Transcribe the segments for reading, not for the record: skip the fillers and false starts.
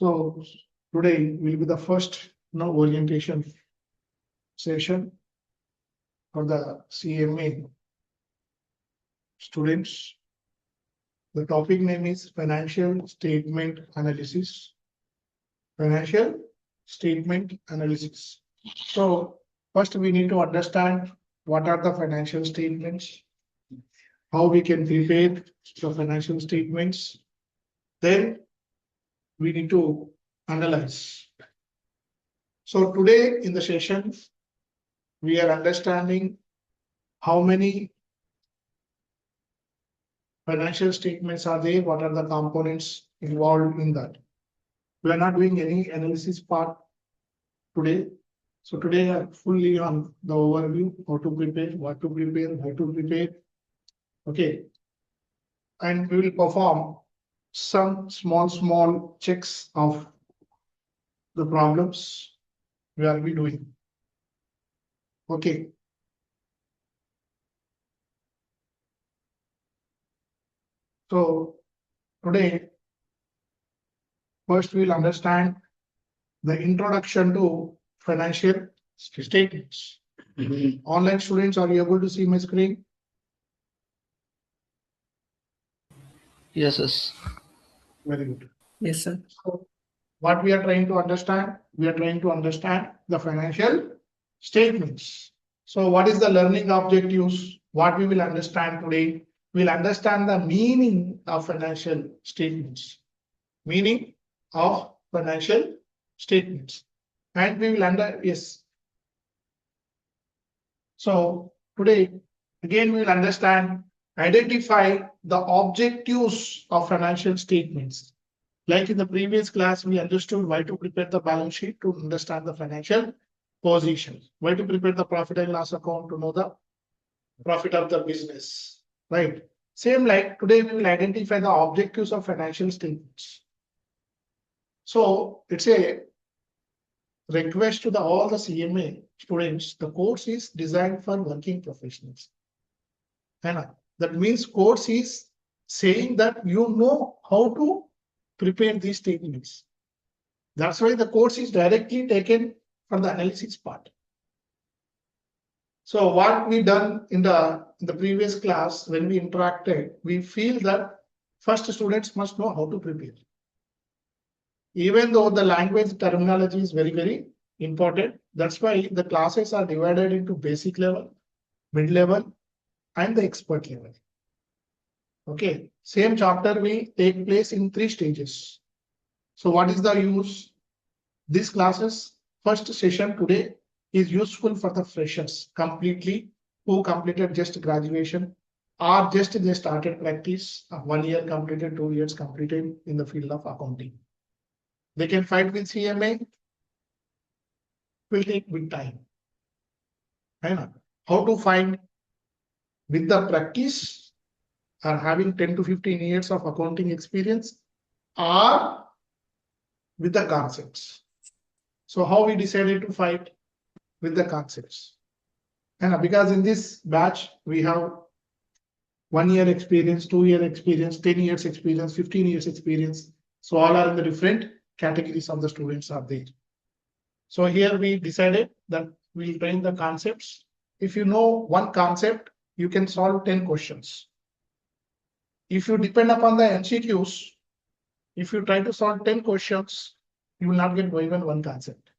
So today will be the first orientation session for the CMA students. The topic name is Financial Statement Analysis. Financial Statement Analysis. So first we need to understand what are the financial statements, how we can prepare the financial statements. Then we need to analyze. So today in the session, we are understanding how many financial statements are there, what are the components involved in that. We are not doing any analysis part today. So today I'm fully on the overview, how to prepare, what to prepare, how to prepare. Okay. And we will perform some small checks of the problems we are doing. Okay. So today, first we'll understand the introduction to financial statements. Online students, are you able to see my screen? Yes, yes. Very good. Yes, sir. So what we are trying to understand? We are trying to understand the financial statements. So what is the learning objectives? What we will understand today? We'll understand the meaning of financial statements. Meaning of financial statements. And we will yes. So today, again, we will understand, identify the objectives of financial statements. Like in the previous class, we understood why to prepare the balance sheet to understand the financial position, why to prepare the profit and loss account to know the profit of the business, right? Same like today, we will identify the objectives of financial statements. So it's a request to all the CMA students. The course is designed for working professionals. And that means course is saying that you know how to prepare these statements. That's why the course is directly taken for the analysis part. So what we done in the previous class, when we interacted, we feel that first students must know how to prepare. Even though the language terminology is very important, that's why the classes are divided into basic level, mid level, and the expert level. Okay, same chapter will take place in 3 stages. So what is the use? These classes, first session today is useful for the freshers completely who completed just graduation or just they started practice, 1 year completed, 2 years completed in the field of accounting. They can fight with CMA, will take big time. How to find with the practice or having 10 to 15 years of accounting experience or with the concepts. So how we decided to fight with the concepts. And because in this batch, we have 1 year experience, 2 year experience, 10 years experience, 15 years experience. So all are in the different categories of the students are there. So here we decided that we'll train the concepts. If you know one concept, you can solve 10 questions. If you depend upon the MCQs, if you try to solve 10 questions, you will not get even one concept.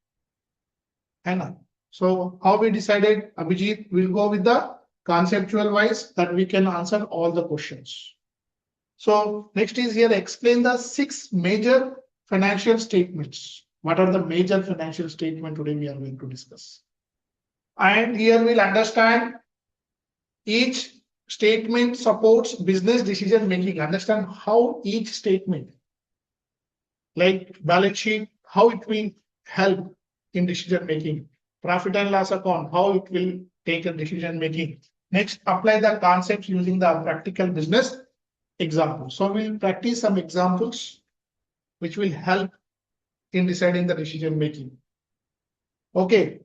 And so how we decided, Abhijit will go with the conceptual wise that we can answer all the questions. So next is here, explain the 6 major financial statements. What are the major financial statements today we are going to discuss? And here we'll understand each statement supports business decision making. Understand how each statement, like balance sheet, how it will help in decision making. Profit and loss account, how it will take a decision making. Next, apply the concepts using the practical business example. So we'll practice some examples which will help in deciding the decision making. Okay.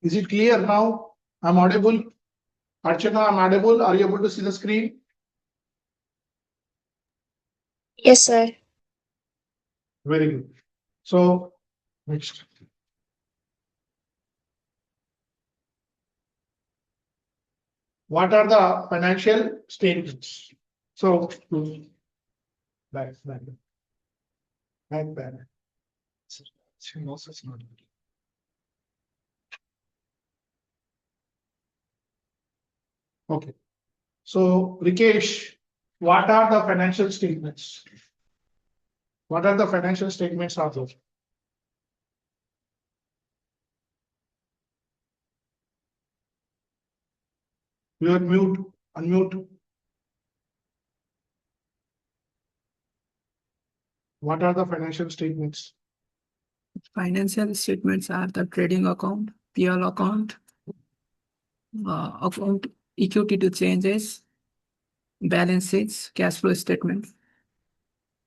Is it clear now? I'm audible. Archana, I'm audible. Are you able to see the screen? Yes, sir. Very good. So next. What are the financial statements? So back. Okay. So Rikesh, what are the financial statements? What are the financial statements are those? You are mute, unmute. What are the financial statements? Financial statements are the trading account, PL account, account equity to changes, balance sheets, cash flow statement,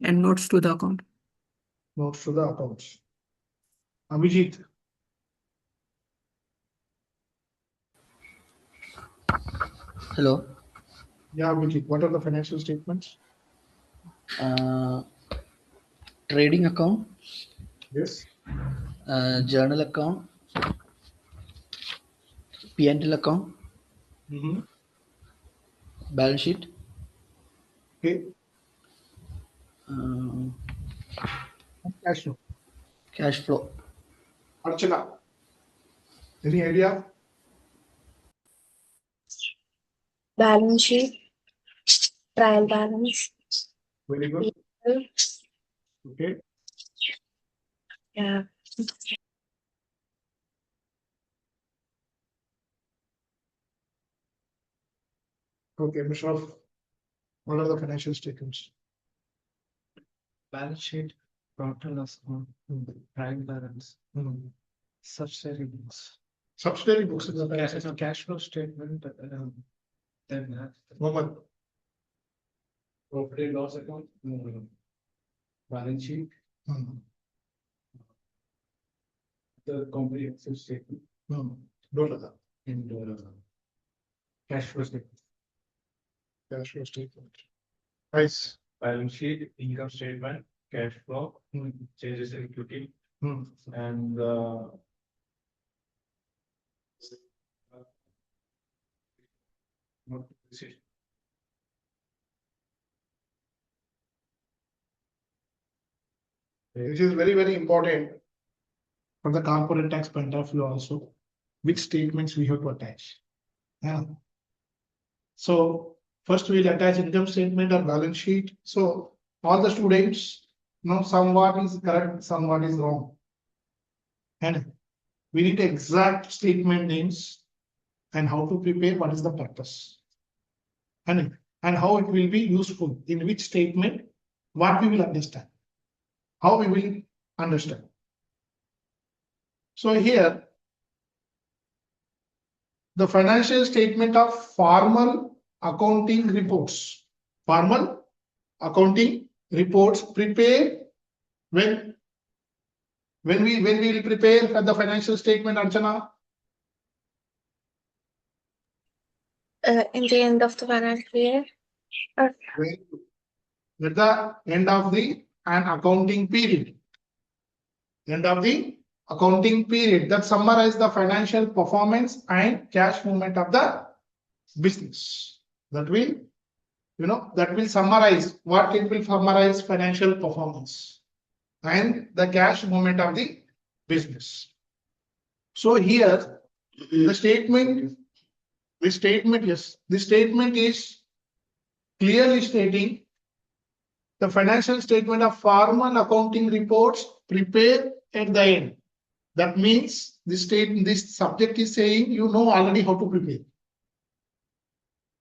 and notes to the account. Notes to the accounts. Abhijit, Hello. yeah, Abhijit, what are the financial statements? Trading account, Yes. journal account, P&L account, balance sheet, Okay. uh, Cash flow. cash flow. Archana, any idea? Balance sheet, trial balance, Very good. Okay. yeah, Okay, Mishraf, what are the financial statements? Balance sheet, total account, trial balance, subsidiary books. Subsidiary books is the Cash, financial. cash flow statement, then Mohammed, profit and loss account, balance sheet, the comprehensive statement, don't know that. and cash flow statement. Cash flow statement. Nice. Balance sheet, income statement, cash flow, changes in equity, and This is very, very important from the corporate tax point of view also, which statements we have to attach. Yeah. So first we'll attach income statement or balance sheet. So all the students know somewhat is correct, somewhat is wrong. And we need exact statement names and how to prepare, what is the purpose. And how it will be useful, in which statement, what we will understand, how we will understand. So here, the financial statement of formal accounting reports. Formal accounting reports prepare when we will prepare for the financial statement, Archana. in the end of the financial year. At the end of the an accounting period. End of the accounting period that summarize the financial performance and cash movement of the business. That will, that will summarize what it will summarize financial performance and the cash movement of the business. So here the statement is clearly stating the financial statement of formal accounting reports prepared at the end. That means this subject is saying already how to prepare.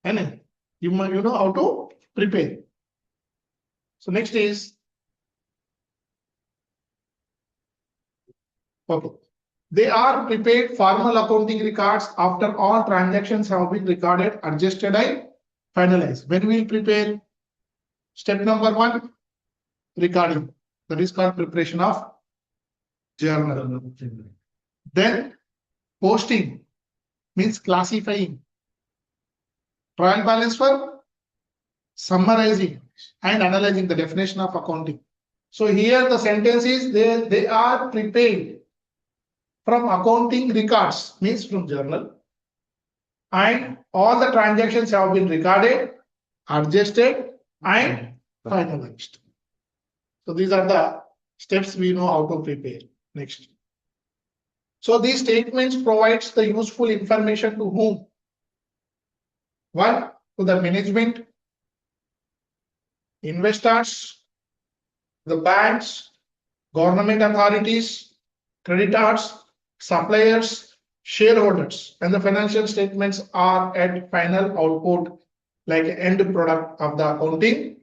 And you know how to prepare. So next is okay. They are prepared formal accounting records after all transactions have been recorded, adjusted, and finalized. When we will prepare step number 1, recording. That is called preparation of journal. Then posting means classifying. Trial balance for summarizing and analyzing the definition of accounting. So here the sentence is they are prepared from accounting records, means from journal, and all the transactions have been recorded, adjusted, and finalized. So these are the steps we know how to prepare. Next. So these statements provides the useful information to whom? One, to the management, investors, the banks, government authorities, creditors, suppliers, shareholders, and the financial statements are at final output like end product of the accounting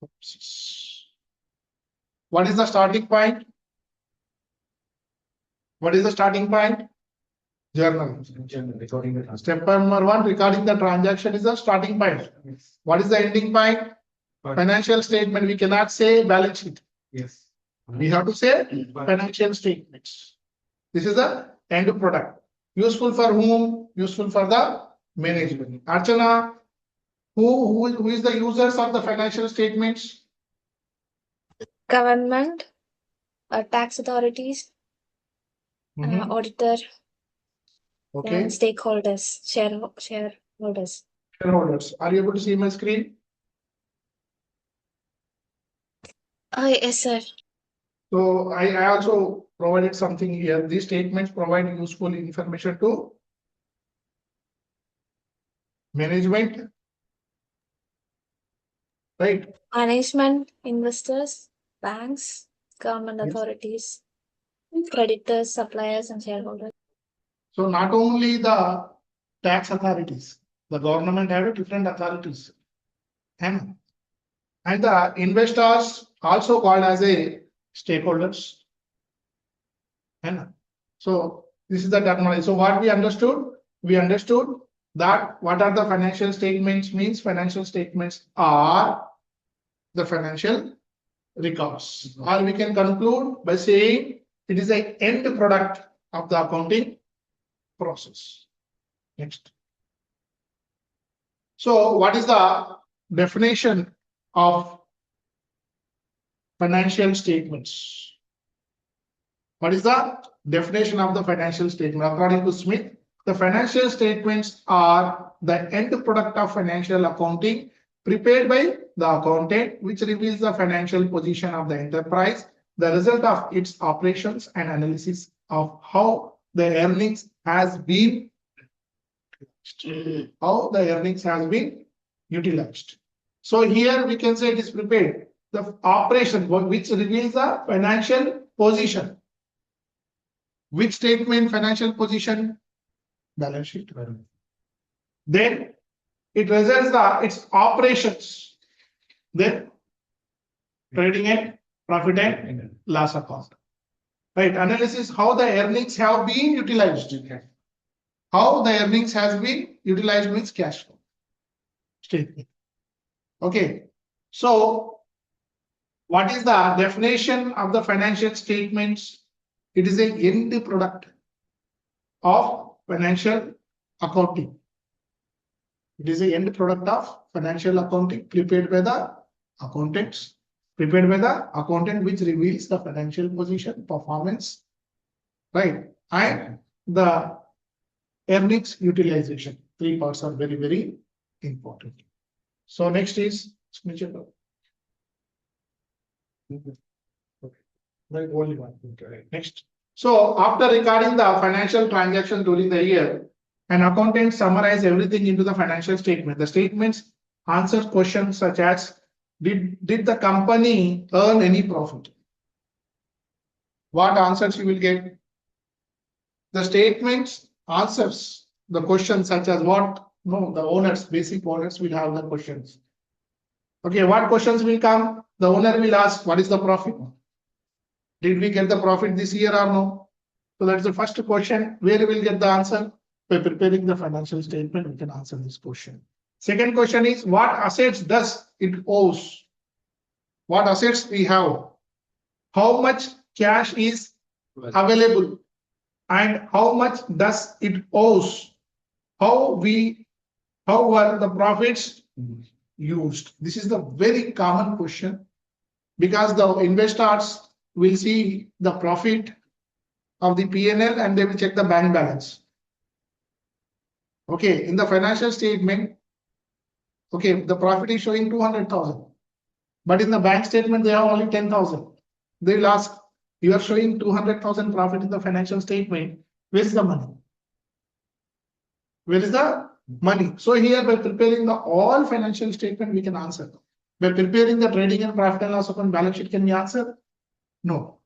process. What is the starting point? What is the starting point? Journal. Recording the task. Step number 1, recording the transaction is the starting point. Yes. What is the ending point? Financial statement. We cannot say balance sheet. Yes. We have to say financial statements. This is the end product. Useful for whom? Useful for the management. Archana, who is the users of the financial statements? Government, tax authorities, auditor, Okay. and stakeholders, shareholders. Shareholders. Are you able to see my screen? Yes, sir. So I also provided something here. These statements provide useful information to management, right? Management, investors, banks, government Yes. authorities, creditors, suppliers, and shareholders. So not only the tax authorities, the government have different authorities. And the investors also called as a stakeholders. And so this is the terminology. So what we understood? We understood that what are the financial statements means. Financial statements are the financial records. Or we can conclude by saying it is an end product of the accounting process. Next. So what is the definition of financial statements? What is the definition of the financial statement? According to Smith, the financial statements are the end product of financial accounting prepared by the accountant, which reveals the financial position of the enterprise, the result of its operations, and analysis of how the earnings has been utilized. So here we can say it is prepared. The operation which reveals the financial position. Which statement? Financial position? Balance sheet. Then it results its operations. Then trading and profit and loss account. Right. Analysis how the earnings have been utilized. How the earnings has been utilized means cash flow statement. Okay. So what is the definition of the financial statements? It is an end product of financial accounting. It is an end product of financial accounting prepared by the accountants, prepared by the accountant, which reveals the financial position, performance, right? And the earnings utilization. 3 parts are very, very important. So next is right, only one. Okay. Next. So after recording the financial transaction during the year, an accountant summarizes everything into the financial statement. The statements answer questions such as, did the company earn any profit? What answers you will get? The statements answers the questions such as what? No, the owners, basic owners will have the questions. Okay, what questions will come? The owner will ask, what is the profit? Did we get the profit this year or no? So that's the first question. Where we will get the answer? By preparing the financial statement, we can answer this question. Second question is, what assets does it owes? What assets we have? How much cash is available? And how much does it owes? How were the profits used? This is the very common question because the investors will see the profit of the P&L and they will check the bank balance. Okay, in the financial statement, okay, the profit is showing 200,000, but in the bank statement they have only 10,000. They will ask, you are showing 200,000 profit in the financial statement. Where is the money? Where is the money? So here by preparing the all financial statement, we can answer. By preparing the trading and profit and loss account balance sheet, can we answer? No.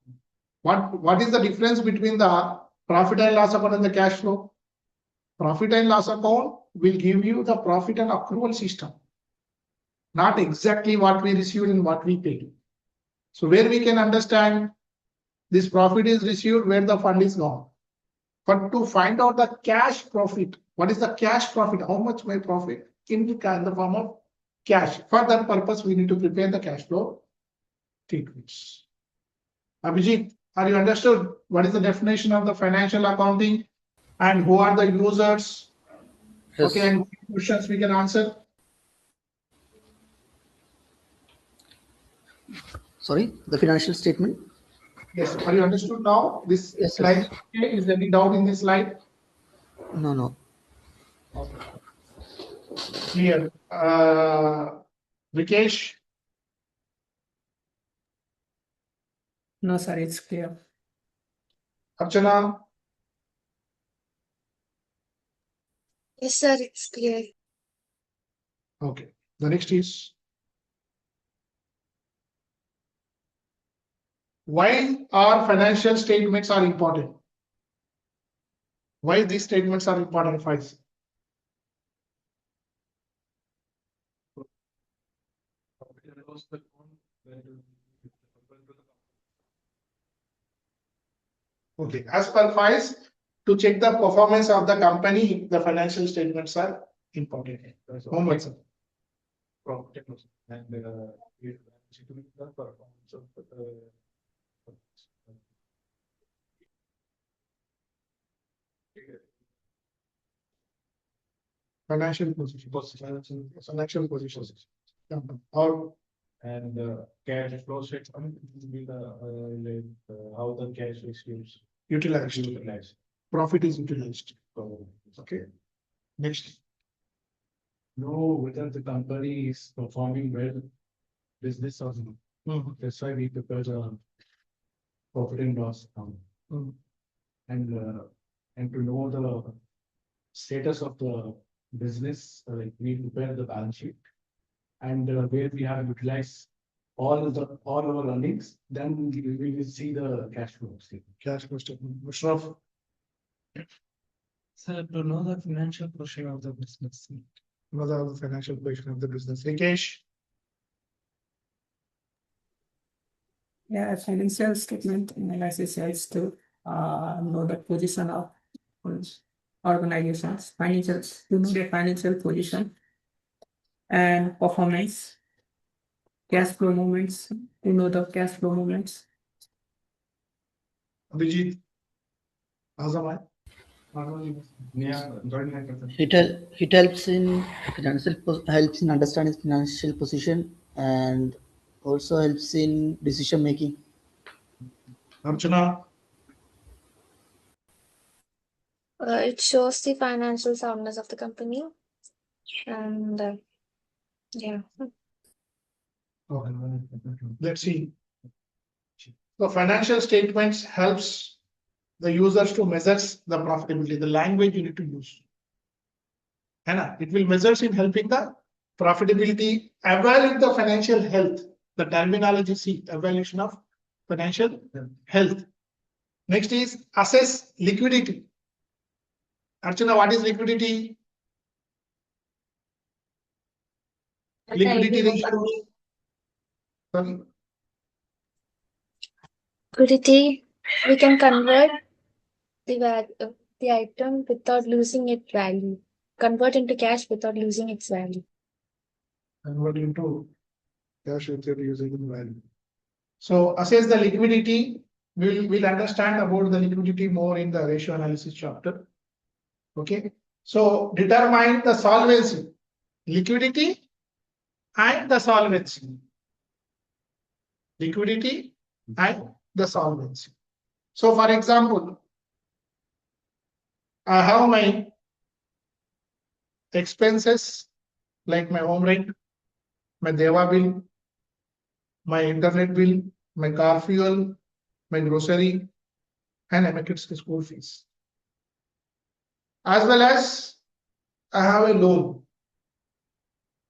What is the difference between the profit and loss account and the cash flow? Profit and loss account will give you the profit and accrual system, not exactly what we received and what we paid. So where we can understand this profit is received, where the fund is gone. But to find out the cash profit, what is the cash profit? How much my profit in the form of cash? For that purpose, we need to prepare the cash flow statements. Abhijit, are you understood what is the definition of the financial accounting and who are the users? Yes. Okay, and questions we can answer. Sorry, the financial statement. Yes, are you understood now? This Yes, slide, okay, is there any doubt in this slide? No. Clear. Vikesh, No, sir, it's clear. Archana, Yes, sir, it's clear. okay. The next is, why our financial statements are important? Why these statements are important, Faiz? Profit and loss account, where Okay, as per Faiz, to check the performance of the company, the financial statements are important. Homework, sir. profit and loss, and it to the performance of the Financial position. Financial position. Or and cash flow statement will be the how the cash is utilized. profit is utilized. So, Okay. Next. know whether the company is performing well, business or not. Mhm. That's why we prepare the profit and loss account. Mhm. And to know the status of the business, like we prepare the balance sheet. And where we have utilized all our earnings, then we will see the cash flow statement. Cash flow statement. Mushraf, Sir, to know the financial position of the business. what are the financial position of the business? Rikesh, Yeah, financial statement analysis helps to know the position of organizations, financials, to know the financial position and performance, cash flow movements, to know the cash flow movements. Abhijit, Azamai. Yeah, join like that. It helps in helps in understanding financial position and also helps in decision making. Archana, It shows the financial soundness of the company. And yeah. okay. Let's see. The financial statements helps the users to measure the profitability, the language you need to use. Hannah, it will measures in helping the profitability, evaluate the financial health. The terminology, see, evaluation of financial health. Next is assess liquidity. Archana, what is liquidity? Liquidity ratio. Sorry. Liquidity, we can convert the item without losing its value. Convert into cash without losing its value. Convert into cash without using the value. So assess the liquidity. We'll understand about the liquidity more in the ratio analysis chapter. Okay. So determine the solvency, liquidity and the solvency. liquidity and the solvency. So for example, I have my expenses like my home rent, my Deva bill, my internet bill, my car fuel, my grocery, and my kids' school fees. As well as I have a loan.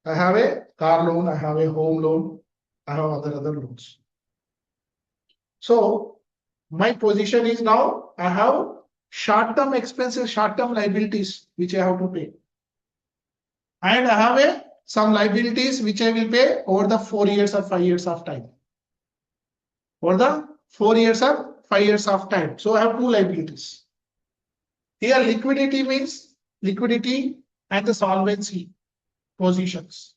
I have a car loan, I have a home loan, I have other loans. So my position is now I have short-term expenses, short-term liabilities which I have to pay. And I have some liabilities which I will pay over the 4 years or 5 years of time. Over the 4 years or 5 years of time. So I have two liabilities. Here liquidity means liquidity and the solvency positions.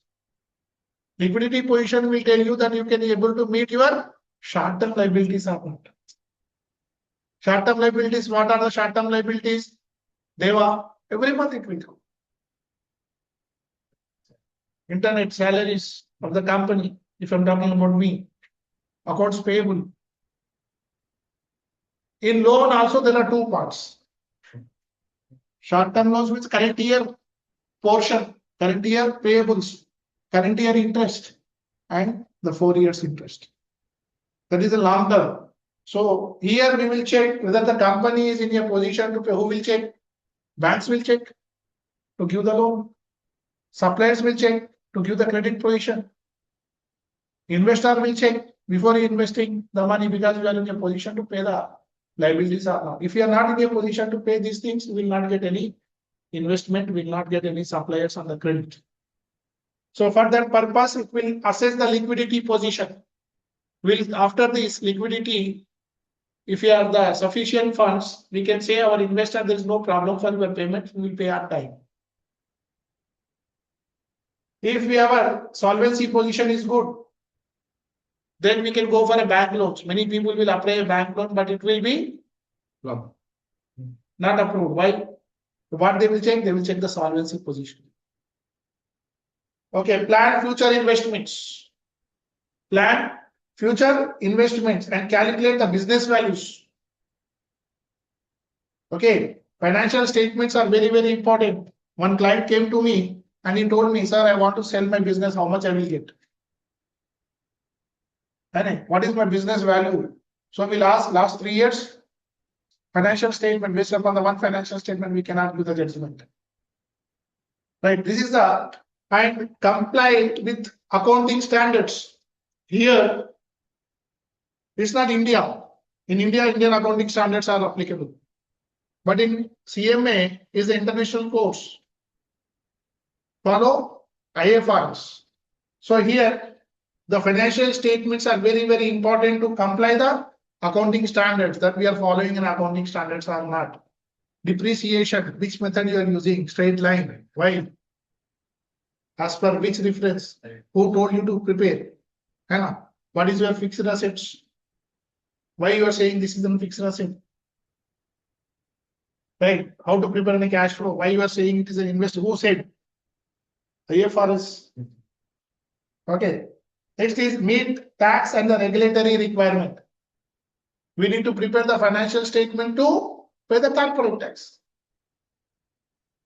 Liquidity position will tell you that you can be able to meet your short-term liabilities or not. Short-term liabilities, what are the short-term liabilities? Deva, every month it will come. Internet salaries of the company, if I'm talking about me, accounts payable. In loan also there are two parts. Short-term loans means current year portion, current year payables, current year interest, and the 4 years interest. That is a long term. So here we will check whether the company is in a position to pay. Who will check? Banks will check to give the loan. Suppliers will check to give the credit provision. Investor will check before investing the money because you are in a position to pay the liabilities or not. If you are not in a position to pay these things, you will not get any investment, will not get any suppliers on the credit. So for that purpose, it will assess the liquidity position. Will after this liquidity, if you have the sufficient funds, we can say our investor there is no problem for your payment, we will pay on time. If we have a solvency position is good, then we can go for a bank loan. Many people will apply a bank loan, but it will be not approved. Why? What they will check? They will check the solvency position. Okay, plan future investments. Plan future investments and calculate the business values. Okay, financial statements are very, very important. One client came to me and he told me, sir, I want to sell my business, how much I will get? What is my business value? So we'll ask last 3 years financial statement. Based upon the one financial statement, we cannot do the judgment. Right, this is the and comply with accounting standards. Here, it's not India. In India, Indian accounting standards are applicable. But in CMA is the international course. Follow IFRS. So here, the financial statements are very, very important to comply the accounting standards that we are following in accounting standards or not. Depreciation, which method you are using? Straight line. Why? As per which reference? Who told you to prepare? What is your fixed assets? Why you are saying this is a fixed asset? Right? How to prepare a cash flow? Why you are saying it is an investor? Who said? IFRS. Okay. Next is meet tax and the regulatory requirement. We need to prepare the financial statement to pay the corporate tax.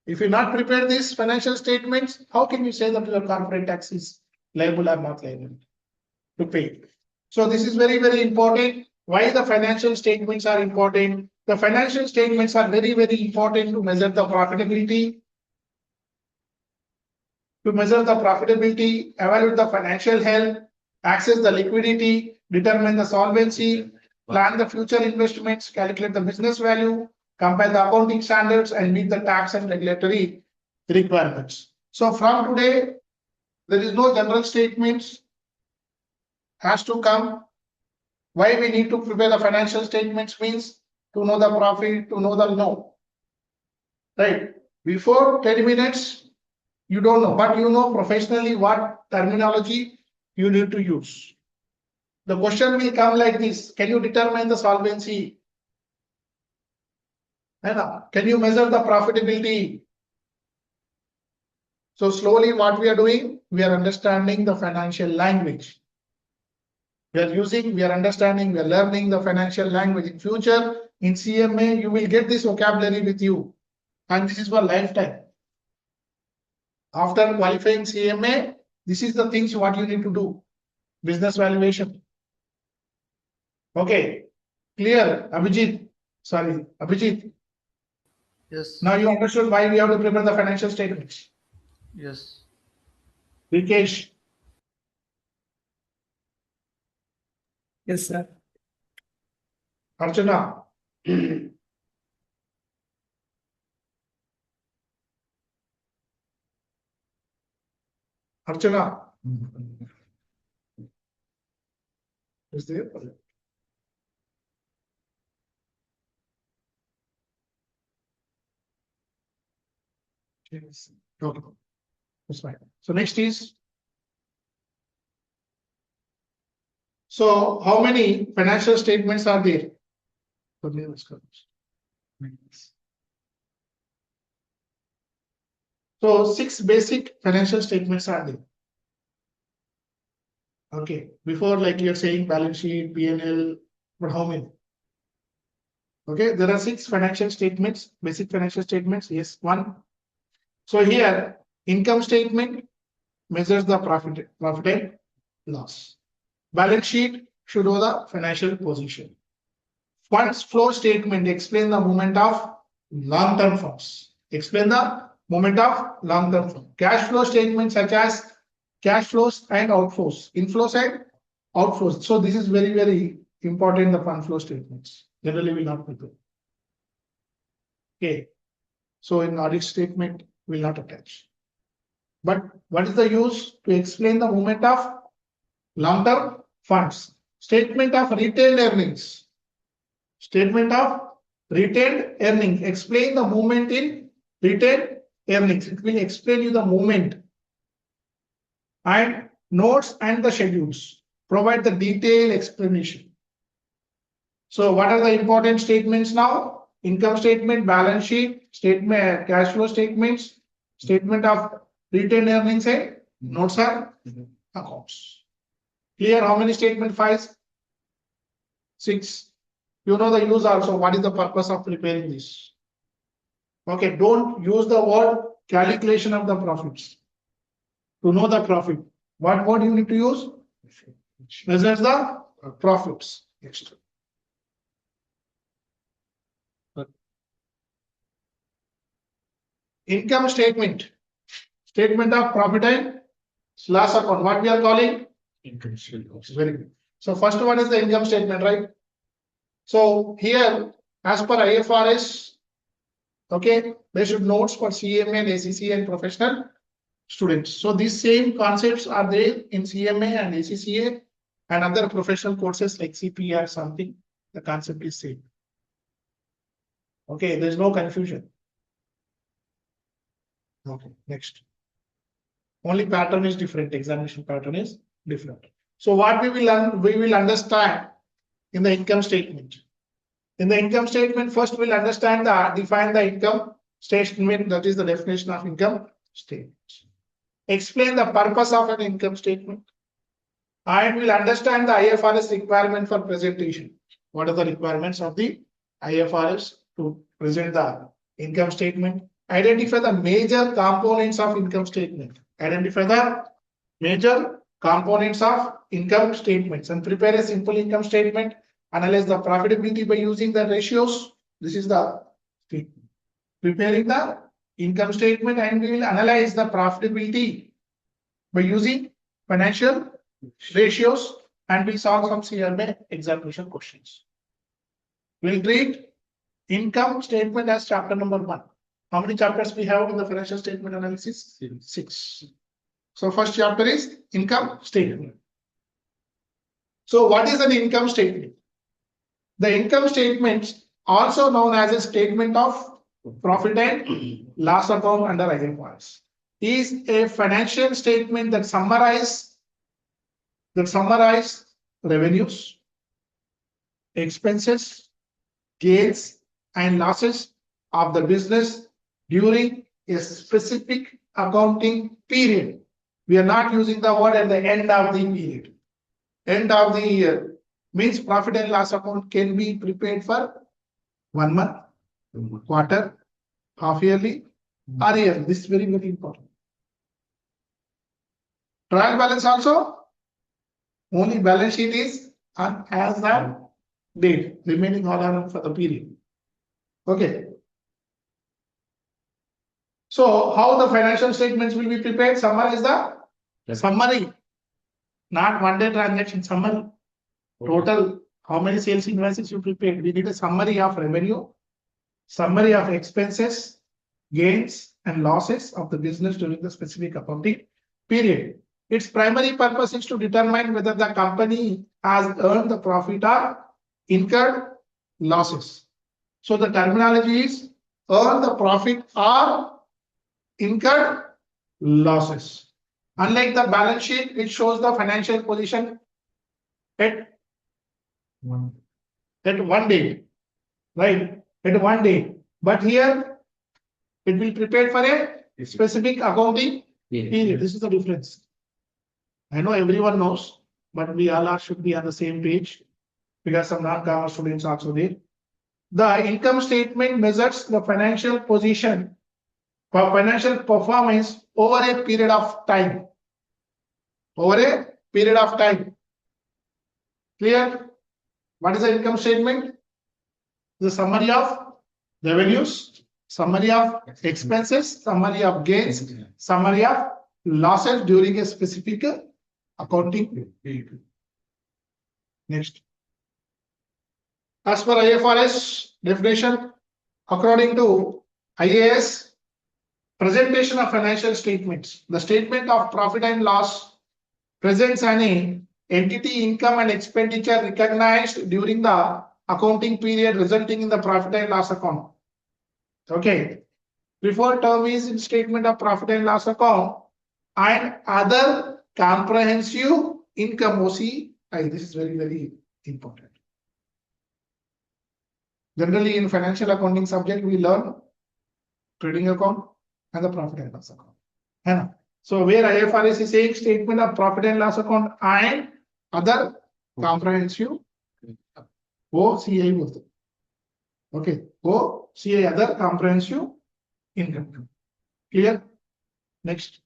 If you not prepare these financial statements, how can you say that your corporate tax is liable or not liable to pay? So this is very, very important. Why the financial statements are important? The financial statements are very, very important to measure the profitability, evaluate the financial health, access the liquidity, determine the solvency, plan the future investments, calculate the business value, compare the accounting standards, and meet the tax and regulatory requirements. So from today, there is no general statements has to come. Why we need to prepare the financial statements means to know the profit, to know the no. Right? Before 10 minutes, you don't know, but you know professionally what terminology you need to use. The question will come like this. Can you determine the solvency? Can you measure the profitability? So slowly what we are doing, we are understanding the financial language. We are using, we are understanding, we are learning the financial language. In future, in CMA, you will get this vocabulary with you. And this is for lifetime. After qualifying CMA, this is the things what you need to do. Business valuation. Okay, clear, Abhijit. Sorry, Abhijit. Yes. Now you understood why we have to prepare the financial statements. Yes. Vikesh, Yes, sir. Archana. Archana. Is there? Yes. Okay, that's fine. So next is. So how many financial statements are there? So 6 basic financial statements are there. Okay, before like you're saying balance sheet, P&L, but how many? Okay, there are 6 financial statements, basic financial statements. Yes, one. So here, income statement measures the profit and loss. Balance sheet should show the financial position. Funds flow statement explain the movement of long-term funds. Explain the movement of long-term funds. Cash flow statements such as cash flows and outflows, inflows and outflows. So this is very, very important, the fund flow statements. Generally will not prepare. Okay. So in audit statement will not attach. But what is the use to explain the movement of long-term funds? Statement of retained earnings. Statement of retained earnings. Explain the movement in retained earnings. It will explain you the movement. And notes and the schedules provide the detailed explanation. So what are the important statements now? Income statement, balance sheet, statement, cash flow statements, statement of retained earnings and notes are accounts. Clear how many statement files? 6. You know the use also. What is the purpose of preparing this? Okay, don't use the word calculation of the profits. To know the profit, what word you need to use? Measures the profits. Next. Income statement. Statement of profit and loss account. What we are calling? Income statement. Very good. So first one is the income statement, right? So here, as per IFRS, okay, they should notes for CMA and ACCA and professional students. So these same concepts are there in CMA and ACCA and other professional courses like CPA or something. The concept is same. Okay, there's no confusion. Okay, next. Only pattern is different. Examination pattern is different. So what we will learn, we will understand in the income statement. In the income statement, first we'll understand define the income statement. That is the definition of income statement. Explain the purpose of an income statement. And we'll understand the IFRS requirement for presentation. What are the requirements of the IFRS to present the income statement? Identify the major components of income statement. Identify the major components of income statements and prepare a simple income statement. Analyze the profitability by using the ratios. This is the preparing the income statement, and we will analyze the profitability by using financial ratios, and we solve some CMA examination questions. We'll treat income statement as chapter number 1. How many chapters we have in the financial statement analysis? 6. So first chapter is income statement. So what is an income statement? The income statement, also known as a statement of profit and loss account under IFRS, is a financial statement that summarize revenues, expenses, gains, and losses of the business during a specific accounting period. We are not using the word at the end of the period. end of the year means profit and loss account can be prepared for 1 month, quarter, half yearly, or year. This is very, very important. Trial balance also, only balance sheet is on as a date, remaining all on for the period. Okay. So how the financial statements will be prepared? Summarize the summary, not one day transaction summary. Total, how many sales invoices you prepared? We need a summary of revenue, summary of expenses, gains and losses of the business during the specific accounting period. Its primary purpose is to determine whether the company has earned the profit or incurred losses. So the terminology is earn the profit or incurred losses. Unlike the balance sheet, which shows the financial position at one day, right? At one day. But here it will prepare for a specific accounting period. This is the difference. I know everyone knows, but we all should be on the same page because some non-commerce students also there. The income statement measures the financial position for financial performance over a period of time. Over a period of time. Clear? What is the income statement? The summary of revenues, summary of expenses, summary of gains, summary of losses during a specific accounting period. Next. As per IFRS definition, according to IAS, presentation of financial statements. The statement of profit and loss presents an entity income and expenditure recognized during the accounting period resulting in the profit and loss account. Okay. Preferred term is in statement of profit and loss account and other comprehensive income OCI. This is very, very important. Generally in financial accounting subject, we learn trading account and the profit and loss account. So where IFRS is saying statement of profit and loss account and other comprehensive OCI बोलते. Okay, OCI other comprehensive income. Clear? Next.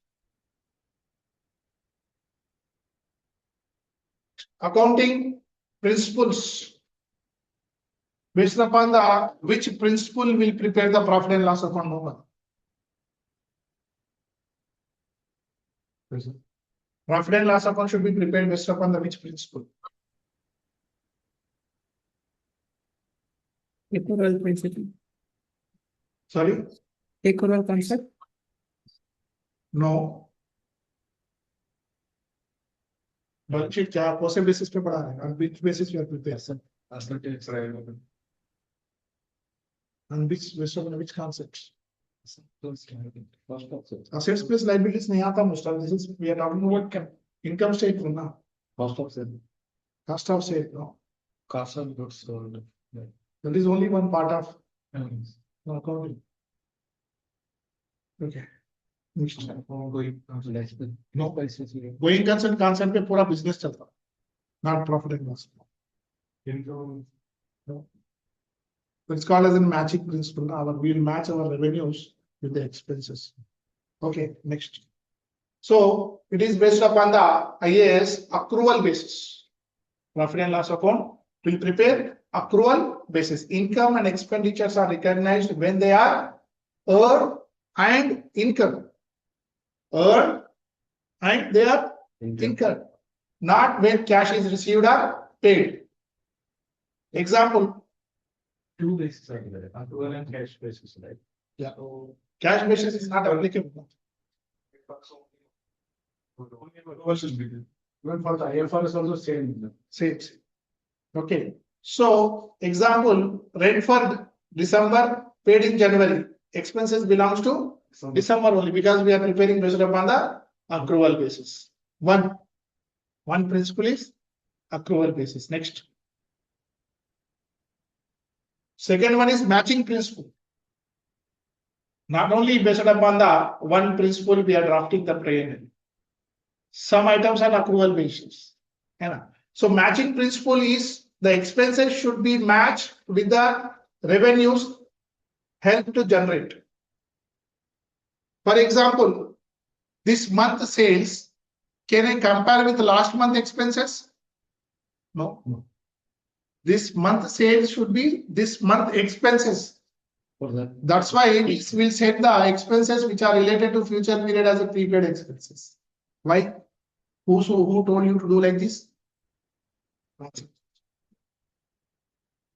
Accounting principles. Based upon the which principle will prepare the profit and loss account over. Profit and loss account should be prepared based upon the which principle? Accrual principle. Sorry? Accrual concept. No. Balance sheet क्या कौन से basis पे पढ़ा रहे हैं? On which basis you are prepared? On which based on which concepts? Assets plus liabilities नहीं आता Mr. This is we are talking about income statement ना. Cost of sale. Cost of sale. No. Cost of goods sold. That is only one part of accounting. Okay. Next. No prices. Going concern concept पे पूरा business चलता. Not profit and loss. Income. No. It's called as a matching principle. We'll match our revenues with the expenses. Okay, next. So it is based upon the IAS accrual basis. Profit and loss account will prepare accrual basis. Income and expenditures are recognized when they are earned and incurred. Earned and they are incurred. Not when cash is received or paid. Example. Two bases are there. Accrual and cash basis, right? Yeah. So Cash basis is not applicable. even for the IFRS also same. Same. Okay. So example, rent for December paid in January. Expenses belongs to December only because we are preparing based upon the accrual basis. One principle is accrual basis. Next. Second one is matching principle. Not only based upon the one principle we are drafting the P&L. Some items are accrual basis. So matching principle is the expenses should be matched with the revenues help to generate. For example, this month sales, can I compare with last month expenses? No. No. This month sales should be this month expenses. For that. That's why we'll set the expenses which are related to future period as a prepaid expenses. Why? Who told you to do like this?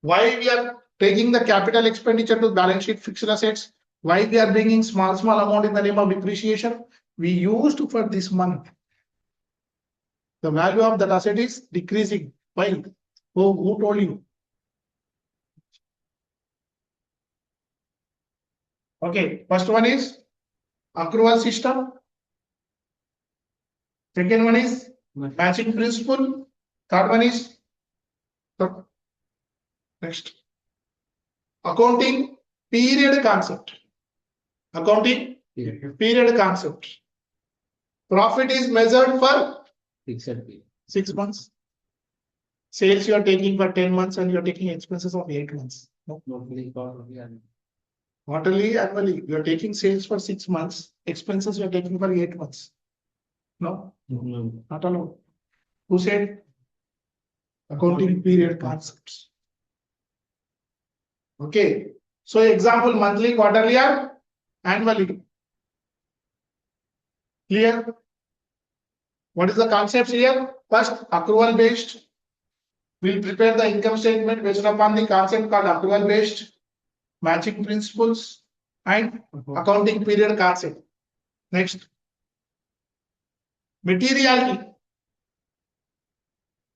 Why we are taking the capital expenditure to balance sheet fixed assets? Why we are bringing small amount in the name of depreciation? We used for this month. The value of that asset is decreasing. Why? Who told you? Okay, first one is accrual system. Second one is matching principle. Third one is next accounting period concept. Accounting period concept. Profit is measured for 6 months. Sales you are taking for 10 months and you are taking expenses of 8 months. No. Quarterly, annually, you are taking sales for 6 months, expenses you are taking for 8 months. No, not allowed. Who said? Accounting period concepts. Okay. So example, monthly, quarterly or annually. Clear? What is the concept here? First, accrual based. We'll prepare the income statement based upon the concept called accrual based, matching principles, and accounting period concept. Next, materiality.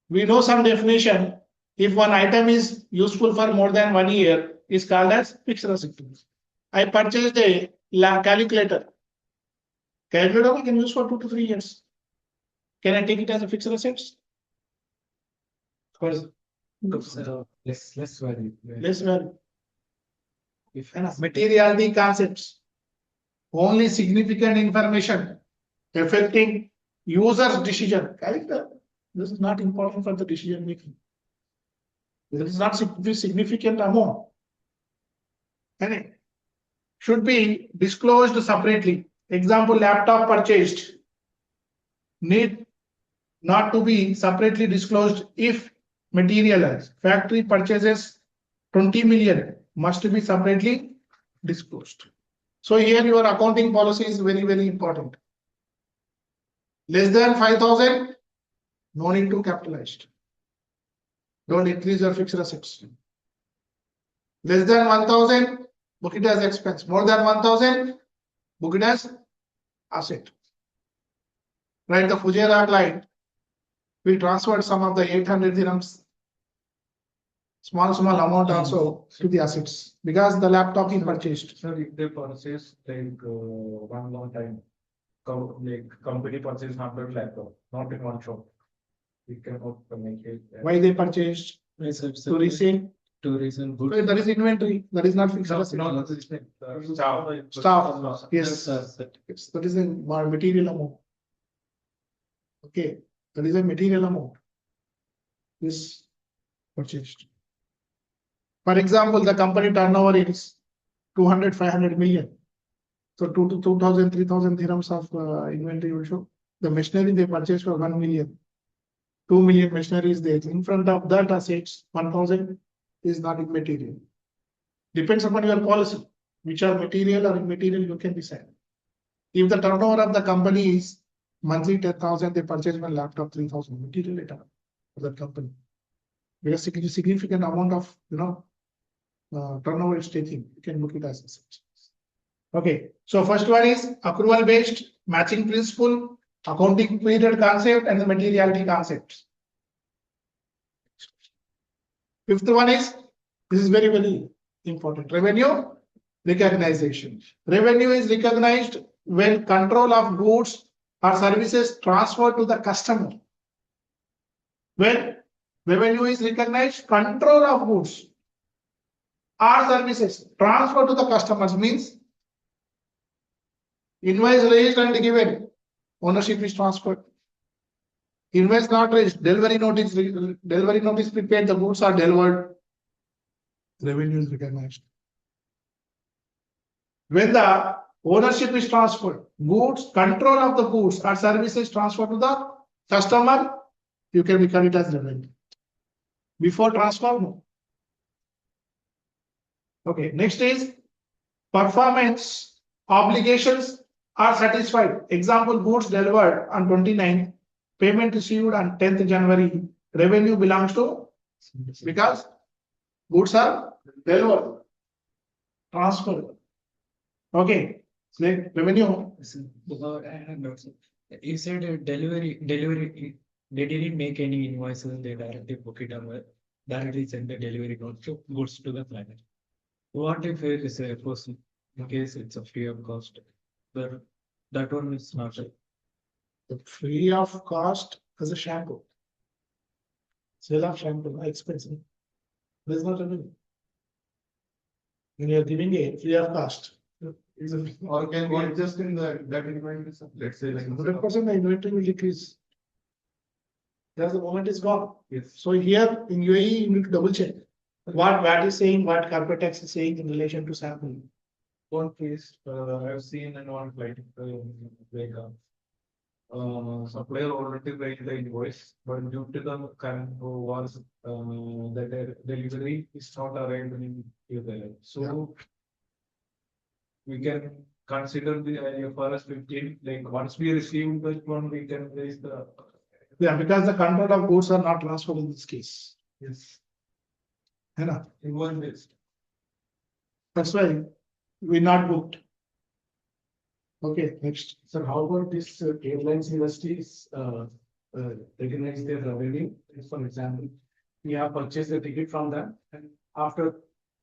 We know some definition. If one item is useful for more than 1 year, is called as fixed asset. I purchased a calculator. Calculator we can use for 2 to 3 years. Can I take it as a fixed asset? Because less value. Less value. If Materiality concepts. Only significant information affecting user's decision. Calculator. This is not important for the decision making. This is not significant amount. And it should be disclosed separately. Example, laptop purchased need not to be separately disclosed if materialized. Factory purchases 20 million must be separately disclosed. So here your accounting policy is very, very important. Less than 5,000, no need to capitalized. Don't increase your fixed assets. Less than 1,000, book it as expense. More than 1,000, book it as asset. Right, the Fujairah client, we transferred some of the 800 dirhams, small amount also to the assets because the laptop he purchased. Sir, if they purchase like one long time, like company purchase 100 laptop, not in one shop. We cannot make it. Why they purchased? To resale. To reason So good. that is inventory. That is not fixed asset. No, Staff. Yes. Yes, that is a material amount. Okay, that is a material amount. This purchased. For example, the company turnover is 200, 500 million. So 2,000, 3,000 dirhams of inventory will show. The machinery they purchased for 1 million. 2 million machinery is there. In front of that assets, 1,000 is not immaterial. Depends upon your policy, which are material or immaterial, you can decide. If the turnover of the company is monthly 10,000, they purchase one laptop 3,000 material later for that company. Because significant amount of turnover is taking, you can look it as assets. Okay, so first one is accrual based, matching principle, accounting period concept, and the materiality concept. Fifth one is, this is very, very important, revenue recognition. Revenue is recognized when control of goods or services transferred to the customer. When revenue is recognized, control of goods or services transferred to the customers means invoice raised and given, ownership is transferred. Invoice not raised, delivery notice prepared, the goods are delivered. Revenue is recognized. When the ownership is transferred, goods, control of the goods or services transferred to the customer, you can record it as revenue. Before transfer, no. Okay, next is performance obligations are satisfied. Example, goods delivered on 29th, payment received on 10th January, revenue belongs to, because goods are delivered, transferred. Okay, so revenue. You said delivery, they didn't make any invoices, they directly book it on directly send the delivery note to goods to the client. What if it is a person, in case it's a free of cost, but that one is not a. Free of cost as a shampoo. Sale of shampoo, expensive. There's not revenue. When you are giving a free of cost. Or can we adjust in that inventory, let's say like. 100% the inventory will decrease. Because the moment is gone. Yes. So here in UAE, you need to double check. What VAT is saying, what corporate tax is saying in relation to sample. One case, I've seen in one flight, like, supplier already paid the invoice, but due to the current was, the delivery is not arrived in here. So we can consider the IFRS 15, like once we receive that one, we can raise the. Yeah, because the control of goods are not transferred in this case. Yes. You know, Invoice based. that's why we not booked. Okay, next. Sir, how about this airlines industries recognize their revenue? For example, we have purchased the ticket from them and after,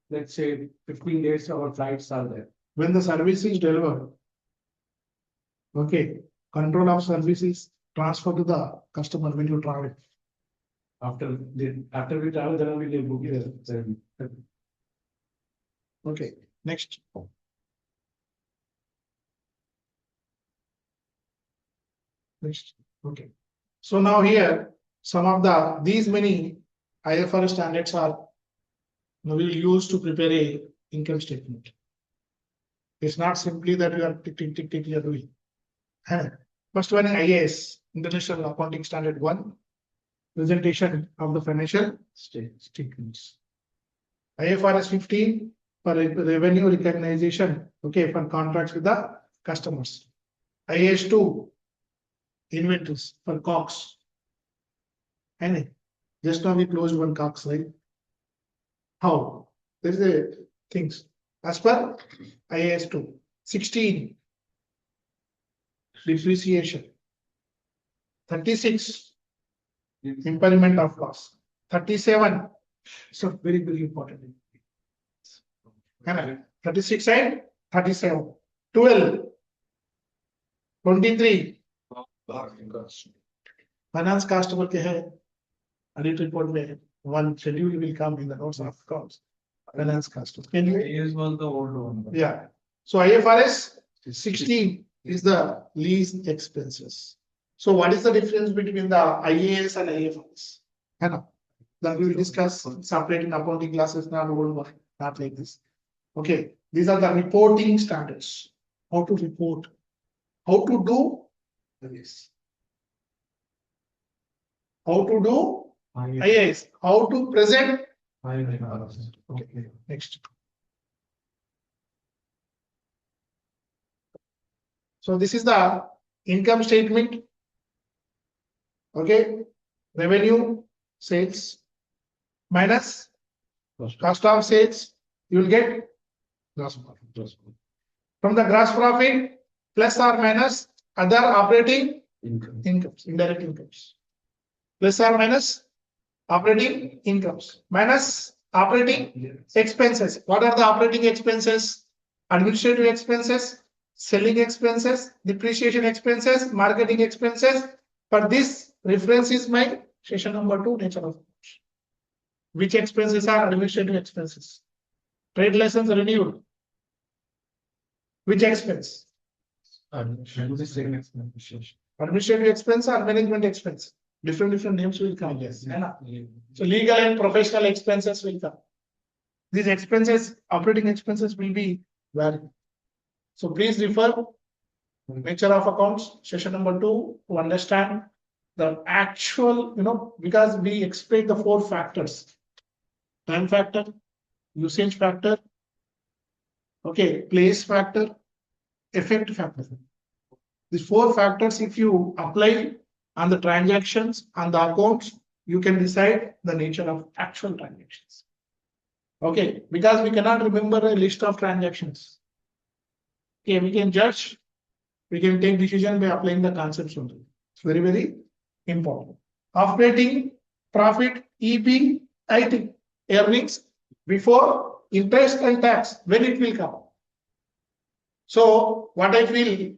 let's say, 15 days, our flights are there. When the service is delivered. Okay, control of service is transferred to the customer when you travel. After we travel, then we will book it. Okay, next. Next, okay. So now here, some of these many IFRS standards are we will use to prepare a income statement. It's not simply that you are tick, you are doing. First one, IAS, International Accounting Standard 1, presentation of the financial statements. IFRS 15 for revenue recognition, okay, for contracts with the customers. IAS 2, inventories for COGS. And just now we closed one COGS, right? How? There is a things. As per IAS 2, 16, depreciation. 36, impairment of loss. 37, so very, very important. 36 and 37. 12, 23, finance cost बोल के है, audit report में one schedule will come in the notes of accounts. Finance cost. Can you? Is one the old one. Yeah. So IFRS 16 is the lease expenses. So what is the difference between the IAS and IFRS? Then we will discuss separate in accounting classes, not like this. Okay, these are the reporting standards. How to report, how to do this, how to do IAS, how to present. Okay, next. So this is the income statement. Okay, revenue, sales, minus cost of sales, you will get gross profit. From the gross profit, plus or minus other operating incomes, indirect incomes. Plus or minus operating incomes, minus operating expenses. What are the operating expenses? Administrative expenses, selling expenses, depreciation expenses, marketing expenses. For this reference is my session number 2, nature of goods. Which expenses are administrative expenses? Trade license renewed. Which expense? Administrative expense or management expense? different names will come. Yes. So legal and professional expenses will come. These expenses, operating expenses will be varied. So please refer nature of accounts, session number 2, to understand the actual, because we explain the 4 factors: time factor, usage factor, okay, place factor, effect factor. These 4 factors, if you apply on the transactions, on the accounts, you can decide the nature of actual transactions. Okay, because we cannot remember a list of transactions. Okay, we can judge, we can take decision by applying the concepts only. It's very, very important. Operating profit, EBIT, earnings before interest and tax, when it will come. So what I feel,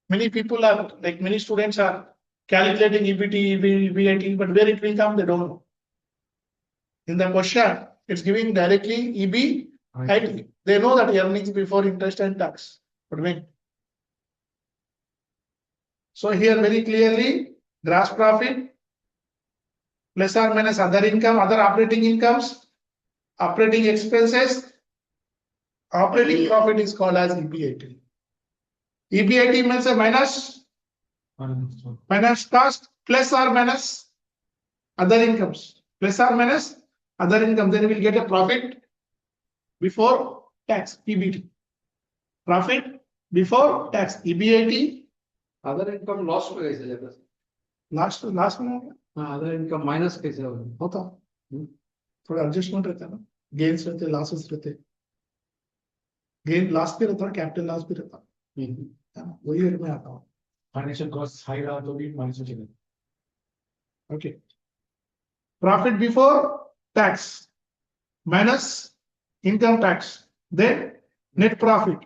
many people are, like many students are calculating EBT, EBIT, but where it will come, they don't know. In the question, it's giving directly EBIT. They know that earnings before interest and tax, but when? So here very clearly, gross profit plus or minus other income, other operating incomes, operating expenses, operating profit is called as EBIT. EBIT means a minus cost plus or minus other incomes, plus or minus other income, then we will get a profit before tax, PBT. Profit before tax, EBIT. Other income loss में कैसे जाता है? Last में हो गया, हाँ, other income minus कैसे होता, थोड़ा एडजस्टमेंट रहता है ना, गेन्स रहते, लॉसेस रहते, गेन लॉस भी रहता है, कैपिटल लॉस भी रहता है ना, वही में आता हूँ. फाइनेंशियल कॉस्ट हाई रहा तो भी माइनस हो जाएगा. Okay. Profit before tax minus income tax, then net profit,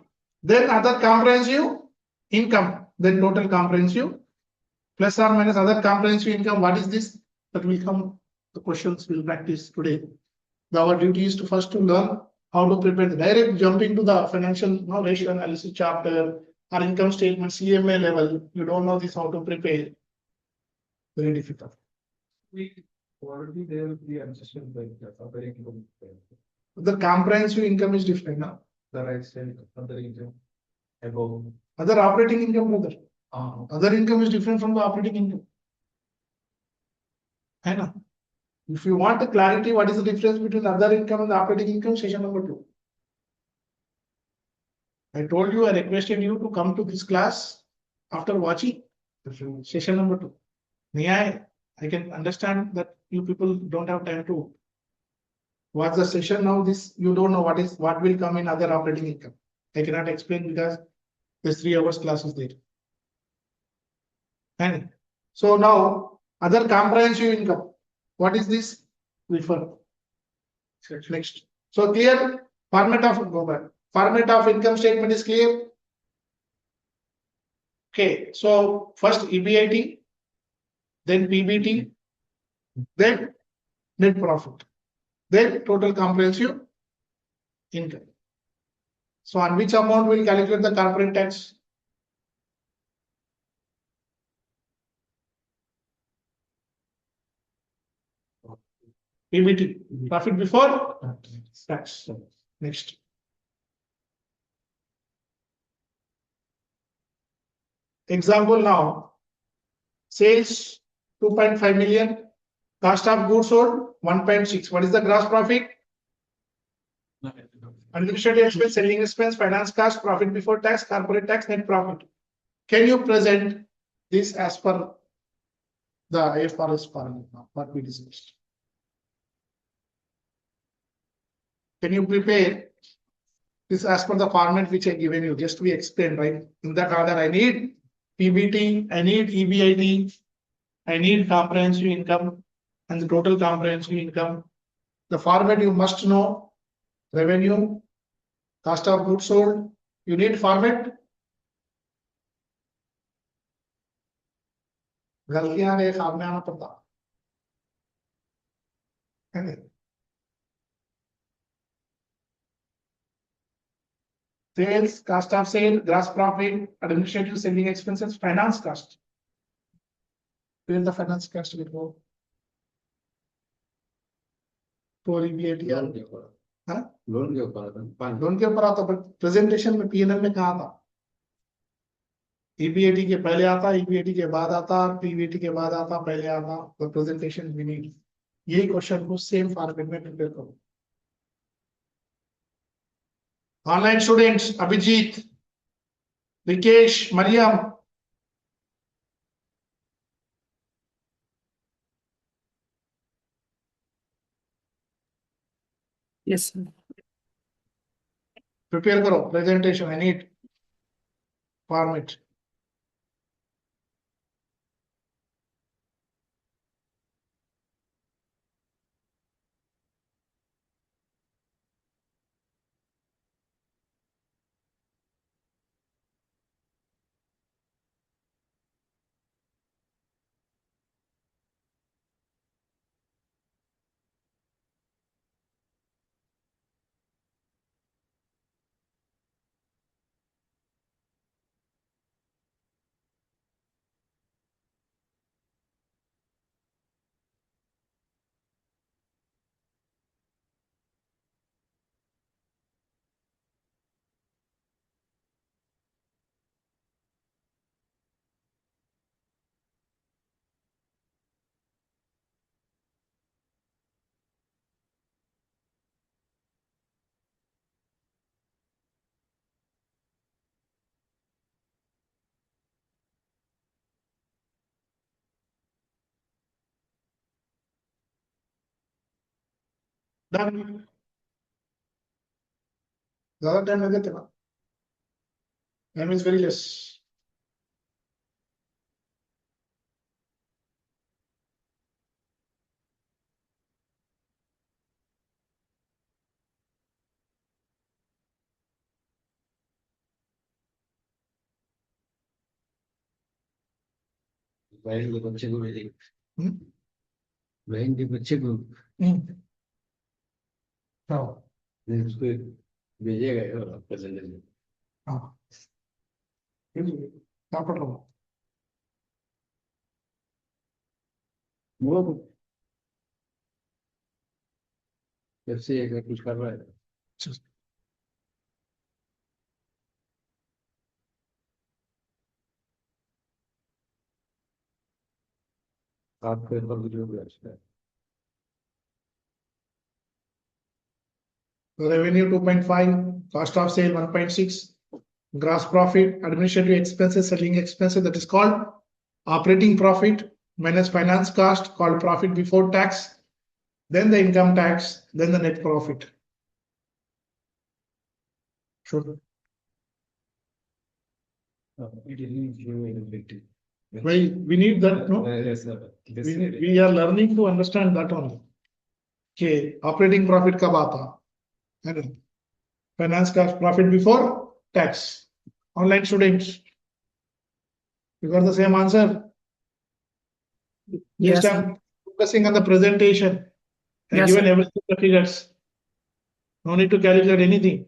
then other comprehensive income, then total comprehensive plus or minus other comprehensive income. What is this? That will come. The questions we'll practice today. Our duty is to first to learn how to prepare the direct jumping to the financial ratio analysis chapter or income statement CMA level. You don't know this how to prepare. Very difficult. We already there the adjustment by the operating income. The comprehensive income is different now. The right side, other income above. Other operating income, brother. Uh, Other income is different from the operating income. है ना? If you want the clarity, what is the difference between other income and the operating income? Session number 2. I told you, I requested you to come to this class after watching session number 2. Niyai, I can understand that you people don't have time to watch the session now. This you don't know what will come in other operating income. I cannot explain because there's 3 hours classes there. And so now other comprehensive income. What is this? Refer. Next. So clear format of income statement is clear. Okay. So first EBIT, then PBT, then net profit, then total comprehensive income. So on which amount will calculate the corporate tax? PBT, profit before tax. Next. Example now. Sales 2.5 million. Cost of goods sold 1.6. What is the gross profit? Administrative expense, selling expense, finance cost, profit before tax, corporate tax, net profit. Can you present this as per the IFRS formula, what we discussed? Can you prepare this as per the format which I given you? Just we explained, right? In that order, I need PBT, I need EBIT, I need comprehensive income and the total comprehensive income. The format you must know: revenue, cost of goods sold. You need format. गलतियां ने सामने आना पड़ता है. Sales, cost of sale, gross profit, administrative selling expenses, finance cost. Where the finance cost will go? For EBIT loan or के ऊपर हाँ? Loan के ऊपर आता है, पाँच लोन के ऊपर आता, बट प्रेजेंटेशन में पीएनएल में कहा था? ईबीएटी के पहले आता, ईबीएटी के बाद आता, पीबीटी के बाद आता, पहले आता, तो प्रेजेंटेशन भी नहीं। यही क्वेश्चन को सेम फॉर्मेट में प्रिपेयर करो। Online students Abhijit, Rikesh, Mariam, Yes, sir. Prepare करो presentation. I need format. Done. ज्यादा टाइम लगे थे ना? Time is very less. बहन के बच्चे को भेजेंगे, हम्म? बहन के बच्चे को हाँ उसको भेजेगा प्रेजेंटेशन। हाँ, क्या पढ़ रहा हूँ? वो जब से अगर कुछ कर रहा है आप पेपर भी जो भी अच्छा है। Revenue 2.5, cost of sale 1.6, gross profit, administrative expenses, selling expenses, that is called operating profit, minus finance cost, called profit before tax, then the income tax, then the net profit. Sure. It is availability. We need that, no? Yes, sir. This We are learning to understand that only. Okay, operating profit कब आता? है ना? Finance cost, profit before tax. Online students, you got the same answer. Yes, Just sir. I'm focusing on the presentation. I Yes, given sir. everything the figures. No need to calculate anything.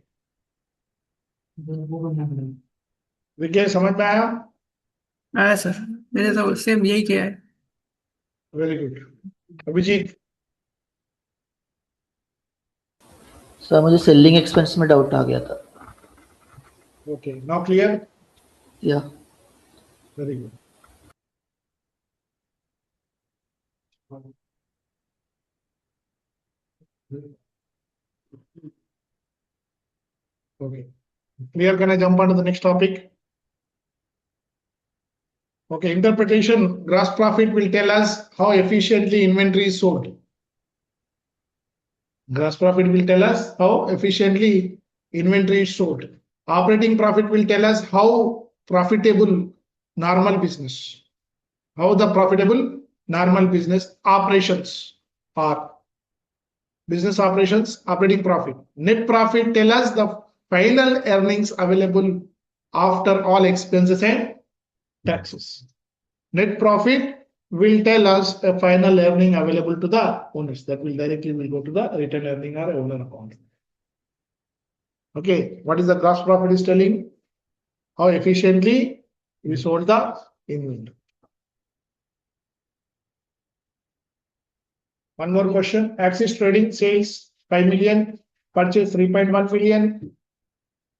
विजय समझ में आया? आया sir, मैंने तो same यही किया है। Very good. Abhijit, sir मुझे सेलिंग एक्सपेंस में डाउट आ गया था। Okay, now clear? या very good. Okay, clear? Can I jump on to the next topic? Okay, interpretation. Gross profit will tell us how efficiently inventory is sold. Gross profit will tell us how efficiently inventory is sold. Operating profit will tell us how profitable normal business, how the profitable normal business operations are. Business operations, operating profit. Net profit tell us the final earnings available after all expenses and taxes. Net profit will tell us a final earning available to the owners. That will directly go to the return earning or owner account. Okay, what is the gross profit is telling? How efficiently we sold the inventory. One more question. Axis Trading sales 5 million, purchase 3.1 million,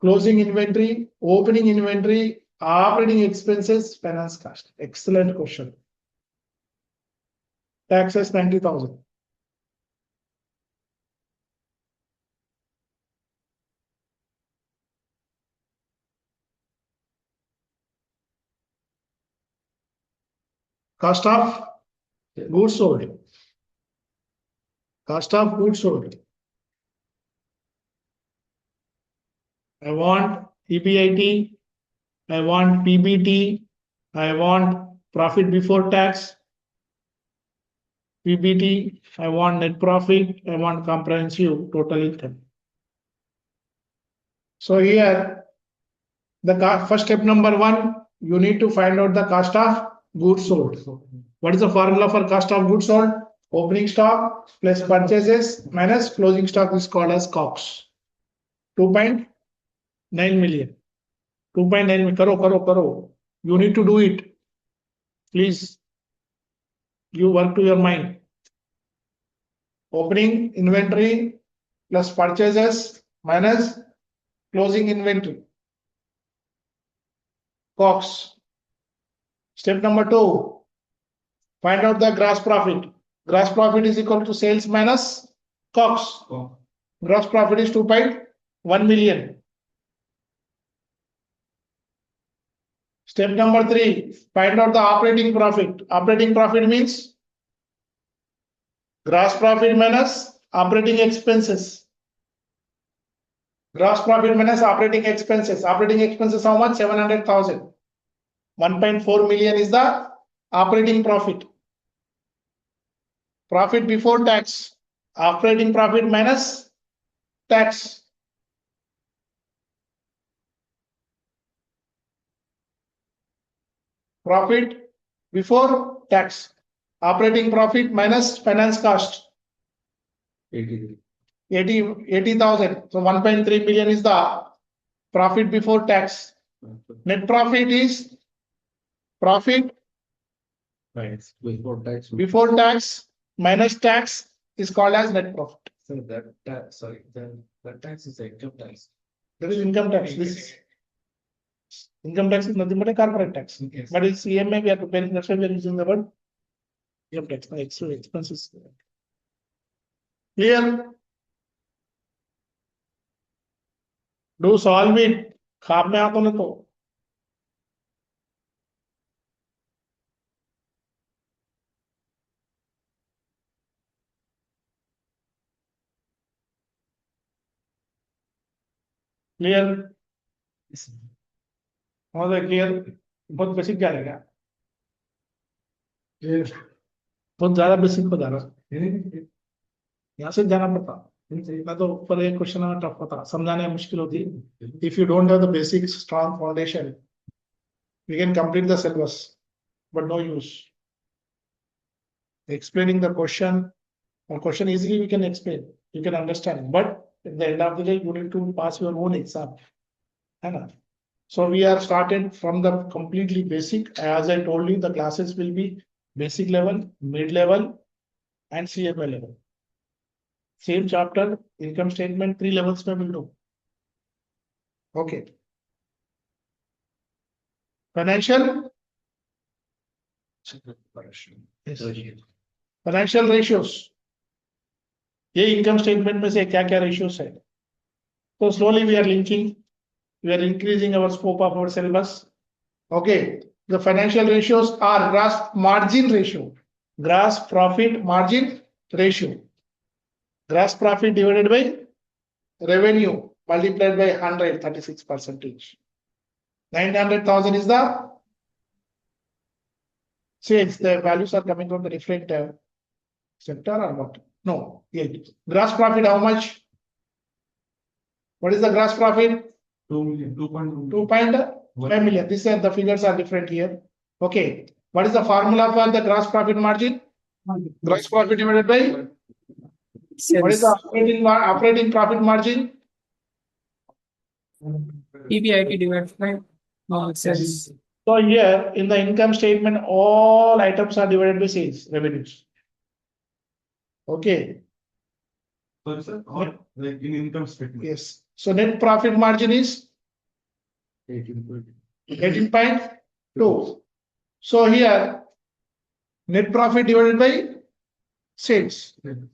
closing inventory, opening inventory, operating expenses, finance cost. Excellent question. Taxes 90,000. Cost of goods sold. Cost of goods sold. I want EBIT, I want PBT, I want profit before tax, PBT, I want net profit, I want comprehensive total income. So here, the first step number 1, you need to find out the cost of goods sold. What is the formula for cost of goods sold? Opening stock plus purchases minus closing stock is called as COGS. 2.9 million. 2.9 million. Karo. You need to do it. Please. You work to your mind. Opening inventory plus purchases minus closing inventory. COGS. Step number 2. Find out the gross profit. Gross profit is equal to sales minus COGS. Gross profit is 2.1 million. Step number 3, find out the operating profit. Operating profit means gross profit minus operating expenses. Gross profit minus operating expenses. Operating expenses how much? 700,000. 1.4 million is the operating profit. Profit before tax. Operating profit minus tax. Profit before tax. Operating profit minus finance cost. 80. 80,000. So 1.3 million is the profit before tax. Net profit is profit Before tax. before tax minus tax is called as net profit. So that tax is income tax. That is income tax. This income tax is nothing but a corporate tax. Yes. But it's EMI we are preparing. That's why we are using the word income tax. Expenses. Clear? Do solve it. खाप में आता ना तो clear clear बहुत basic क्या रहेगा बहुत ज्यादा basic बता रहा यहाँ से जाना पड़ता मैं तो ऊपर एक क्वेश्चन टफ होता समझाने में मुश्किल होती if you don't have the basic strong foundation we can complete the syllabus but no use explaining the question or question easily we can explain you can understand but at the end of the day you need to pass your own exam. So we are started from the completely basic. As I told you, the classes will be basic level, mid level, and CMA level. Same chapter, income statement, 3 levels we will do. Okay. Financial. Yes. Financial ratios. ये income statement में से क्या-क्या ratios है? So slowly we are linking. We are increasing our scope of our syllabus. Okay, the financial ratios are gross margin ratio, gross profit margin ratio, gross profit divided by revenue multiplied by 100, 36%. 900,000 is the sales. The values are coming from the different sector or what? No, yeah. Gross profit how much? What is the gross profit? 2 million, 2.1 2.5 million. These are the figures are different here. Okay. What is the formula for the gross profit margin? Gross profit divided by what is the operating profit margin? EBIT divided by sales. So here in the income statement, all items are divided by sales revenues. Okay, Sorry, sir, or like in income statement. yes. So net profit margin is 18.2. 18.2. So here, net profit divided by sales. And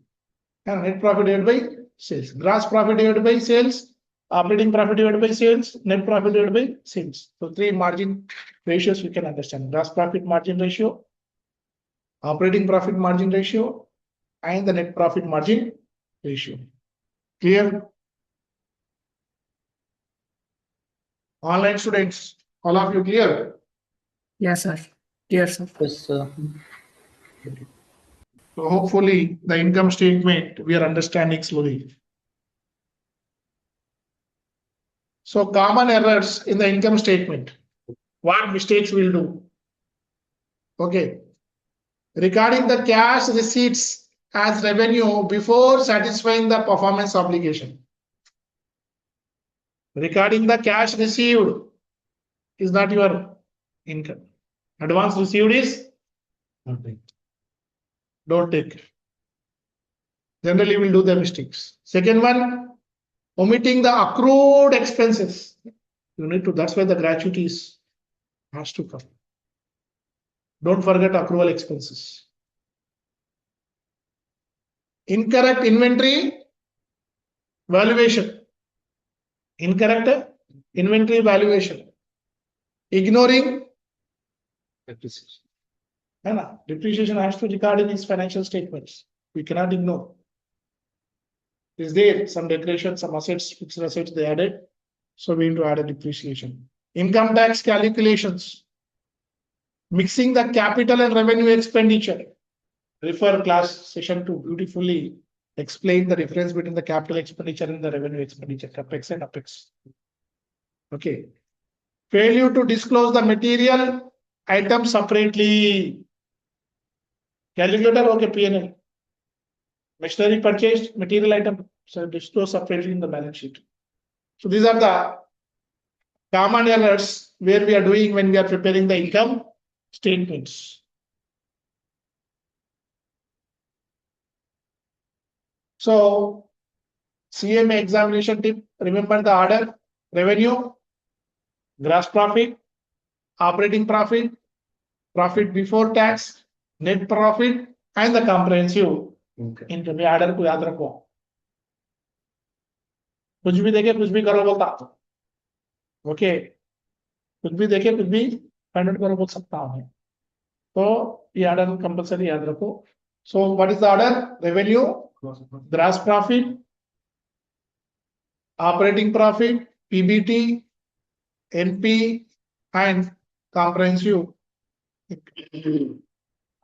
net profit divided by sales. Gross profit divided by sales. Operating profit divided by sales. Net profit divided by sales. So three margin ratios we can understand. Gross profit margin ratio, operating profit margin ratio, and the net profit margin ratio. Clear? Online students, all of you clear? Yes, sir. Yes, sir. Yes, sir. So hopefully the income statement we are understanding slowly. So common errors in the income statement. What mistakes we'll do? Okay. Regarding the cash receipts as revenue before satisfying the performance obligation. Regarding the cash received is not your income. Advance received is Nothing. don't take. Generally, we'll do the mistakes. Second one, omitting the accrued expenses. You need to, that's why the gratuities has to come. Don't forget accrual expenses. Incorrect inventory valuation. Incorrect inventory valuation. Ignoring Depreciation. depreciation has to record in his financial statements. We cannot ignore. Is there some decoration, some assets, fixed assets they added? So we need to add a depreciation. Income tax calculations. Mixing the capital and revenue expenditure. Refer class session 2 beautifully explain the difference between the capital expenditure and the revenue expenditure, capex and apex. Okay. Failure to disclose the material items separately. Calculator, okay, P&L. Machinery purchased, material item, so disclose separately in the balance sheet. So these are the common errors where we are doing when we are preparing the income statements. So CMA examination tip, remember the order: revenue, gross profit, operating profit, profit before tax, net profit, and the comprehensive Okay. income. ये order को याद रखो. कुछ भी देखे कुछ भी करो बोलता. ओके, कुछ भी देखे कुछ भी फाइंड आउट करो बोल सकता हूँ. तो ये ऑर्डर कंपल्सरी याद रखो. So what is the order? Revenue, gross profit, operating profit, PBT, NP, and comprehensive.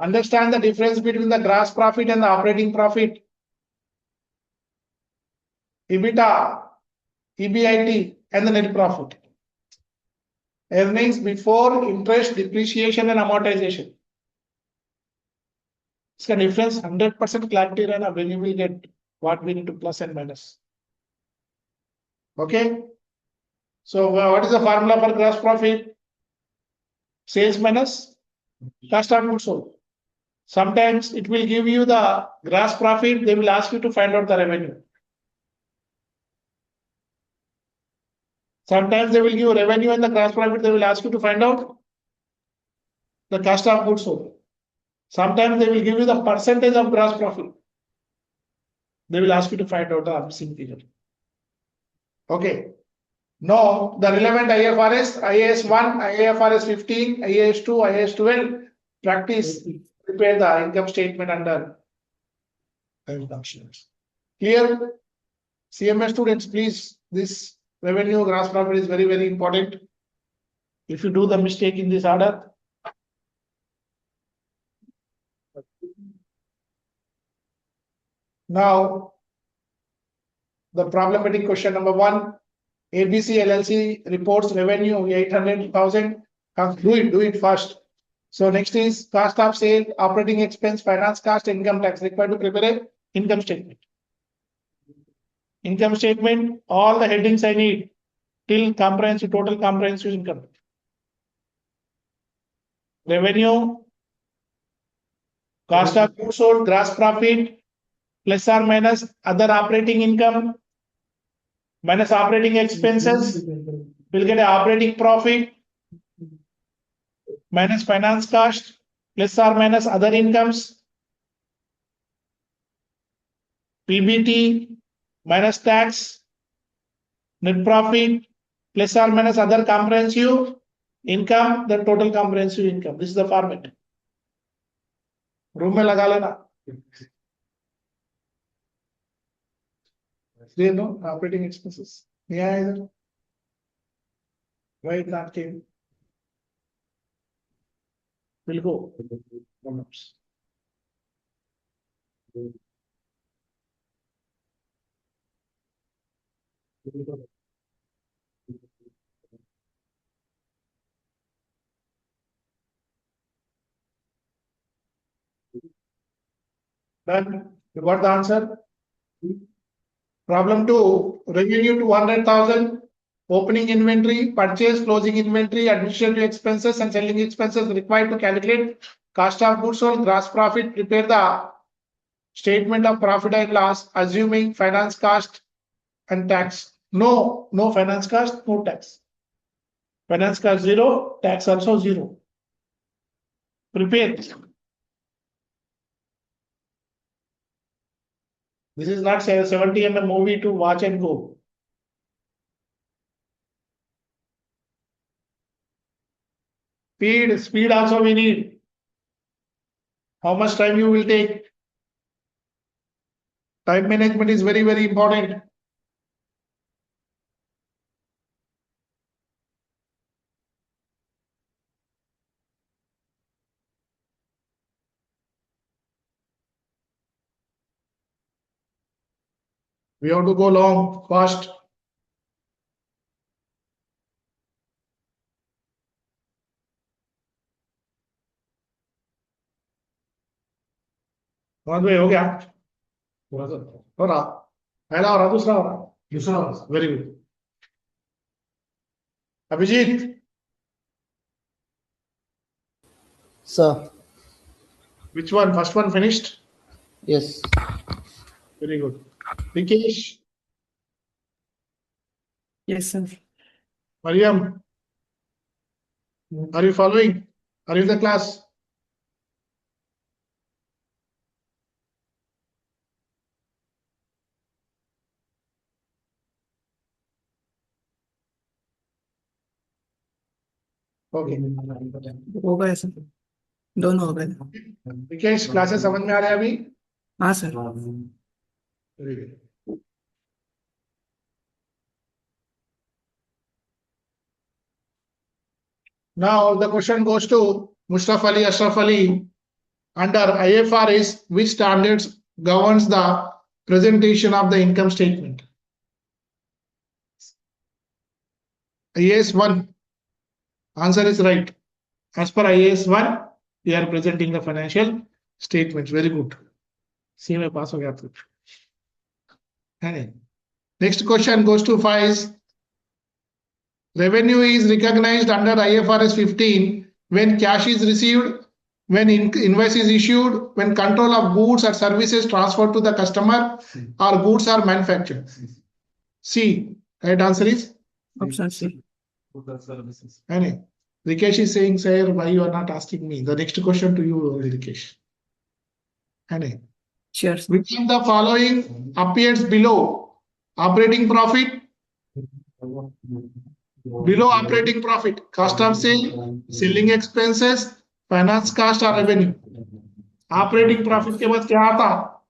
Understand the difference between the gross profit and the operating profit. EBITDA, EBIT, and the net profit. Earnings before interest, depreciation, and amortization. इसका difference 100% clarity रहना when you will get what we need to plus and minus. Okay. So what is the formula for gross profit? Sales minus cost of goods sold. Sometimes it will give you the gross profit. They will ask you to find out the revenue. Sometimes they will give revenue and the gross profit. They will ask you to find out the cost of goods sold. Sometimes they will give you the percentage of gross profit. They will ask you to find out the missing figure. Okay. Now the relevant IFRS, IAS 1, IFRS 15, IAS 2, IAS 12, practice, prepare the income statement under deductions. Clear? CMS students, please, this revenue gross profit is very, very important. If you do the mistake in this order, now the problematic question number 1. ABC LLC reports revenue 800,000. Do it first. So next is cost of sale, operating expense, finance cost, income tax. Required to prepare an income statement. Income statement, all the headings I need till comprehensive, total comprehensive income. Revenue, cost of goods sold, gross profit, plus or minus other operating income minus operating expenses. We'll get an operating profit minus finance cost plus or minus other incomes. PBT minus tax, net profit plus or minus other comprehensive income, the total comprehensive income. This is the format. Room में लगा लेना. Clear, no? Operating expenses. Yeah, either. Why it not came? We'll go. Done. You got the answer? Problem 2, revenue 200,000, opening inventory, purchase, closing inventory, administrative expenses and selling expenses required to calculate cost of goods sold, gross profit, prepare the statement of profit and loss, assuming finance cost and tax. No finance cost, no tax. Finance cost 0, tax also 0. Prepare. This is not 70 mm movie to watch and go. Speed also we need. How much time you will take? Time management is very, very important. We have to go long, fast. One way हो गया. हो रहा. पहला हो रहा, दूसरा हो रहा. दूसरा हो रहा. Very good. Abhijit, Sir. which one? First one finished? Yes. Very good. Vikesh, Yes, sir. Mariam, are you following? Are you in the class? Okay. हो गया सर. दोनों हो गए. विकेश, क्लासेस समझ में आ रहा है अभी? हाँ sir. Very good. Now the question goes to Mushtaf Ali, Ashraf Ali. Under IFRS, which standards governs the presentation of the income statement? IAS 1. Answer is right. As per IAS 1, we are presenting the financial statements. Very good. See my pass ho gaya aap. Next question goes to 5. Revenue is recognized under IFRS 15 when cash is received, when invoice is issued, when control of goods or services transferred to the customer, or goods are manufactured. C. Right answer is? Option C. Rikesh is saying, sir, why you are not asking me? The next question to you, Rikesh. Sure, sir. Which of the following appears below? Operating profit? Below operating profit, cost of sale, selling expenses, finance cost or revenue. Operating profit के बाद क्या आता?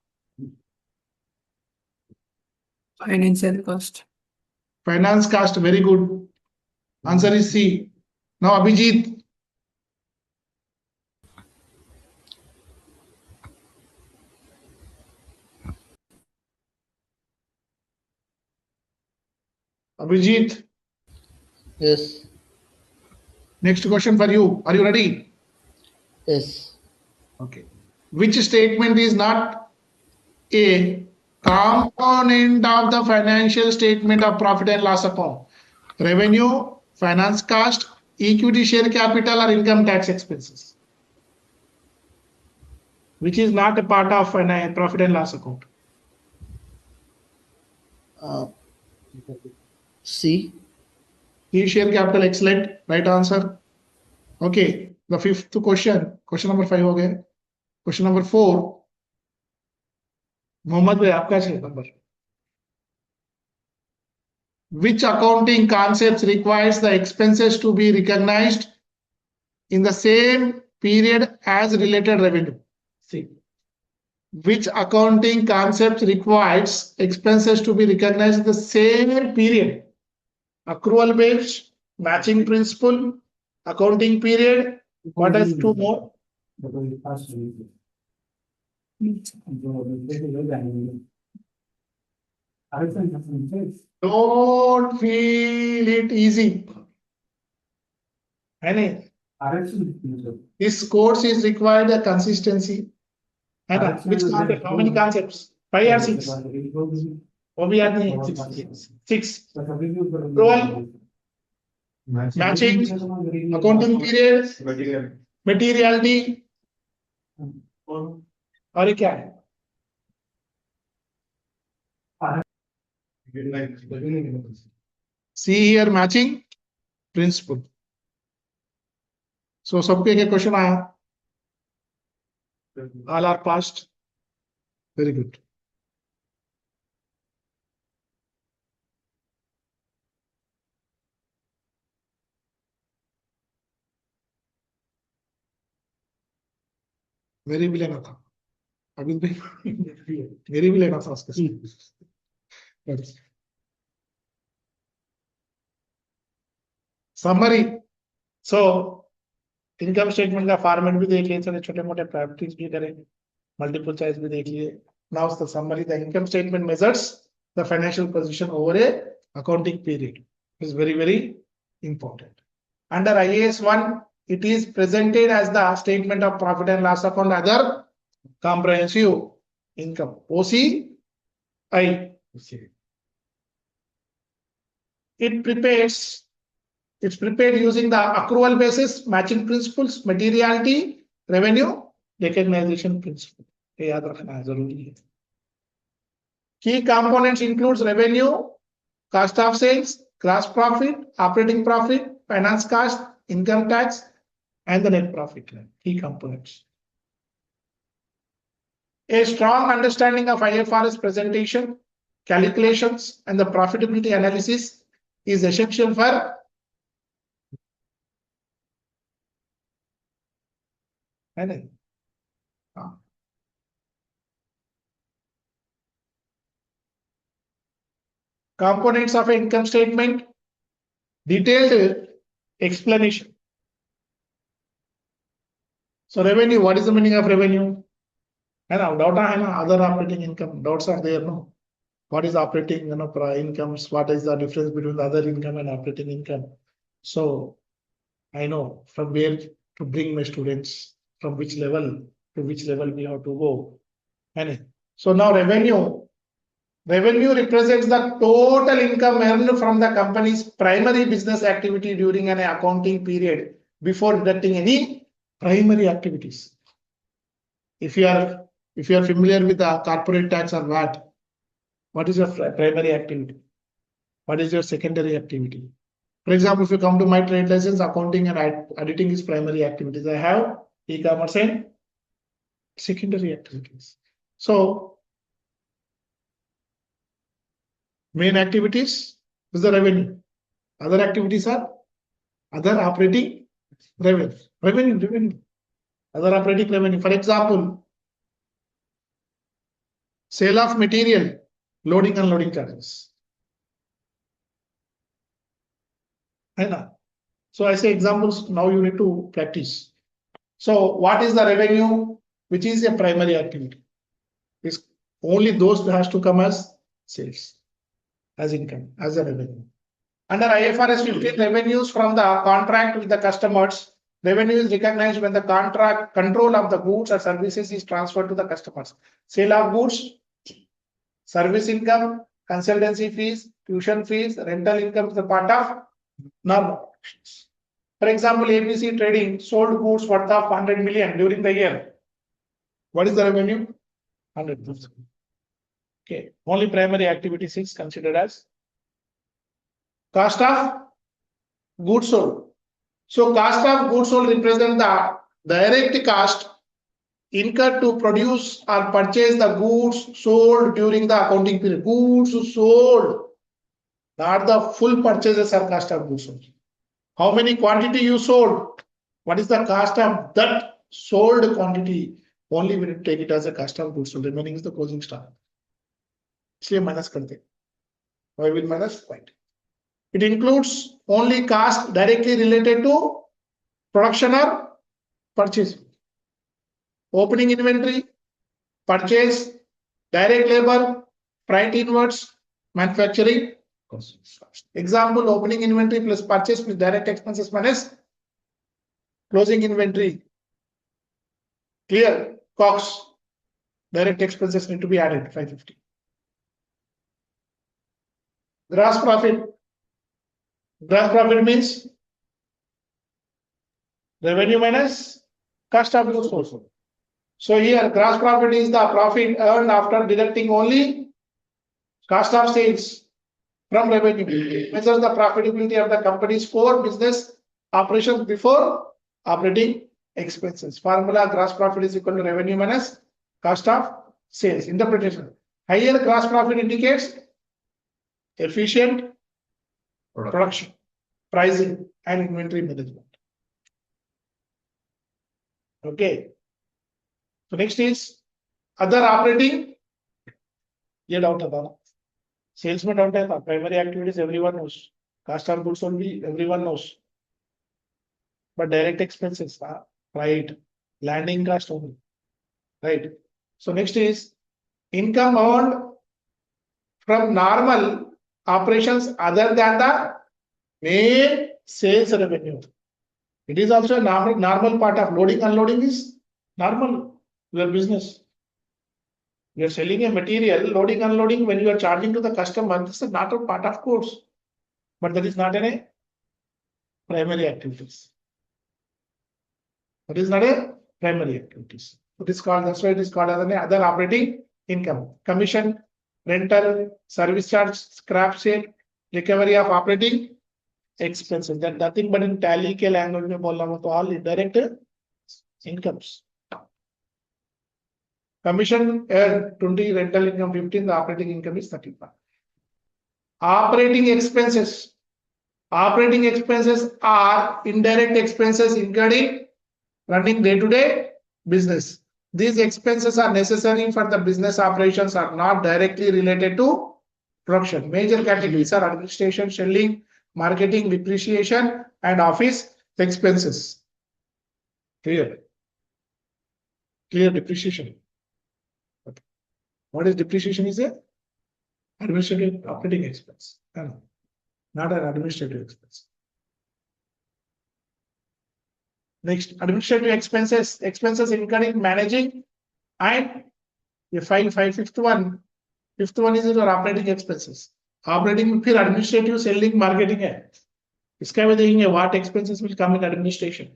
Financial cost. Finance cost, very good. Answer is C. Now Abhijit. Abhijit. Yes. Next question for you. Are you ready? Yes. Okay. Which statement is not a component of the financial statement of profit and loss account? Revenue, finance cost, equity share capital or income tax expenses? Which is not a part of profit and loss account? Uh, C. C share capital, excellent. Right answer. Okay. The fifth question. Question number 5 हो गया. Question number 4. Mohammad भाई आपका है number. Which accounting concepts requires the expenses to be recognized in the same period as related revenue? See, Which accounting concept requires expenses to be recognized in the same period? Accrual based, matching principle, accounting period. What is two more? Don't feel it easy. Any, this course is required a consistency. And which concept? How many concepts? 5 or 6? वो भी याद नहीं. 6. Accrual, matching, accounting period, materiality. और ये क्या है? See here matching principle. So सबके क्या क्वेश्चन आया? All are passed. Very good. मेरी भी लेना था. अभी मेरी भी लेना था उसके. Summary. So इनकम स्टेटमेंट का फॉर्मेट भी देख लिए, थोड़े छोटे मोटे प्रैक्टिस भी करें, मल्टीपल चॉइस भी देख लिए. Now the summary, the income statement measures the financial position over a accounting period. Is very, very important. Under IAS 1, it is presented as the statement of profit and loss account, other comprehensive income, OCI. It's prepared using the accrual basis, matching principles, materiality, revenue, recognition principle. ये याद रखना है, जरूरी है. Key components includes revenue, cost of sales, gross profit, operating profit, finance cost, income tax, and the net profit. Key components. A strong understanding of IFRS presentation, calculations, and the profitability analysis is essential for components of an income statement, detailed explanation. So revenue, what is the meaning of revenue? Other operating income, doubts are there, no? What is operating incomes? What is the difference between the other income and operating income? So I know from where to bring my students, from which level to which level we have to go. So now revenue represents the total income earned from the company's primary business activity during an accounting period before deducting any primary activities. If you are familiar with the corporate tax or VAT, what is your primary activity? What is your secondary activity? For example, if you come to my trade license, accounting and auditing is primary activities. I have e-commerce and secondary activities. So main activities is the revenue. Other activities are other operating revenue. Revenue. Other operating revenue. For example, sale of material, loading and unloading charges. So I say examples, now you need to practice. So what is the revenue, which is a primary activity? It's only those that has to come as sales, as income, as a revenue. Under IFRS 15, revenues from the contract with the customers, revenue is recognized when the contract control of the goods or services is transferred to the customers. Sale of goods, service income, consultancy fees, tuition fees, rental income is a part of normal operations. For example, ABC Trading sold goods worth of 100 million during the year. What is the revenue? 100 million. Okay, only primary activities is considered as cost of goods sold. So cost of goods sold represent the direct cost incurred to produce or purchase the goods sold during the accounting period. Goods sold, not the full purchases are cost of goods sold. How many quantity you sold? What is the cost of that sold quantity? Only we will take it as a cost of goods sold. Remaining is the closing stock. इसलिए minus करते हैं. Why will minus? Point. It includes only cost directly related to production or purchase. Opening inventory, purchase, direct labor, freight inwards, manufacturing cost. Example, opening inventory plus purchase plus direct expenses minus closing inventory. Clear? COGS. Direct expenses need to be added, 550. Gross profit. Gross profit means revenue minus cost of goods sold. So here gross profit is the profit earned after deducting only cost of sales from revenue. Measures the profitability of the company's core business operations before operating expenses. Formula gross profit is equal to revenue minus cost of sales. Interpretation. Higher gross profit indicates efficient production, pricing, and inventory management. Okay. So next is other operating. ये doubt था. Sales में doubt है. Primary activities everyone knows. Cost of goods only everyone knows. But direct expenses, right? Landing cost only, right? So next is income earned from normal operations other than the main sales revenue. It is also a normal part of loading, unloading is normal, your business. You are selling a material, loading, unloading, when you are charging to the customer, this is not a part of course. But that is not a primary activities. That is not a primary activities. It is called, that's why it is called as an other operating income. Commission, rental, service charge, scrap sale, recovery of operating expenses. That nothing but in tally के language में बोलना हो तो all indirect incomes. Commission 20, rental income 15, the operating income is 35. Operating expenses. Operating expenses are indirect expenses incurred in running day-to-day business. These expenses are necessary for the business operations, are not directly related to production. Major categories are administration, selling, marketing, depreciation, and office expenses. Clear? Clear depreciation. Okay. What is depreciation? Is a administrative operating expense. No, not an administrative expense. Next, administrative expenses, expenses incurred in managing, and you file fifth one. Fifth one is your operating expenses. Operating फिर administrative, selling, marketing है. इसका भी देखेंगे what expenses will come in administration.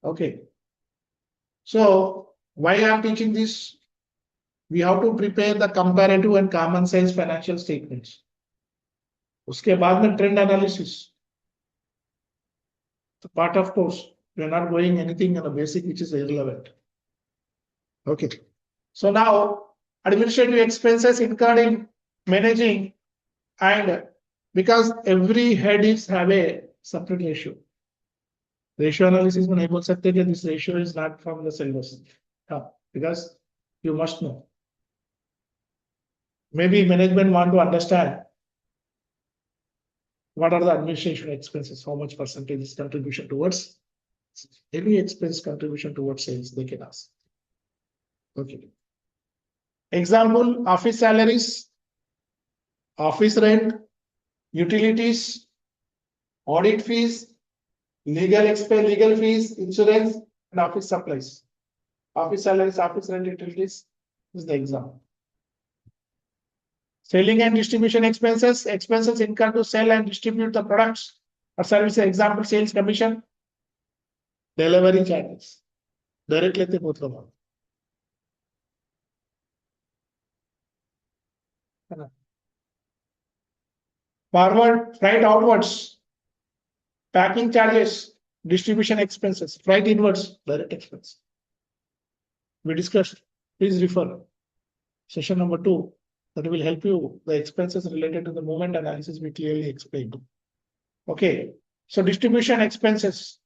Okay. So why I am teaching this? We have to prepare the comparative and common sense financial statements. उसके बाद में trend analysis. The part of course, we are not going anything on the basic which is irrelevant. Okay. So now administrative expenses incurred in managing, and because every head is have a separate ratio. Ratio analysis में नहीं बोल सकते कि this ratio is not from the syllabus. Because you must know. Maybe management want to understand what are the administration expenses, how much percentage is contribution towards any expense contribution towards sales, they can ask. Okay. Example, office salaries, office rent, utilities, audit fees, legal expense, legal fees, insurance, and office supplies. Office salaries, office rent, utilities is the example. Selling and distribution expenses, expenses incurred to sell and distribute the products or services. Example, sales commission, delivery charges. Direct लेते बहुत लोग. Forward, freight outwards, packing charges, distribution expenses, freight inwards, direct expense. We discussed, please refer session number 2, that will help you. The expenses related to the movement analysis we clearly explained. Okay, so distribution expenses.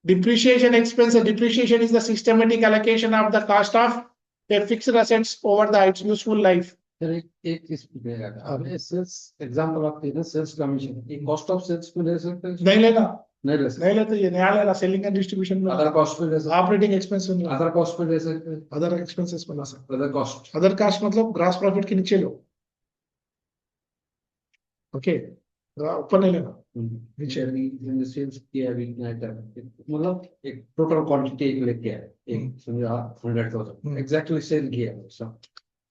Depreciation expenses. Depreciation is the systematic allocation of the cost of a fixed assets over the its useful life. एक इस आपने sales example आपके ना sales commission ये cost of sales पे ले सकते हैं नहीं लेना, नहीं ले सकते नहीं लेते, ये नया लेना, सेलिंग एंड डिस्ट्रीब्यूशन में अदर कॉस्ट पे ले सकते ऑपरेटिंग एक्सपेंस में, हैं अदर कॉस्ट पे ले सकते हैं अदर एक्सपेंसेस में ला सकते। अदर कॉस्ट अदर कास्ट मतलब ग्रॉस प्रॉफिट के नीचे लो। ओके, ऊपर नहीं लेना, नीचे। इन सेल्स किया अभी मतलब एक टोटल क्वांटिटी एक लेके आए एक समझो 100,000 एग्जैक्टली सेल किया सब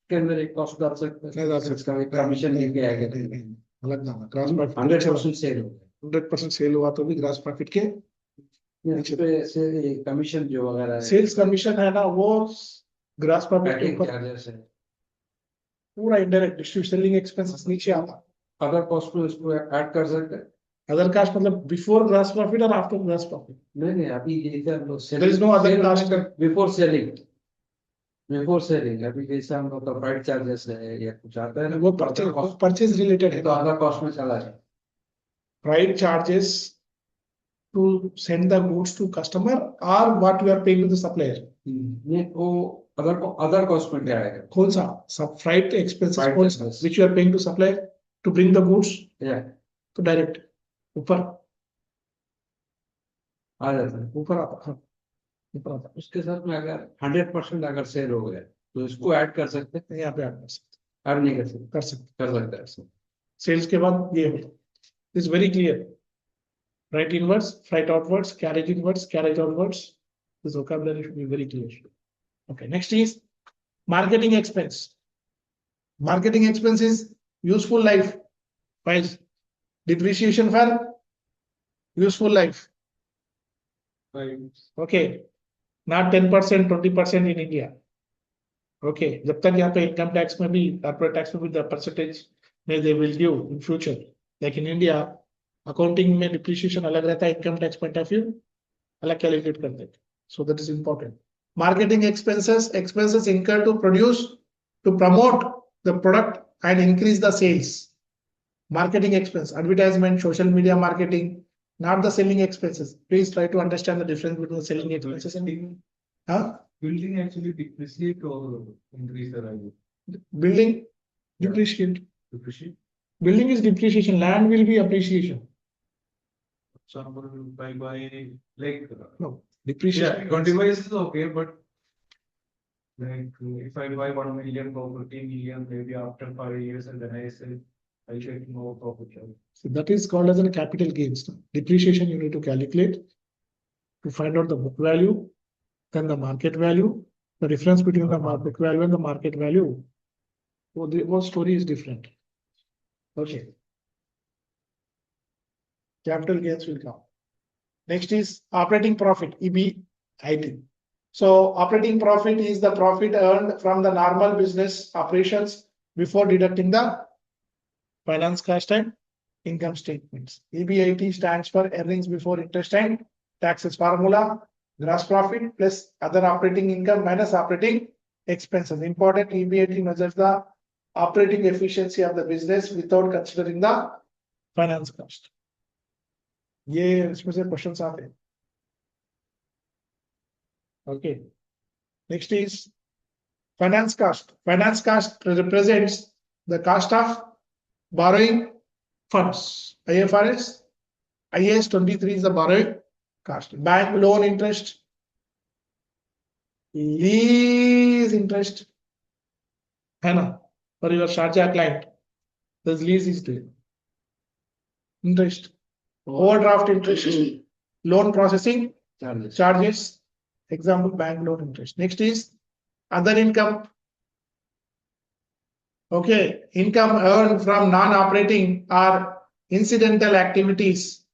के अंदर एक कॉस्ट डाल सकते हैं नहीं डाल सकते। इसका एक कमीशन लेके आएगा अलग ना, ग्रॉस प्रॉफिट 100% सेल होगा 100% सेल हुआ तो भी ग्रॉस प्रॉफिट के इस पे से कमीशन जो वगैरह है सेल्स कमीशन है ना, वो ग्रॉस प्रॉफिट के पैकिंग ऊपर चार्जेस है पूरा इंडायरेक्ट डिस्ट्रीब्यूशन सेलिंग एक्सपेंसेस नीचे आता। अदर कॉस्ट में उसको ऐड कर सकते हैं अदर कास्ट मतलब बिफोर ग्रॉस प्रॉफिट और आफ्टर ग्रॉस प्रॉफिट। नहीं अभी जैसे हम लोग There is no other cost. Before selling अभी जैसे हम लोग का फ्राइट चार्जेस है या कुछ आता है ना वो परचेज रिलेटेड है। तो अदर कॉस्ट में चला जाए Freight charges to send the goods to customer or what you are paying to the supplier. नहीं वो अदर कॉस्ट में क्या आएगा कौन सा सब फ्राइट एक्सपेंसेस Freight कौन सा expenses. which you are paying to supplier to bring the goods या तो डायरेक्ट ऊपर आ जाता है ऊपर आता। हाँ, ऊपर आता। उसके साथ में अगर 100% अगर सेल हो गया तो इसको ऐड कर सकते हैं यहाँ पे ऐड कर सकते, ऐड नहीं कर सकते कर सकते। कर सकते हैं सेल्स के बाद ये होता, is very clear. Freight inwards, freight outwards, carriage inwards, carriage outwards, this vocabulary should be very clear. Okay, next is marketing expense. Marketing expense is useful life, while depreciation for useful life. Okay, not 10%, 20% in India. Okay, जब तक यहाँ पे income tax में भी, corporate tax में भी the percentage में they will give in future. Like in India, accounting में depreciation अलग रहता है, income tax point of view अलग calculate करते हैं. So that is important. Marketing expenses, expenses incurred to produce, to promote the product and increase the sales. Marketing expense, advertisement, social media marketing, not the selling expenses. Please try to understand the difference between the selling expenses and Building actually depreciate or increase the value. building depreciate. Depreciate. Building is depreciation, land will be appreciation. Example, by like No, depreciation. yeah, 25 is okay, but like if I buy 1 million for 15 million, maybe after 5 years and then I sell, I get more profit. So that is called as a capital gains. Depreciation you need to calculate to find out the book value, then the market value, the difference between the market value and the market value. So the whole story is different. Okay. Capital gains will come. Next is operating profit, EBIT. So operating profit is the profit earned from the normal business operations before deducting the finance cost and income statements. EBIT stands for earnings before interest and taxes. Formula, gross profit plus other operating income minus operating expenses. Important, EBIT measures the operating efficiency of the business without considering the finance cost. ये इसमें से questions आते हैं. Okay. Next is finance cost. Finance cost represents the cost of borrowing funds. IFRS, IAS 23 is the borrowing cost. Bank loan interest, lease interest, है ना? For your Sharjah client, the lease is there. Interest, overdraft interest, loan processing charges charges. Example, bank loan interest. Next is other income. Okay, income earned from non-operating or incidental activities.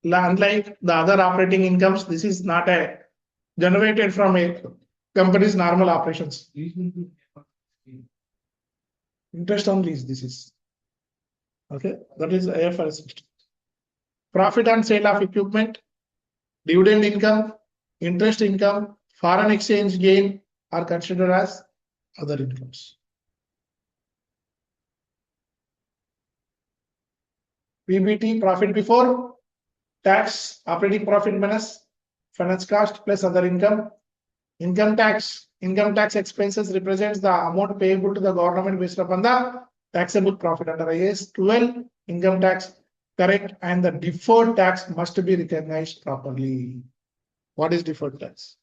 Unlike the other operating incomes, this is not a generated from a company's normal operations. These will be Interest only is this is. Okay, that is IFRS 16. Profit on sale of equipment, dividend income, interest income, foreign exchange gain are considered as other incomes. PBT, profit before tax, operating profit minus finance cost plus other income. Income tax expenses represents the amount payable to the government based upon the taxable profit under IAS 12. Income tax correct, and the deferred tax must be recognized properly. What is deferred tax?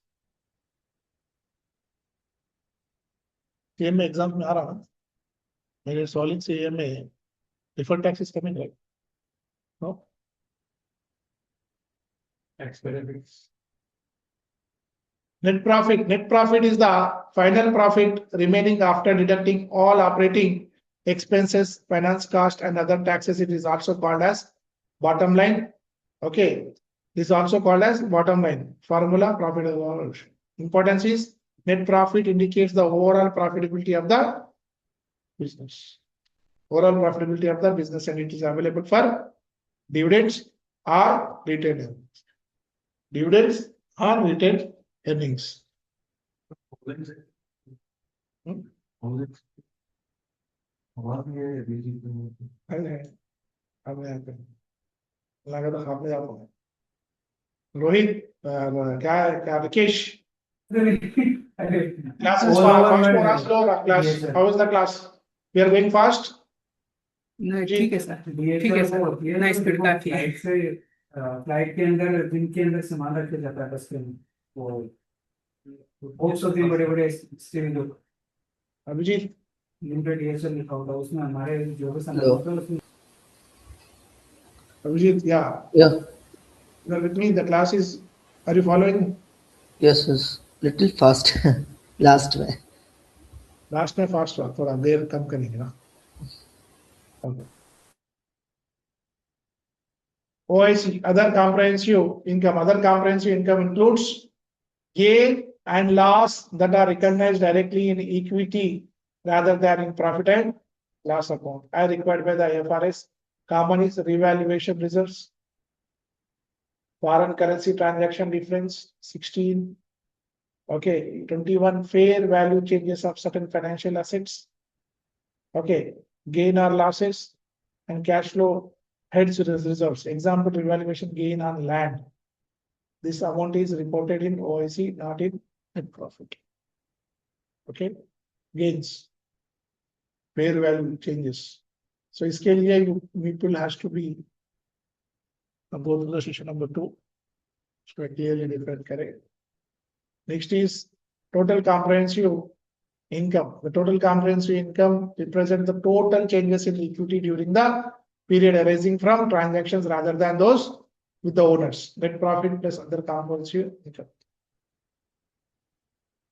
CMA exam में आ रहा ना मेरे solid से CMA deferred tax is coming, right? No. Tax benefits. Net profit is the final profit remaining after deducting all operating expenses, finance cost, and other taxes. It is also called as bottom line. Okay, this is also called as bottom line. Formula profit. Importance is net profit indicates the overall profitability of the business. Overall profitability of the business, and it is available for dividends or retained earnings. Dividends or retained earnings. Hmm? Rohit क्या Rakesh class is fast or slow class? How is the class? We are going fast. नहीं ठीक है sir, ठीक है sir, nice speed काफी है। Flight के अंदर दिन के अंदर सामान रखे जाता है बस के अंदर, वो बॉक्स होते हैं बड़े बड़े स्टील जो अभिजीत लिमिटेड डीएसएल लिखा होता है, उसमें हमारे जो भी सामान Hello. होता है उसमें Abhijit, yeah, Yeah, you are with me. The class is. Are you following? yes, little fast. Last में. Last में fast हुआ, थोड़ा देर कम करेंगे ना. Okay. OIC, other comprehensive income. Other comprehensive income includes gain and loss that are recognized directly in equity rather than in profit and loss account, as required by the IFRS. Common is revaluation reserves, foreign currency transaction difference, 16. Okay, 21, fair value changes of certain financial assets. Okay, gain or losses and cash flow heads reserves. Example, revaluation gain on land. This amount is reported in OIC, not in net profit. Okay, gains, fair value changes. So इसके लिए people has to be go to the section number 2. So clearly different correct. Next is total comprehensive income. The total comprehensive income represents the total changes in equity during the period arising from transactions rather than those with the owners. Net profit plus other comprehensive income.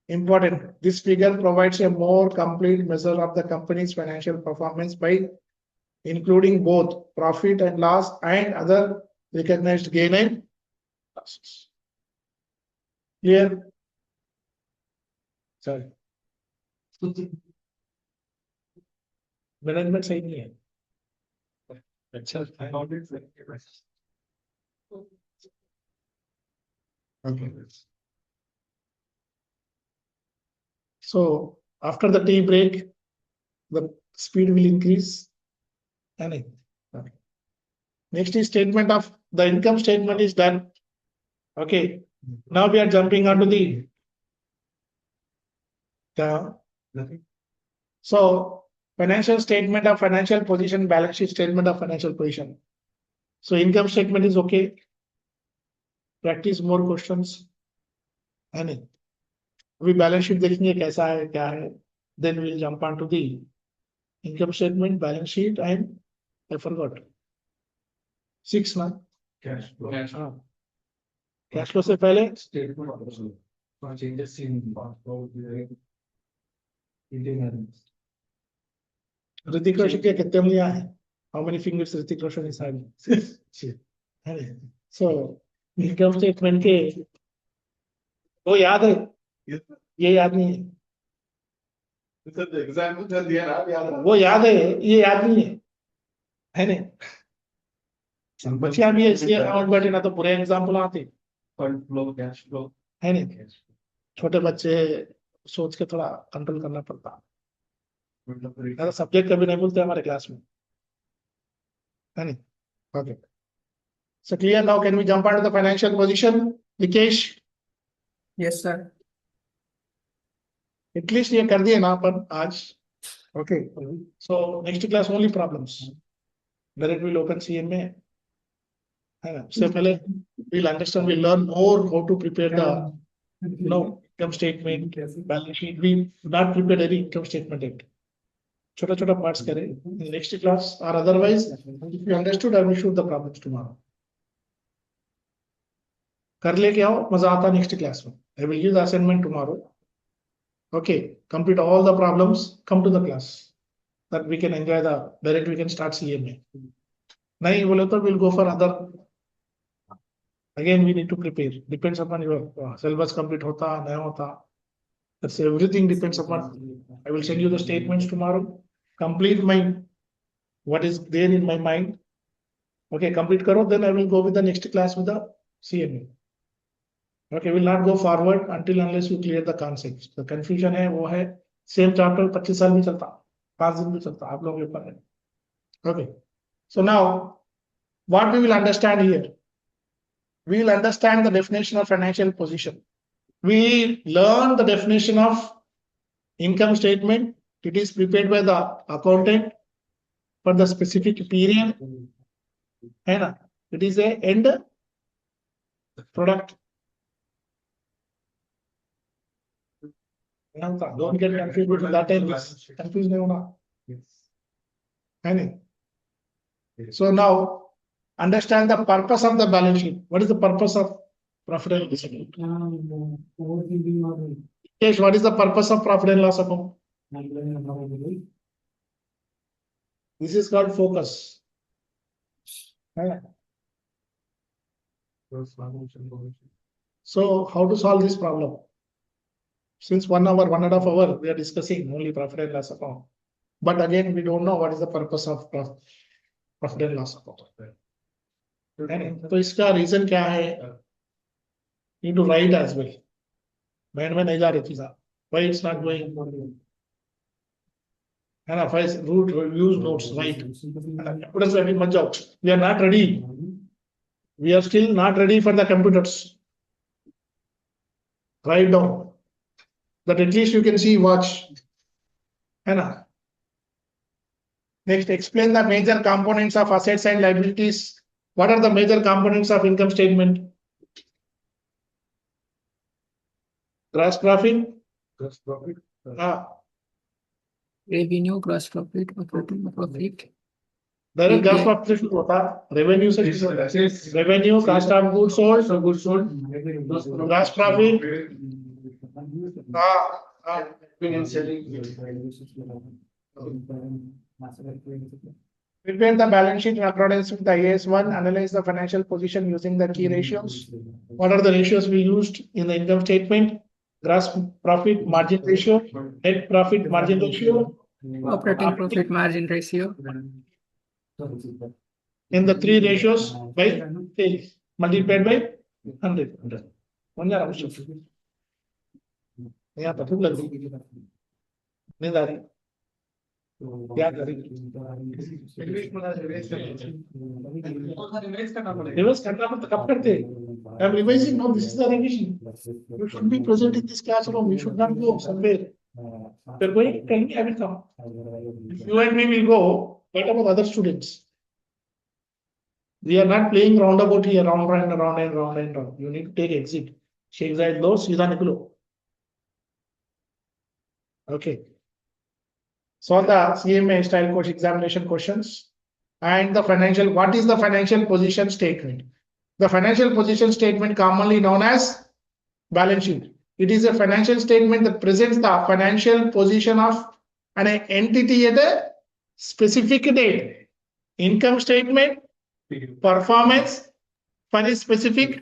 Important. This figure provides a more complete measure of the company's financial performance by including both profit and loss and other recognized gain and losses. Clear? Sorry. Management सही नहीं है. अच्छा, okay. So after the tea break, the speed will increase. Okay. Next is statement of the income statement is done. Okay. Now we are jumping onto the. So financial statement of financial position, balance sheet statement of financial position. So income statement is okay. Practice more questions. And we balance sheet देखेंगे कैसा है क्या है. Then we'll jump onto the income statement, balance sheet, and I forgot. 6 ना. Cash flow. हाँ. Cash flow से पहले Statement also. Changes in Indian earnings. Hrithik Roshan के कितने मिलिया है? How many fingers Hrithik Roshan is having? So income statement के वो याद है? ये याद नहीं है. एग्जाम्पल कर दिया ना याद रहा। वो याद है, ये याद नहीं है नहीं। बच्चियां भी इसलिए अकाउंट बैठे ना तो पूरे एग्जाम्पल आते फंड फ्लो, कैश फ्लो, है नहीं। छोटे बच्चे सोच के थोड़ा कंट्रोल करना पड़ता है। सब्जेक्ट कभी नहीं बोलते हमारे क्लास में, है नहीं। Okay, so clear now. Can we jump onto the financial position, Vikesh? Yes, sir. At least ये कर दिए ना अपन आज. Okay, so next class only problems. Direct will open CMA. है ना, उससे पहले we'll understand, we'll learn more how to prepare the income statement, balance sheet. We not prepared any income statement yet. छोटा छोटा parts करें in next class, or otherwise if you understood I will shoot the problems tomorrow. कर लेके आओ, मजा आता next class में. I will give the assignment tomorrow. Okay, complete all the problems, come to the class that we can enjoy the direct, we can start CMA. नहीं बोले तो we'll go for other. Again we need to prepare, depends upon your syllabus complete होता नहीं होता. That's everything depends upon. I will send you the statements tomorrow. Complete my what is there in my mind. Okay, complete करो, then I will go with the next class with the CMA. Okay, will not go forward until unless you clear the concepts. The confusion है वो है same chapter 25 साल भी चलता, 5 दिन भी चलता, आप लोगों के ऊपर है. Okay, so now what we will understand here, we will understand the definition of financial position. We learn the definition of income statement. It is prepared by the accountant for the specific period, है ना. It is a end product. Don't get confused with that time. Confused नहीं होना, है नहीं. So now understand the purpose of the balance sheet. What is the purpose of profit and loss account? Yes, what is the purpose of profit and loss account? This is called focus. है. So how to solve this problem? Since 1 hour, 1.5 hours, we are discussing only profit and loss account. But again, we don't know what is the purpose of profit and loss account. तो इसका reason क्या है? Need to write as well. Mind में नहीं जा रही थी साहब. Why it's not going? है ना, first root use notes, right? Computers में अभी मत जाओ. We are not ready. We are still not ready for the computers. Write down. That at least you can see, watch. है ना. Next, explain the major components of assets and liabilities. What are the major components of income statement? Gross profit. Revenue, gross profit, operating profit. Direct gross profit से शुरू होता, revenue से शुरू होता. Revenue, cost of goods sold, gross profit. Prepare the balance sheet in accordance with the IAS 1. Analyze the financial position using the key ratios. What are the ratios we used in the income statement? Gross profit margin ratio, net profit margin ratio, Operating profit margin ratio. in the 3 ratios by sales multiplied by 100. यहाँ पर भूख लग रही, नींद आ रही, क्या करें? Reverse करना पड़ता, कब करते? I'm revising now. This is the revision. You should be present in this classroom. You should not go somewhere. You're going, tell me, I will come. If you and me will go, what about other students? We are not playing roundabout here, round and round and round and round. You need to take exit. Sheikh Zayed लो, सीधा निकलो. Okay. So the CMA style course examination questions and the financial. What is the financial position statement? The financial position statement, commonly known as balance sheet. It is a financial statement that presents the financial position of an entity at a specific date. Income statement, performance for a specific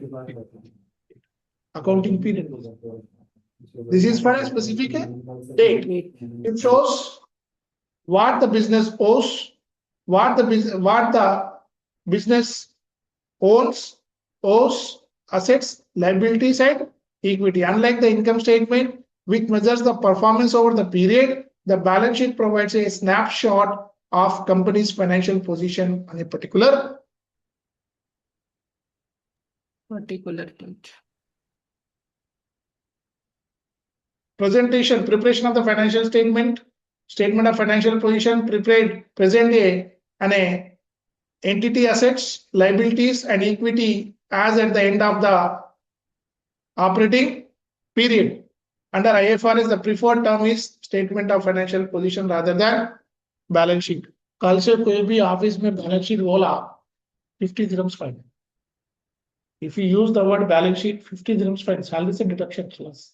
accounting period. This is for a specific date. It shows what the business owes, what the business owns, assets, liabilities, and equity. Unlike the income statement, which measures the performance over the period, the balance sheet provides a snapshot of company's financial position on a particular date. presentation. Preparation of the financial statement of financial position, present an entity assets, liabilities, and equity as at the end of the operating period. Under IFRS, the preferred term is statement of financial position rather than balance sheet. कल से कोई भी office में balance sheet बोला 50 dirhams fine. If you use the word balance sheet, 50 dirhams fine. Salary से deduction class.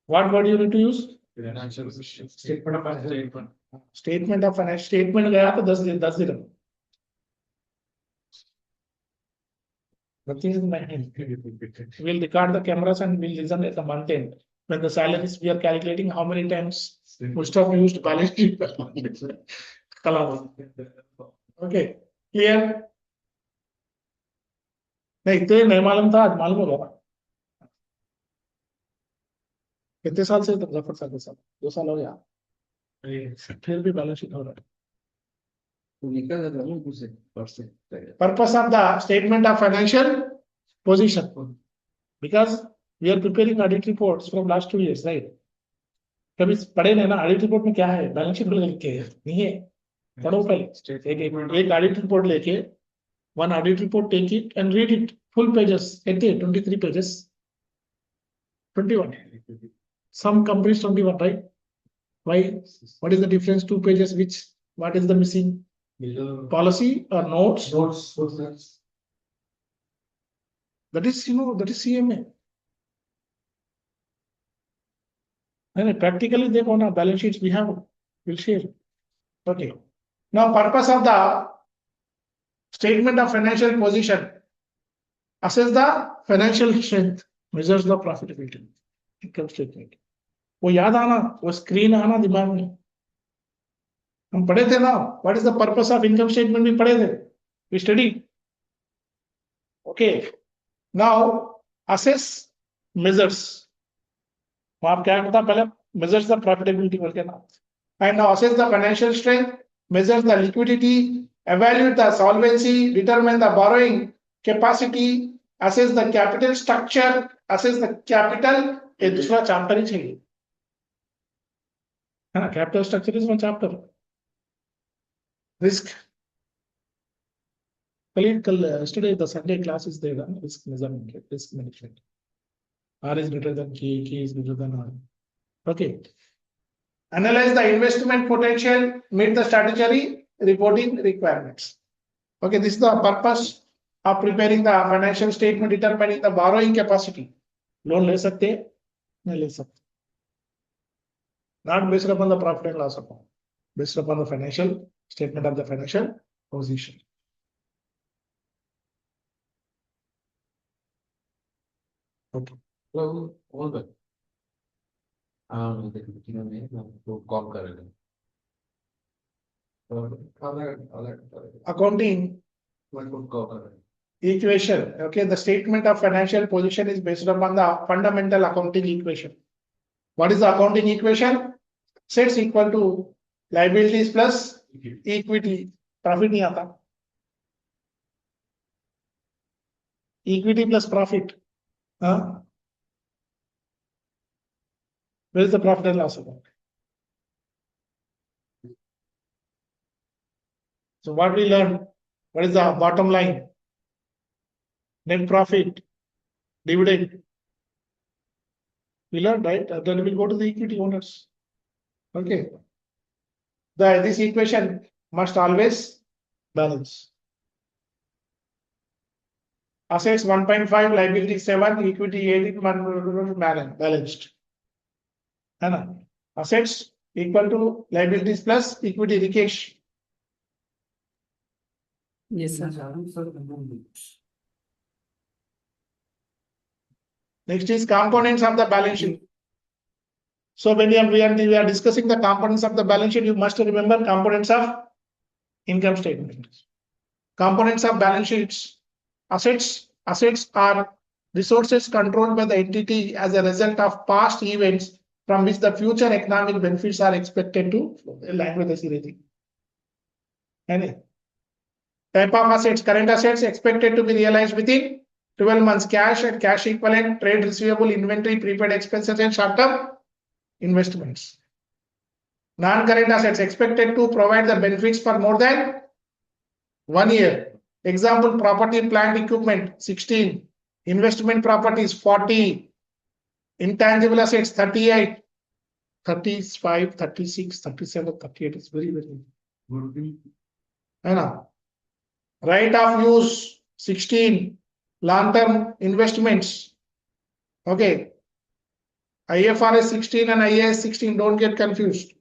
What word you need to use? Statement of financial. Statement of financial statement गया तो 10 dirham. Nothing is in my hand. We'll record the cameras and we'll listen at the month end. When the salaries we are calculating how many times must have used balance sheet. Okay, clear? नहीं तो ये नहीं मालूम था, आज मालूम हो गया. कितने साल से जफर साहब के साथ 2 साल हो गया, फिर भी बैलेंस शीट हो रहा है. Purpose of the statement of financial position, because we are preparing audit reports from last 2 years, right? कभी पढ़े नहीं ना audit report में क्या है, बैलेंस शीट लिख के नहीं है. पढ़ो पहले एक audit report लेके, one audit report, take it and read it full pages. 23 pages, 21. Some companies 21, right? Why? What is the difference? 2 pages. Which? What is the missing? Policy or notes? That is, that is CMA. And practically, they want our balance sheets we have. We'll share. Okay. Now, purpose of the statement of financial position: assess the financial strength, measures the profitability. Income statement. वो याद आना, वो screen आना दिमाग में. हम पढ़े थे ना, what is the purpose of income statement भी पढ़े थे, we studied. Okay, now assess, measures. वहाँ क्या होता पहले, measures the profitability बोल के ना. And now assess the financial strength, measures the liquidity, evaluate the solvency, determine the borrowing capacity, assess the capital structure, assess the capital. ये दूसरा chapter ही चाहिए, है ना? Capital structure is one chapter. Risk. Yesterday the Sunday class is there. Risk measurement, risk management. R is greater than K, K is greater than R. Okay. Analyze the investment potential, meet the statutory reporting requirements. Okay, this is the purpose of preparing the financial statement, determining the borrowing capacity. Loan ले सकते, नहीं ले सकते. Not based upon the profit and loss account, based upon the financial statement of the financial position. Okay. So, all the call Accounting equation. Okay, the statement of financial position is based upon the fundamental accounting equation. What is the accounting equation? Assets equal to liabilities plus equity. Profit नहीं आता. Equity plus profit. Where is the profit and loss account? So what we learn? What is the bottom line? Net profit, dividend. We learned, right? Then we'll go to the equity owners. Okay. This equation must always balance. Assets 1.5, liability 7, equity 18, balanced. Assets equal to liabilities plus equity. Rikesh. Yes, sir. Next is components of the balance sheet. So when we are discussing the components of the balance sheet, you must remember components of income statement. Components of balance sheets. Assets are resources controlled by the entity as a result of past events from which the future economic benefits are expected to align with the series. Any type of assets, current assets expected to be realized within 12 months, cash and cash equivalent, trade receivable, inventory, prepaid expenses, and short-term investments. Non-current assets expected to provide the benefits for more than 1 year. Example, property, plant, equipment, 16. Investment properties, 40. Intangible assets, 38. 35, 36, 37, 38 is very, very good. Right of use, 16. Long-term investments. Okay. IFRS 16 and IAS 16, don't get confused.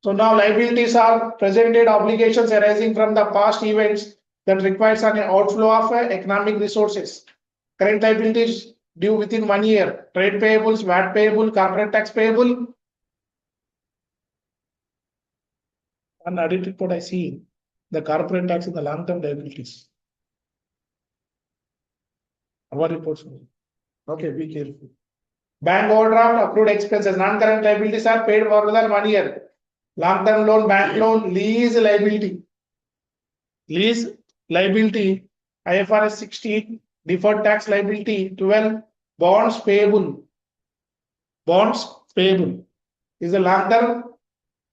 So now liabilities are presented obligations arising from the past events that requires an outflow of economic resources. Current liabilities due within 1 year. Trade payables, VAT payable, corporate tax payable. One audit report I see the corporate tax in the long-term liabilities. Our reports. Okay, be careful. Bank overdraft, accrued expenses, non-current liabilities are paid for more than 1 year. Long-term loan, bank loan, lease liability. Lease liability, IFRS 16, deferred tax liability, 12, bonds payable. Bonds payable is a long-term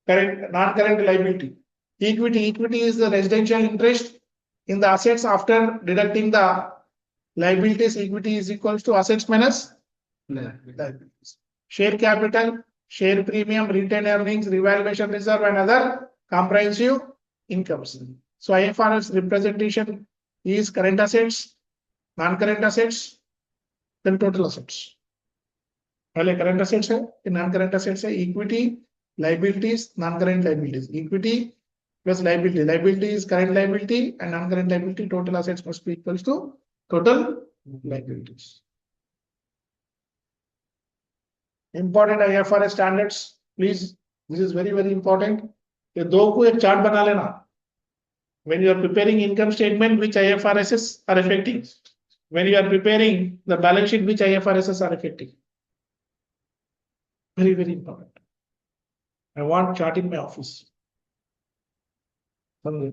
current, non-current liability. Equity is the residential interest in the assets after deducting the liabilities. Equity is equals to assets minus liabilities. Share capital, share premium, retained earnings, revaluation reserve, and other comprehensive incomes. So IFRS representation is current assets, non-current assets, then total assets. पहले current assets है, non-current assets है, equity, liabilities, non-current liabilities. Equity plus liability. Liability is current liability and non-current liability. Total assets must be equals to total liabilities. Important IFRS standards, please. This is very, very important. ये दो को एक chart बना लेना. When you are preparing income statement, which IFRSs are affecting. When you are preparing the balance sheet, which IFRSs are affecting. Very, very important. I want chart in my office. So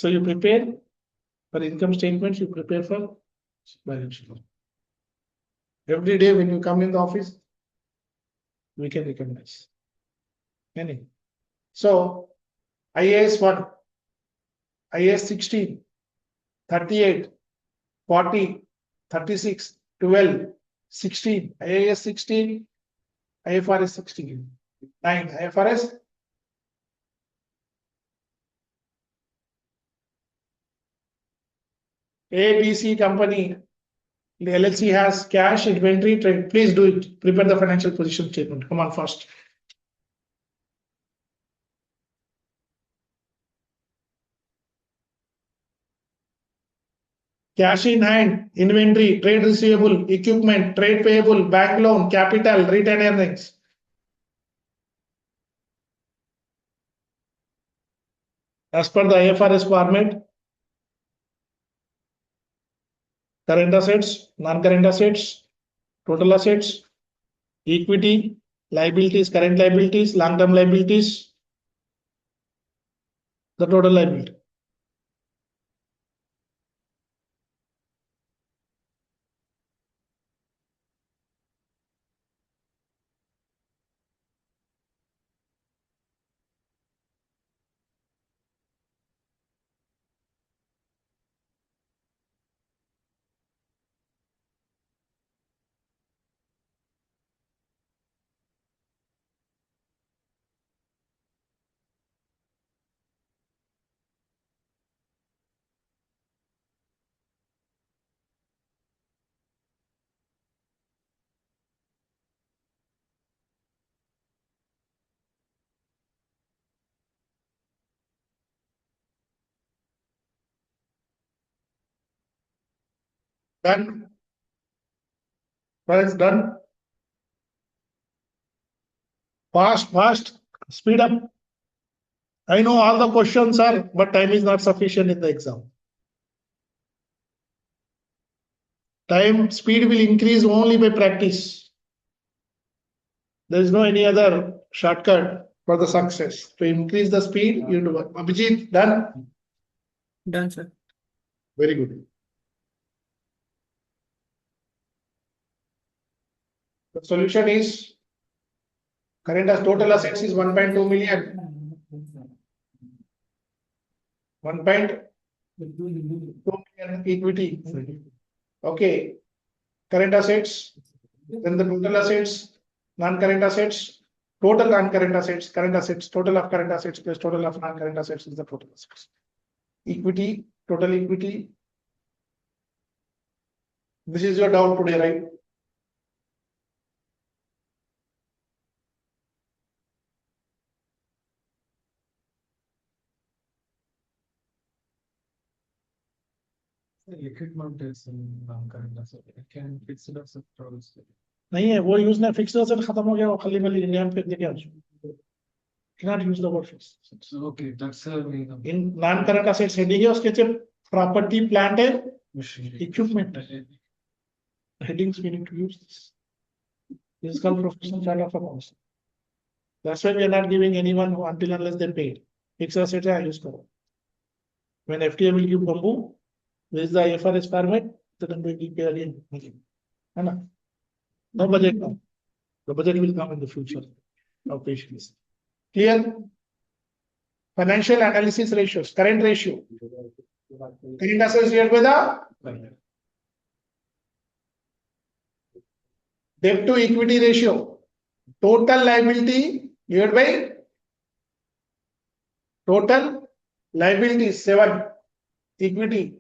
you prepare for income statements, you prepare for balance sheet. Every day when you come in the office, we can recognize. Any. So IAS 1, IAS 16, 38, 40, 36, 12, 16, IAS 16, IFRS 16, 9, IFRS. ABC company, the LLC has cash, inventory, trade. Please do it. Prepare the financial position statement. Come on, first. Cash in hand, inventory, trade receivable, equipment, trade payable, bank loan, capital, retained earnings. As per the IFRS format, current assets, non-current assets, total assets, equity, liabilities, current liabilities, long-term liabilities, the total liability. Done. Well, it's done. Fast, speed up. I know all the questions are, but time is not sufficient in the exam. Time speed will increase only by practice. There is no any other shortcut for the success. To increase the speed, you do what? Abhijit, done? Done, sir. Very good. The solution is current as total assets is 1.2 million. 1.2 million equity. Okay. Current assets, then the total assets, non-current assets, total non-current assets, current assets, total of current assets plus total of non-current assets is the total assets. Equity, total equity. This is your doubt today, right? Liquid mount is non-current asset. Can fixed asset also. नहीं है वो use ना fixed asset खत्म हो गया वो खाली वाली नाम पे देके आज cannot use the word fixed assets. Okay, that's a In non-current assets heading है उसके चे property plant है equipment headings we need to use this. This is called professional chart of accounts. That's why we are not giving anyone who until unless they paid. Fixed assets है use करो. When FTA will give bamboo, this is the IFRS format, then we will pay again. है ना? No budget now. The budget will come in the future. Now patience. Clear? Financial analysis ratios. Current ratio. Current assets divided by the debt to equity ratio. Total liability divided by total liability 7. Equity.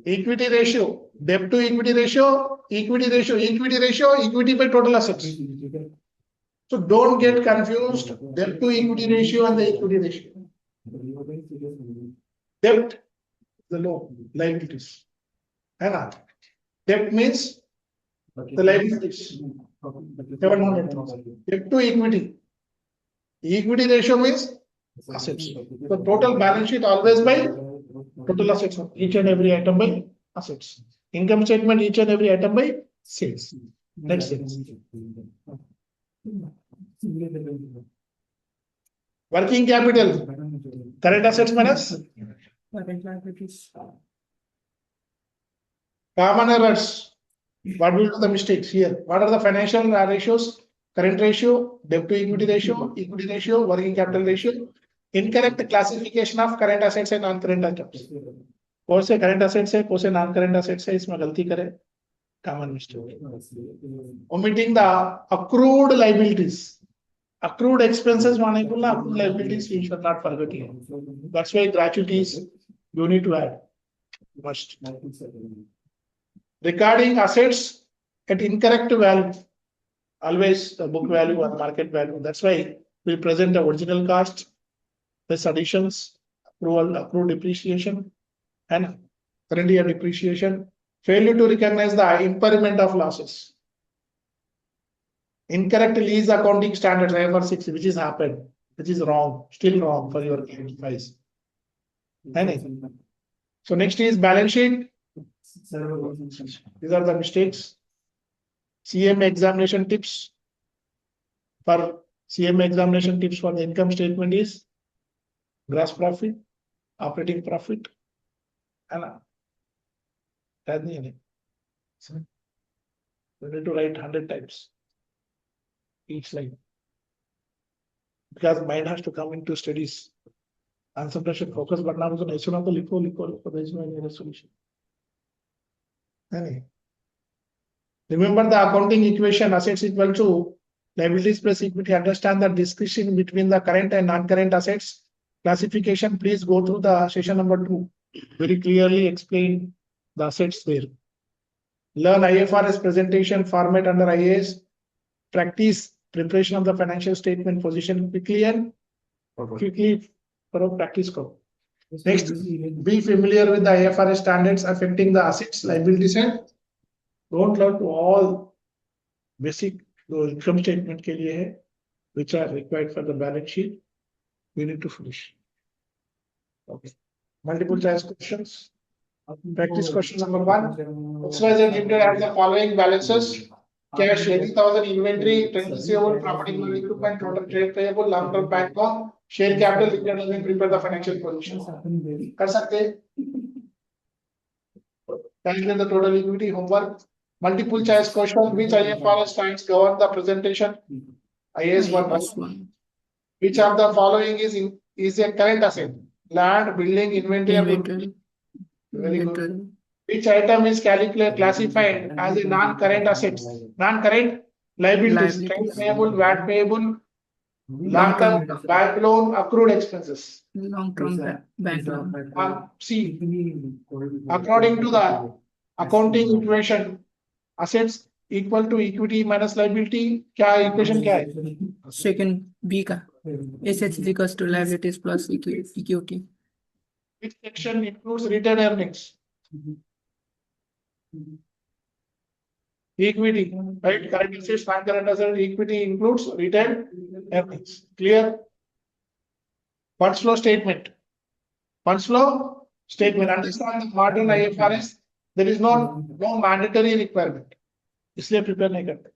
Equity ratio, debt to equity ratio, equity by total assets. So don't get confused. Debt to equity ratio and the equity ratio. Debt, the loan, liabilities. Hang on. Debt means the liabilities. 700,000. Debt to equity. Equity ratio means assets. The total balance sheet always by total assets. Each and every item by assets. Income statement, each and every item by sales. Next sales. Working capital. Current assets minus Current liabilities. common errors. What will be the mistakes here? What are the financial ratios? Current ratio, debt to equity ratio, working capital ratio. Incorrect classification of current assets and non-current assets. कौन से current assets है, कौन से non-current assets है, इसमें गलती करे. Common mistake. Omitting the accrued liabilities. Accrued expenses माने को ना accrued liabilities we should not forget here. That's why gratuities you need to add. Must. Recording assets at incorrect value. Always the book value or market value. That's why we present the original cost, plus additions, accrued depreciation, and current year depreciation. Failure to recognize the impairment of losses. Incorrect lease accounting standards, IFRS 6, which has happened, which is wrong, still wrong for your files. So next is balance sheet. These are the mistakes. CMA examination tips. For CMA examination tips for the income statement is gross profit, operating profit, and we need to write 100 times each line because mind has to come into studies. Concentration, focus, but now there is no any solution. Remember the accounting equation, assets equal to liabilities plus equity. Understand the distinction between the current and non-current assets. Classification, please go through the session number 2. Very clearly explain the assets there. Learn IFRS presentation format under IAS. Practice preparation of the financial statement position quickly and quickly करो, practice करो. Next, be familiar with the IFRS standards affecting the assets, liabilities and don't learn to all basic income statement के लिए है, which are required for the balance sheet. We need to finish. Okay. Multiple choice questions. Practice question number 1. XYZ Limited has the following balances. Cash 80,000, inventory, trade receivable, property and equipment, total trade payable, long-term bank loan, share capital, liquid and prepare the financial position. कर सकते हैं? Calculate the total equity. Homework. Multiple choice question. Which IFRS standards govern the presentation? IAS 1. IAS1. Which of the following is a current asset? Land, building, inventory. Inventory. Very good. Inventory. Which item is classified as a non-current asset? Non-current liabilities, trade Liabilities. payable, VAT payable, long-term bank loan, accrued expenses. Long-term bank loan. C. According to the accounting equation, assets equal to equity minus liability. क्या equation क्या है? Second B का. Assets is equals to liabilities plus equity. Which section includes retained earnings? Equity, right? Current assets, non-current assets, equity includes retained earnings. Clear? Funds flow statement. Funds flow statement. Understand the modern IFRS. There is no mandatory requirement. इसलिए prepare नहीं करते.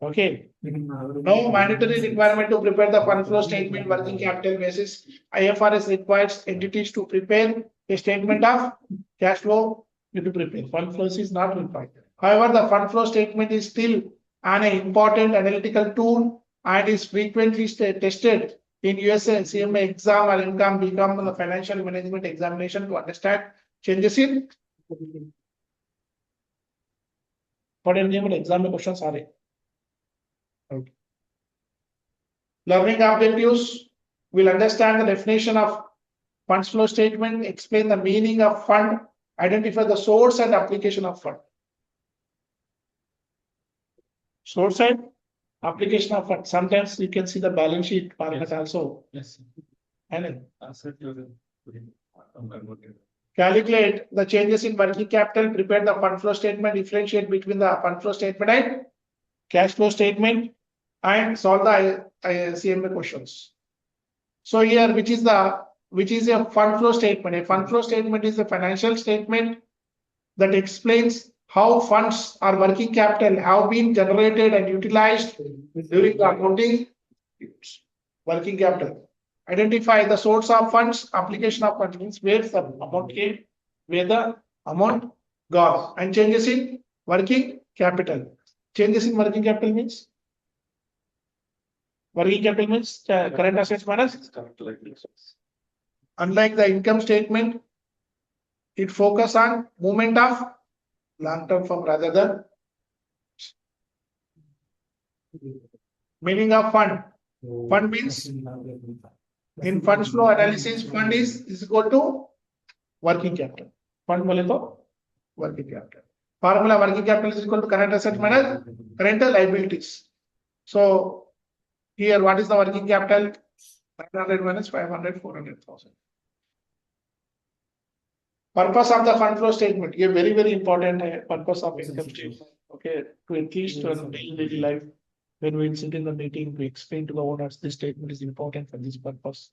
Okay. No mandatory requirement to prepare the fund flow statement working capital basis. IFRS requires entities to prepare a statement of cash flow. You to prepare. Fund flows is not required. However, the fund flow statement is still an important analytical tool and is frequently tested in USA CMA exam or income become the financial management examination to understand changes in. For exam questions are. Okay. Learning objectives will understand the definition of funds flow statement, explain the meaning of fund, identify the source and application of fund. Source and application of fund. Sometimes you can see the balance sheet format also. Yes. And Asset level. calculate the changes in working capital, prepare the fund flow statement, differentiate between the fund flow statement and cash flow statement, and solve the CMA questions. So here, which is a fund flow statement? A fund flow statement is a financial statement that explains how funds or working capital have been generated and utilized during the accounting working capital. Identify the source of funds, application of funds means where the amount came, where the amount gone, and changes in working capital. Changes in working capital means? Working capital means current assets minus. Unlike the income statement, it focuses on movement of long-term firm rather than meaning of fund. Fund means in funds flow analysis, fund is equal to working capital. Fund बोले तो working capital. Formula working capital is equal to current asset minus current liabilities. So here, what is the working capital? 900 minus 500, 400,000. Purpose of the fund flow statement. ये very, very important है. Purpose of income statement. Okay, to at least daily life, when we sit in the meeting, we explain to the owners this statement is important for this purpose.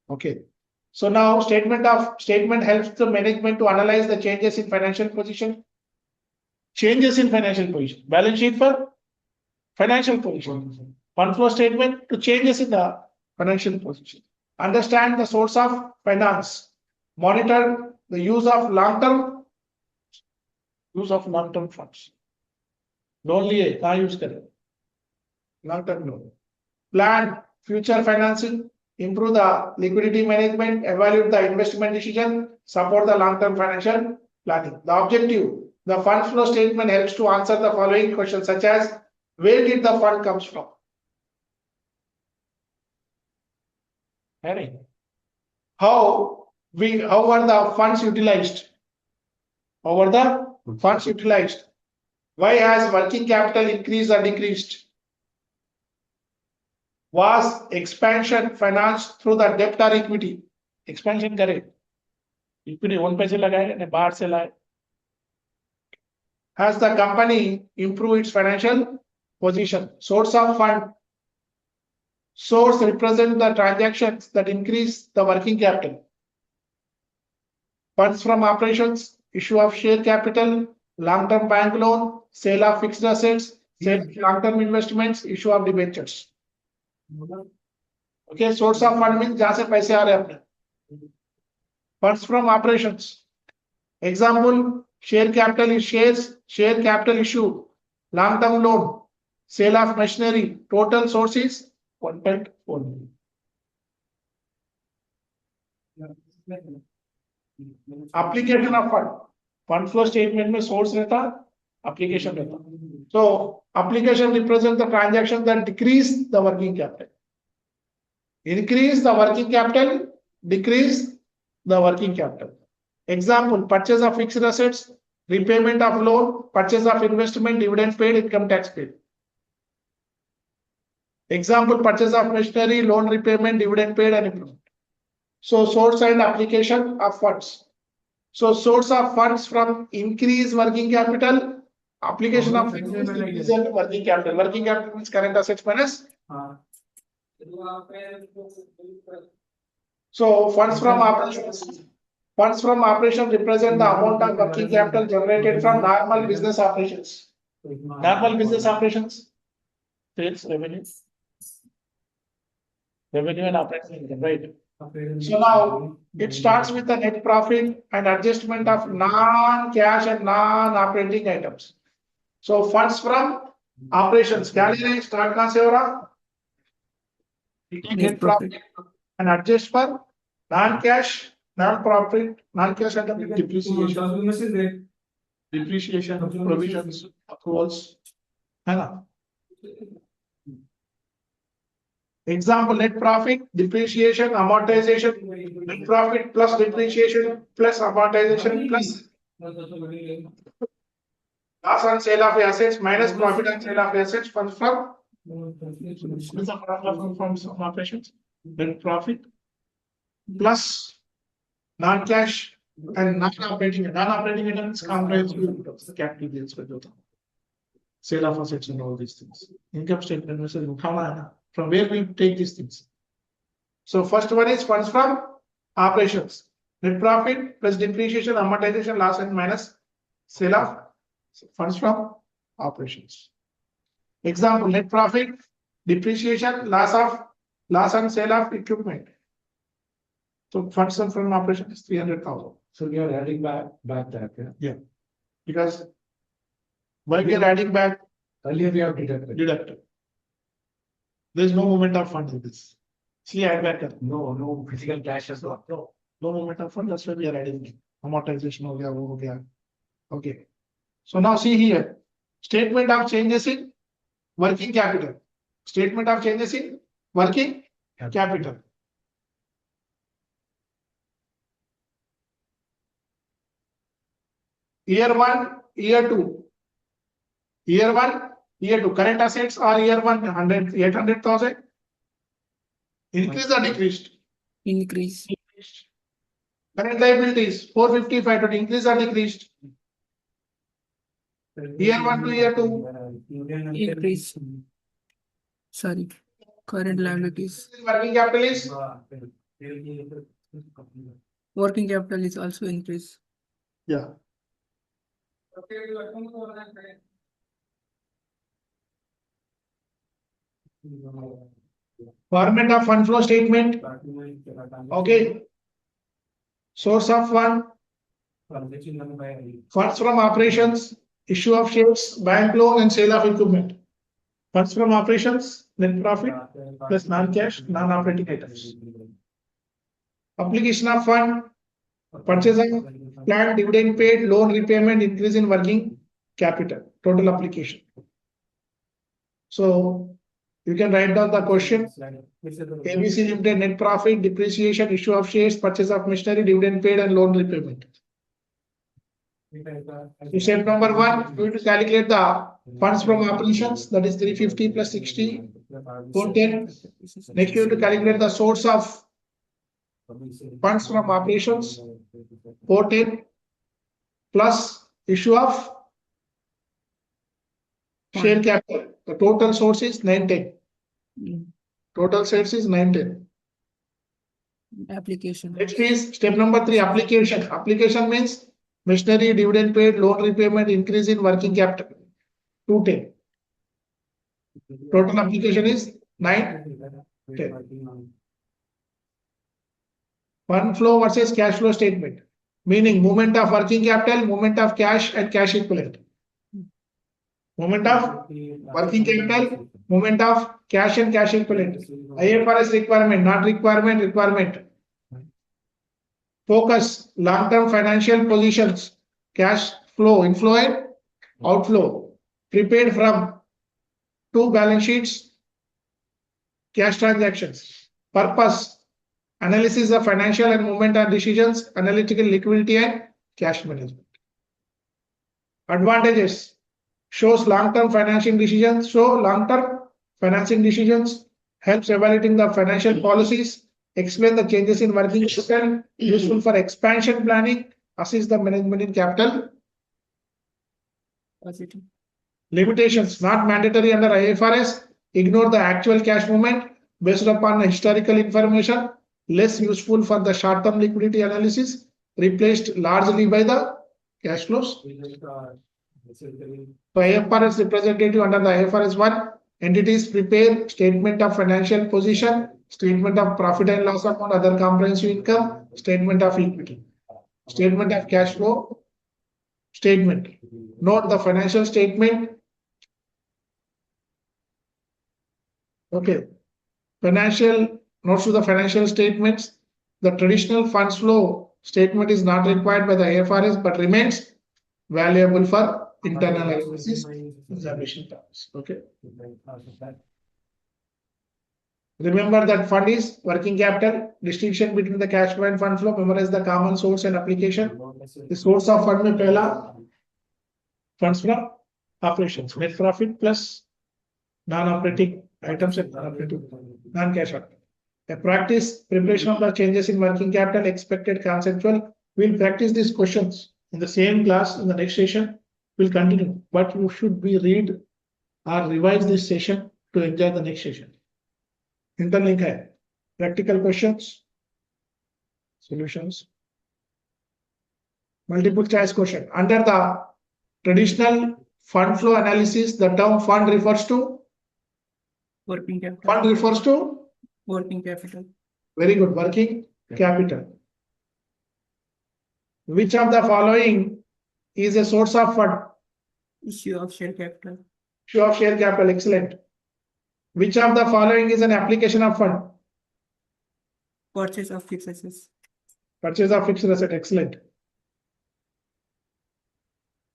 Okay. So now statement helps the management to analyze the changes in financial position. Changes in financial position. Balance sheet for financial position. Fund flow statement to changes in the financial position. Understand the source of finance. Monitor the use of long-term funds. Loan लिए कहाँ use करें? Long-term loan. Plan future financing. Improve the liquidity management. Evaluate the investment decision. Support the long-term financial planning. The objective. The fund flow statement helps to answer the following questions such as where did the fund comes from? How were the funds utilized? How were the funds utilized? Why has working capital increased or decreased? was expansion financed through the debt or equity? Expansion करे. Equity 1 पैसे लगाए ने बाहर से लाए. Has the company improved its financial position? Source of fund. Source represent the transactions that increase the working capital. Funds from operations, issue of share capital, long-term bank loan, sale of fixed assets, sale of long-term investments, issue of debentures. Okay, source of fund means जहाँ से पैसे आ रहे हैं अपने. Funds from operations. Example, share capital is shares, share capital issue, long-term loan, sale of machinery, total sources 1.4 million. Application of fund. Fund flow statement में source रहता, application रहता. So application represents the transaction that decrease the working capital. Increase the working capital, decrease the working capital. Example, purchase of fixed assets, repayment of loan, purchase of investment, dividend paid, income tax paid. Example, purchase of machinery, loan repayment, dividend paid and improvement. So source and application of funds. So source of funds from increase working capital, application of increase and working capital. Working capital means current assets minus. So funds from operations. Funds from operation represent the amount of working capital generated from normal business operations. Normal business operations, sales, revenue. Revenue and operating income, right? So now it starts with the net profit and adjustment of non-cash and non-operating items. So funds from operations, क्या ले रहे हैं? Start कहाँ से हो रहा? Net profit and adjust for non-cash, non-profit, non-cash item depreciation. Depreciation, provisions, accruals, है ना? Example, net profit, depreciation, amortization, net profit plus depreciation plus amortization plus loss on sale of assets minus profit on sale of assets funds from funds from operations, net profit plus non-cash and non-operating items comprehensive the capital gains with the sale of assets and all these things. Income statement from where we take these things. So first one is funds from operations. Net profit plus depreciation, amortization, loss and minus sale of funds from operations. Example, net profit, depreciation, loss on sale of equipment. So funds from operation is 300,000. So we are adding back that, yeah? Yeah. Because why we are adding back? Earlier we have deducted. There is no movement of funds in this. See, add back. No physical cash as well. No movement of funds. That's why we are adding amortization. हो गया. Okay. So now see here. Statement of changes in working capital. Statement of changes in working capital. Year 1, year 2. Year 1, year 2. Current assets are year 1, 800,000. Increased or decreased? Increase. Current liabilities 455 to increase or decreased? Year 1 to year 2. Increase. Sorry. Current liabilities. Working capital is Working capital is also increase. yeah. Format of fund flow statement. Okay. Source of fund. Funds from operations. Issue of shares, bank loan and sale of equipment. Funds from operations, net profit plus non-cash, non-operating items. Application of fund, purchasing, plant, dividend paid, loan repayment, increase in working capital, total application. So you can write down the question. ABC Limited net profit, depreciation, issue of shares, purchase of machinery, dividend paid and loan repayment. Step number 1, we will calculate the funds from operations, that is 350 plus 60 410. Next, you have to calculate the source of funds from operations. 410 plus issue of share capital. The total source is 910. Total source is 910. Application. Next is step number 3, application. Application means machinery, dividend paid, loan repayment, increase in working capital. 210. Total application is 910. Fund flow versus cash flow statement, meaning movement of working capital, movement of cash and cash equivalent. Movement of working capital, movement of cash and cash equivalent. IFRS requirement, not requirement, requirement. Focus, long-term financial positions, cash flow, inflow and outflow. Prepared from 2 balance sheets, cash transactions. Purpose, analysis of financial and movement and decisions, analytical liquidity and cash management. Advantages, shows long-term financing decisions, helps evaluating the financial policies, explain the changes in working capital, useful for expansion planning, assist the management in capital. Positive. Limitations, not mandatory under IFRS, ignore the actual cash movement based upon historical information, less useful for the short-term liquidity analysis, replaced largely by the cash flows. So IFRS representative under the IFRS 1, entities prepare statement of financial position, statement of profit and loss account, other comprehensive income, statement of equity, statement of cash flow statement. Note the financial statement. Okay. Financial notes to the financial statements. The traditional funds flow statement is not required by the IFRS but remains valuable for internal analysis examination purpose. Okay. Remember that fund is working capital, distinction between the cash flow and fund flow. Memorize the common source and application. The source of fund में पहला funds from operations, net profit plus non-operating items and non-operating non-cash item. A practice preparation of the changes in working capital expected conceptual. We'll practice these questions in the same class in the next session. We'll continue, but you should be read or revise this session to enjoy the next session. Interlink hai. Practical questions, solutions, multiple choice question. Under the traditional fund flow analysis, the term fund refers to Working capital. fund refers to Working capital. very good working capital. Which of the following is a source of fund? Issue of share capital. Issue of share capital, excellent. Which of the following is an application of fund? Purchase of fixed assets. Purchase of fixed asset, excellent.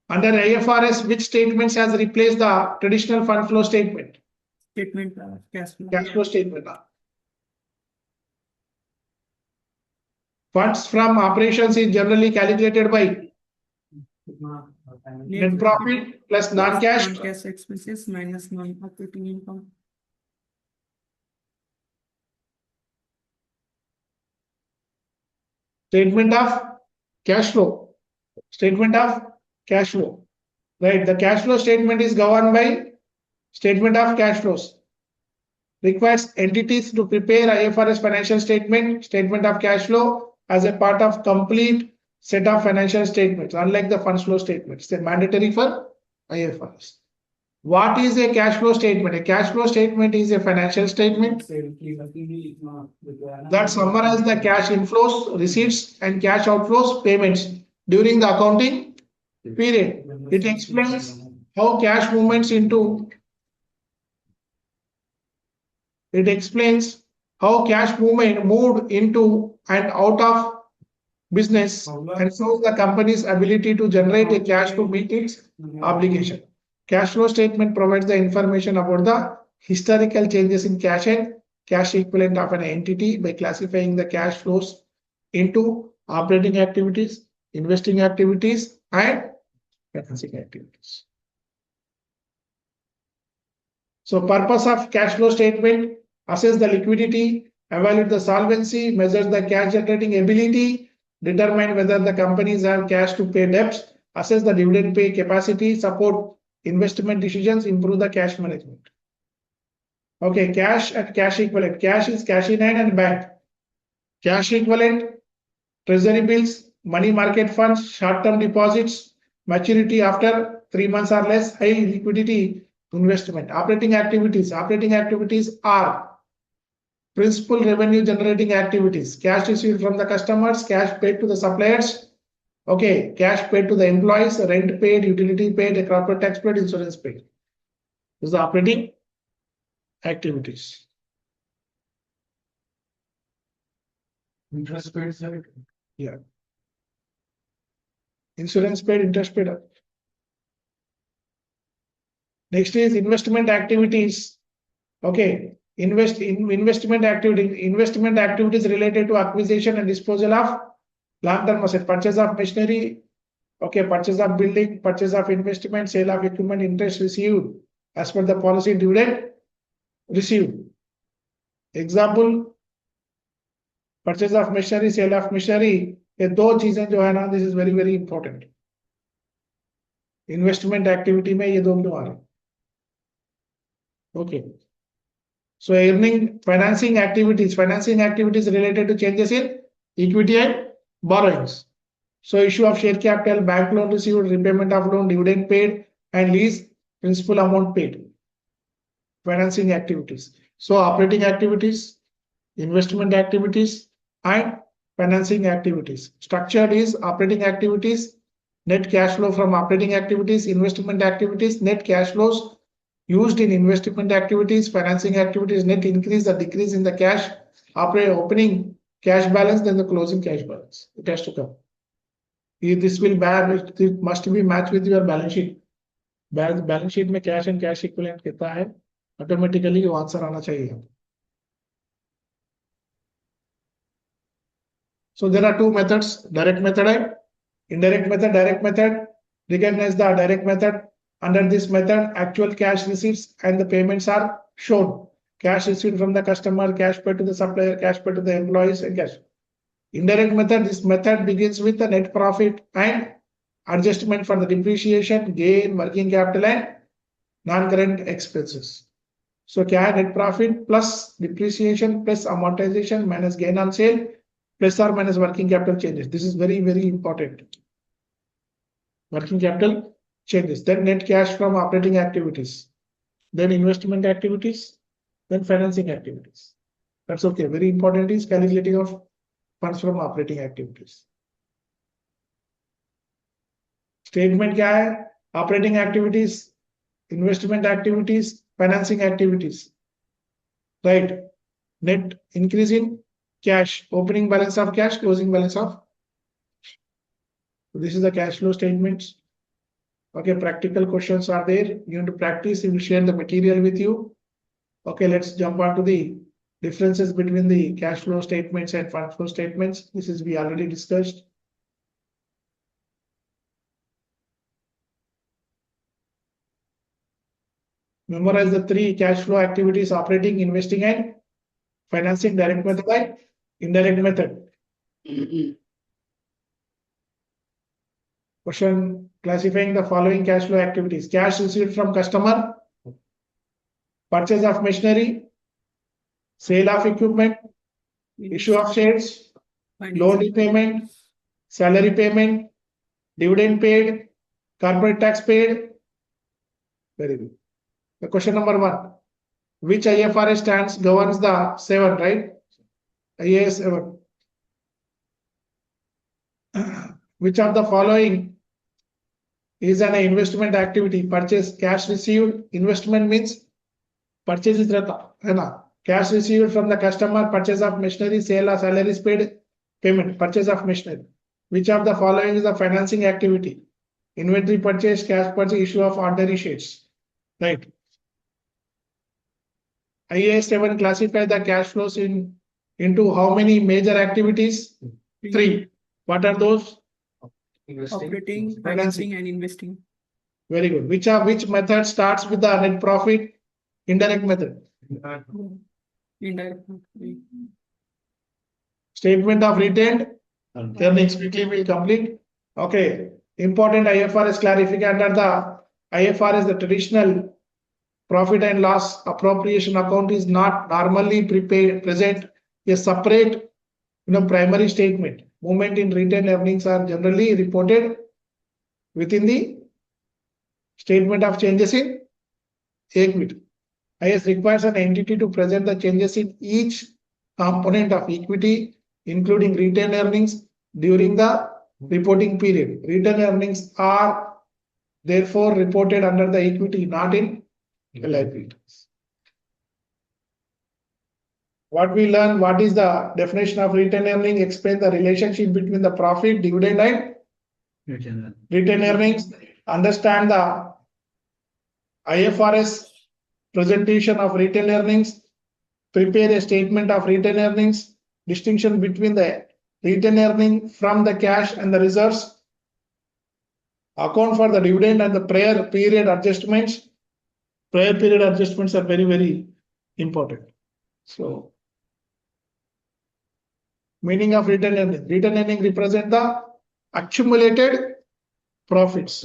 Under IFRS, which statements has replaced the traditional fund flow statement? Statement of cash flow. Cash flow statement. Funds from operations is generally calculated by net profit plus non-cash. Non-cash expenses minus non-operating income. Statement of cash flow. Statement of cash flow. Right. The cash flow statement is governed by statement of cash flows. Requires entities to prepare IFRS financial statement, statement of cash flow as a part of complete set of financial statements, unlike the funds flow statements. They're mandatory for IFRS. What is a cash flow statement? A cash flow statement is a financial statement that summarizes the cash inflows, receipts, and cash outflows, payments during the accounting period. It explains how cash movements into moved into and out of business and shows the company's ability to generate a cash to meet its obligation. Cash flow statement provides the information about the historical changes in cash and cash equivalent of an entity by classifying the cash flows into operating activities, investing activities, and financing activities. So purpose of cash flow statement, assess the liquidity, evaluate the solvency, measure the cash generating ability, determine whether the companies have cash to pay debts, assess the dividend pay capacity, support investment decisions, improve the cash management. Okay, cash and cash equivalent. Cash is cash in hand and bank. Cash equivalent, treasury bills, money market funds, short-term deposits, maturity after 3 months or less, high liquidity investment. Operating activities. Operating activities are principal revenue generating activities. Cash received from the customers, cash paid to the suppliers. Okay, cash paid to the employees, rent paid, utility paid, corporate tax paid, insurance paid. This is the operating activities. Interest paid, sir. Yeah. Insurance paid, interest paid. Next is investment activities. Okay, investment activities related to acquisition and disposal of long-term asset, purchase of machinery. Okay, purchase of building, purchase of investment, sale of equipment, interest received as per the policy, dividend received. Example, purchase of machinery, sale of machinery. ये दो चीजें जो है ना, this is very very important. Investment activity में ये दो क्यों आ रहे? Okay. So earning financing activities related to changes in equity and borrowings. So issue of share capital, bank loan received, repayment of loan, dividend paid, and lease principal amount paid. Financing activities. So operating activities, investment activities, and financing activities. Structured is operating activities, net cash flow from operating activities, investment activities, net cash flows used in investment activities, financing activities, net increase or decrease in the cash, opening cash balance, then the closing cash balance. It has to come. This will it must be matched with your balance sheet. Balance sheet में cash and cash equivalent कितना है? Automatically वो answer आना चाहिए. So there are two methods, direct method and indirect method. Direct method, recognize the direct method. Under this method, actual cash receipts and the payments are shown. Cash received from the customer, cash paid to the supplier, cash paid to the employees, and cash. Indirect method, this method begins with the net profit and adjustment for the depreciation, gain, working capital, and non-current expenses. So क्या है net profit plus depreciation plus amortization minus gain on sale plus or minus working capital changes. This is very very important. Working capital changes. Then net cash from operating activities. Then investment activities. Then financing activities. That's okay. Very important is calculating of funds from operating activities. Statement क्या है? Operating activities, investment activities, financing activities. Right. Net increase in cash, opening balance of cash, closing balance of. So this is the cash flow statements. Okay, practical questions are there. You need to practice. We will share the material with you. Okay, let's jump on to the differences between the cash flow statements and fund flow statements. This is we already discussed. Memorize the three cash flow activities: operating, investing, and financing. Direct method and indirect method. Question classifying the following cash flow activities: cash received from customer, purchase of machinery, sale of equipment, issue of shares, loan repayment, salary payment, dividend paid, corporate tax paid. Very good. The question number 1. Which IFRS stands governs the 7, right? IAS 7. Which of the following is an investment activity? Purchase, cash received. Investment means purchase is रहता है ना? Cash received from the customer, purchase of machinery, sale or salaries paid, payment, purchase of machinery. Which of the following is a financing activity? Inventory purchase, cash purchase, issue of ordinary shares. Right. IAS 7 classify the cash flows into how many major activities? 3. What are those? Operating, financing, and investing. Very good. Which method starts with the net profit? Indirect method. Indirect. Statement of retained earnings quickly will complete. Okay, important IFRS clarification under the IFRS, the traditional profit and loss appropriation account is not normally present a separate, primary statement. Movement in retained earnings are generally reported within the statement of changes in equity. IS requires an entity to present the changes in each component of equity, including retained earnings, during the reporting period. Retained earnings are therefore reported under the equity, not in liabilities. What we learn, what is the definition of retained earning? Explain the relationship between the profit, dividend, and retained earnings. Understand the IFRS presentation of retained earnings. Prepare a statement of retained earnings. Distinction between the retained earning from the cash and the reserves. Account for the dividend and the prior period adjustments. Prior period adjustments are very, very important. So, meaning of retained earning. Retained earning represent the accumulated profits.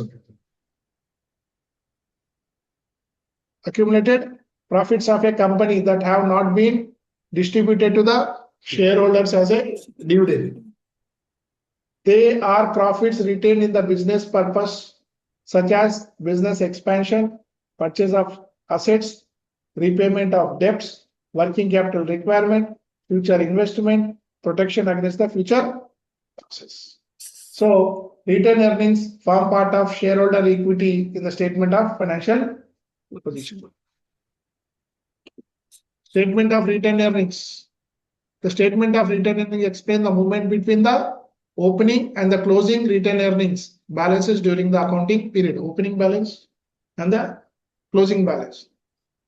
Accumulated profits of a company that have not been distributed to the shareholders as a dividend. They are profits retained in the business purpose, such as business expansion, purchase of assets, repayment of debts, working capital requirement, future investment, protection against the future losses. So, retained earnings form part of shareholder equity in the statement of financial position. Statement of retained earnings. The statement of retained earnings explains the movement between the opening and the closing retained earnings balances during the accounting period. Opening balance and the closing balance.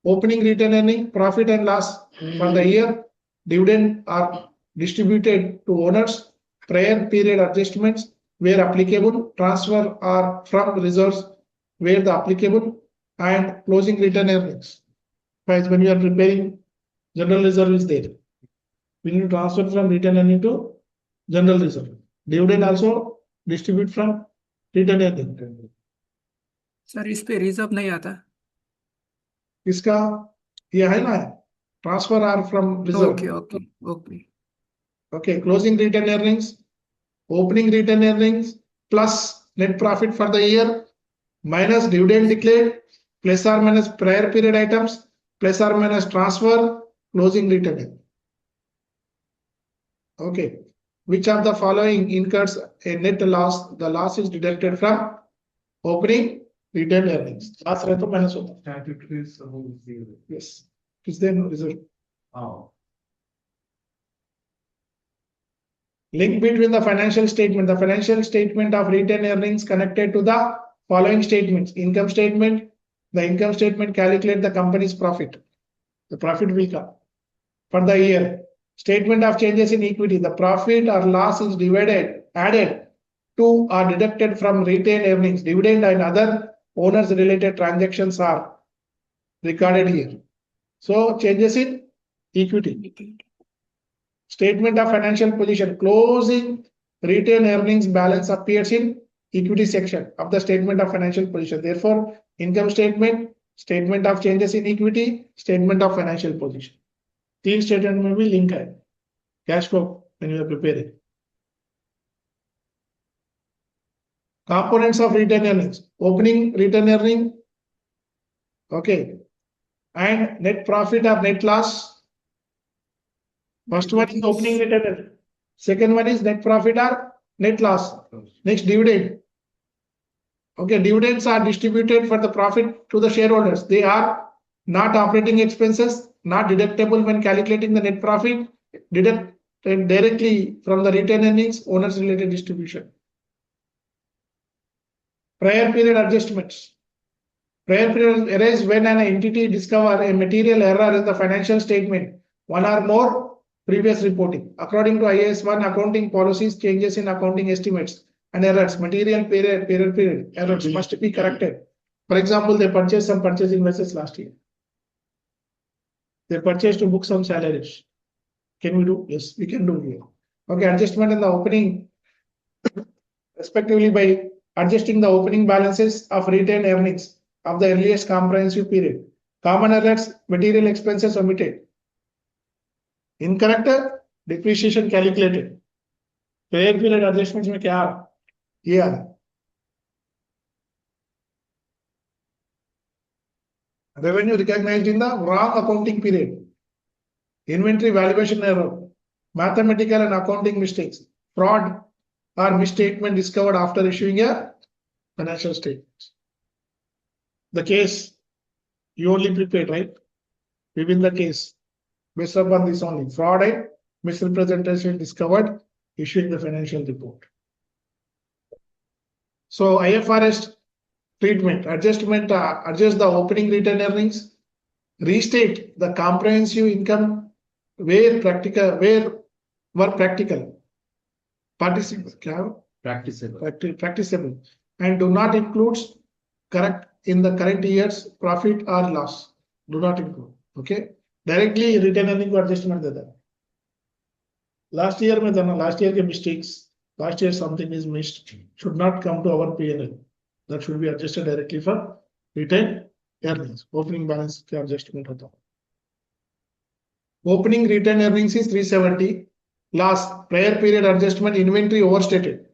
Opening retained earning, profit and loss for the year, dividend are distributed to owners, prior period adjustments where applicable, transfer are from reserves where the applicable, and closing retained earnings. Guys, when you are preparing, general reserve is there. We need to transfer from retained earning to general reserve. Dividend also distribute from retained earning. Sir इस पे reserve नहीं आता. इसका ये है ना, transfer are from reserve. Okay, closing retained earnings, opening retained earnings plus net profit for the year minus dividend declared plus or minus prior period items plus or minus transfer, closing retained earnings. Okay, which of the following incurs a net loss? The loss is deducted from opening retained earnings. Loss rate minus होता है. Statutory is zero. Yes, is there no reserve? Oh. Link between the financial statement of retained earnings connected to the following statements. Income statement, the income statement calculate the company's profit. The profit will come for the year. Statement of changes in equity, the profit or loss is added to or deducted from retained earnings. Dividend and other owners related transactions are recorded here. So changes in equity. Statement of financial position, closing retained earnings balance appears in equity section of the statement of financial position. Therefore, income statement, statement of changes in equity, statement of financial position. तीन statement में भी link है. Cash flow when you are preparing. Components of retained earnings. Opening retained earning. Okay. And net profit or net loss. First one is opening retained earning. Second one is net profit or net loss. Next, dividend. Okay, dividends are distributed for the profit to the shareholders. They are not operating expenses, not deductible when calculating the net profit, deducted directly from the retained earnings, owners related distribution. Prior period adjustments. Prior period arise when an entity discovers a material error in the financial statement, one or more previous reporting. According to IAS 1 accounting policies, changes in accounting estimates and errors, material period errors must be corrected. For example, they purchased some purchase invoices last year. They purchase to book some salaries. Can we do? Yes, we can do here. Okay, adjustment in the opening, respectively by adjusting the opening balances of retained earnings of the earliest comprehensive period. Common errors, material expenses omitted. Incorrect depreciation calculated. Prior period adjustments में क्या ये आ रहा है? Revenue recognized in the wrong accounting period. Inventory valuation error, mathematical and accounting mistakes, fraud or misstatement discovered after issuing a financial statement. The case you only prepared, right? We win the case based upon this only. Fraud and misrepresentation discovered issuing the financial report. So IFRS treatment, adjustment, adjust the opening retained earnings, restate the comprehensive income where were practical, practicable, and do not include correct in the current year's profit or loss. Do not include. Okay, directly retained earning को adjustment देता है. Last year में था ना, last year के mistakes, last year something is missed, should not come to our P&L. That should be adjusted directly for retained earnings. Opening balance के adjustment होता है. Opening retained earnings is 370. Last prior period adjustment, inventory overstated.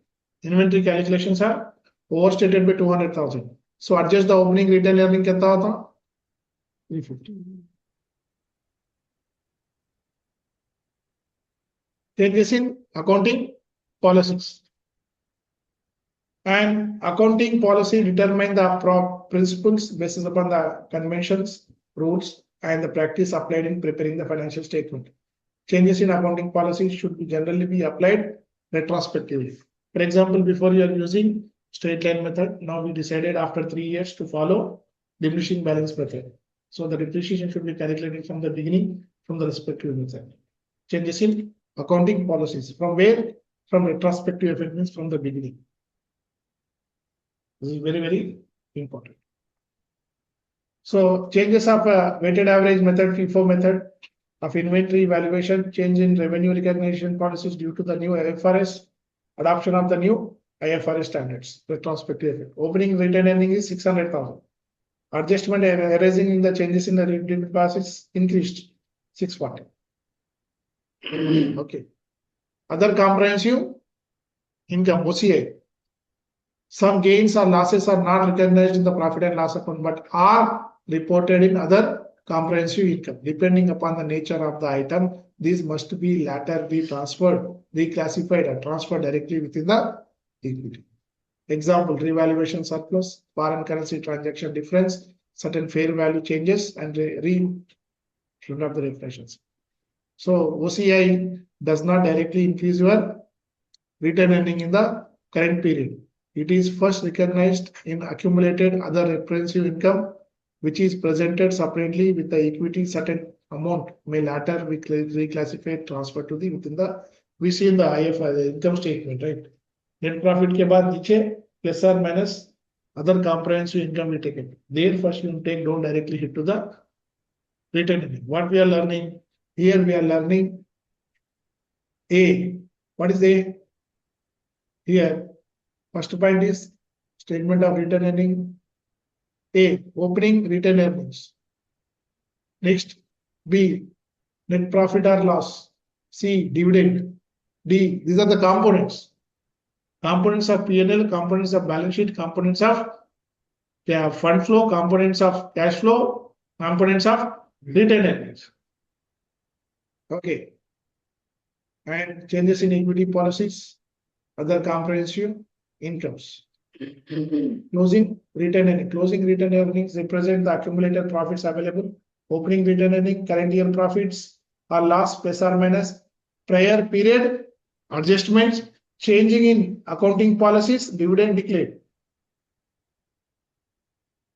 Inventory calculations are overstated by 200,000. So adjust the opening retained earning कितना होता? 350. Changes in accounting policies. And accounting policy determine the principles based upon the conventions, rules, and the practice applied in preparing the financial statement. Changes in accounting policy should generally be applied retrospectively. For example, before you are using straight line method, now we decided after 3 years to follow diminishing balance method. So the depreciation should be calculated from the beginning from the respective method. Changes in accounting policies. From where? From retrospective effect means from the beginning. This is very, very important. So changes of weighted average method, FIFO method of inventory valuation, change in revenue recognition policies due to the new IFRS, adoption of the new IFRS standards, retrospective effect. Opening retained earning is 600,000. Adjustment arising in the changes in the revenue process increased 640. Okay. Other comprehensive income, OCI. Some gains or losses are not recognized in the profit and loss account, but are reported in other comprehensive income. Depending upon the nature of the item, these must be later be transferred, reclassified, and transferred directly within the equity. Example, revaluation surplus, foreign currency transaction difference, certain fair value changes, and should have the reflections. So OCI does not directly increase your retained earning in the current period. It is first recognized in accumulated other referential income, which is presented separately with the equity. Certain amount may later be reclassified, transferred to the within the. We see in the IFRS the income statement, right? Net profit के बाद नीचे plus or minus other comprehensive income we take it. There first you take, don't directly hit to the retained earning. What we are learning here, we are learning A. What is A? Here. First point is statement of retained earning. A. Opening retained earnings. Next, B. Net profit or loss. C. Dividend. D. These are the components. Components of P&L, components of balance sheet, components of fund flow, components of cash flow, components of retained earnings. Okay. And changes in equity policies, other comprehensive incomes. Closing retained earnings. Closing retained earnings represent the accumulated profits available. Opening retained earning, current year profits or loss plus or minus prior period adjustments, changing in accounting policies, dividend declared.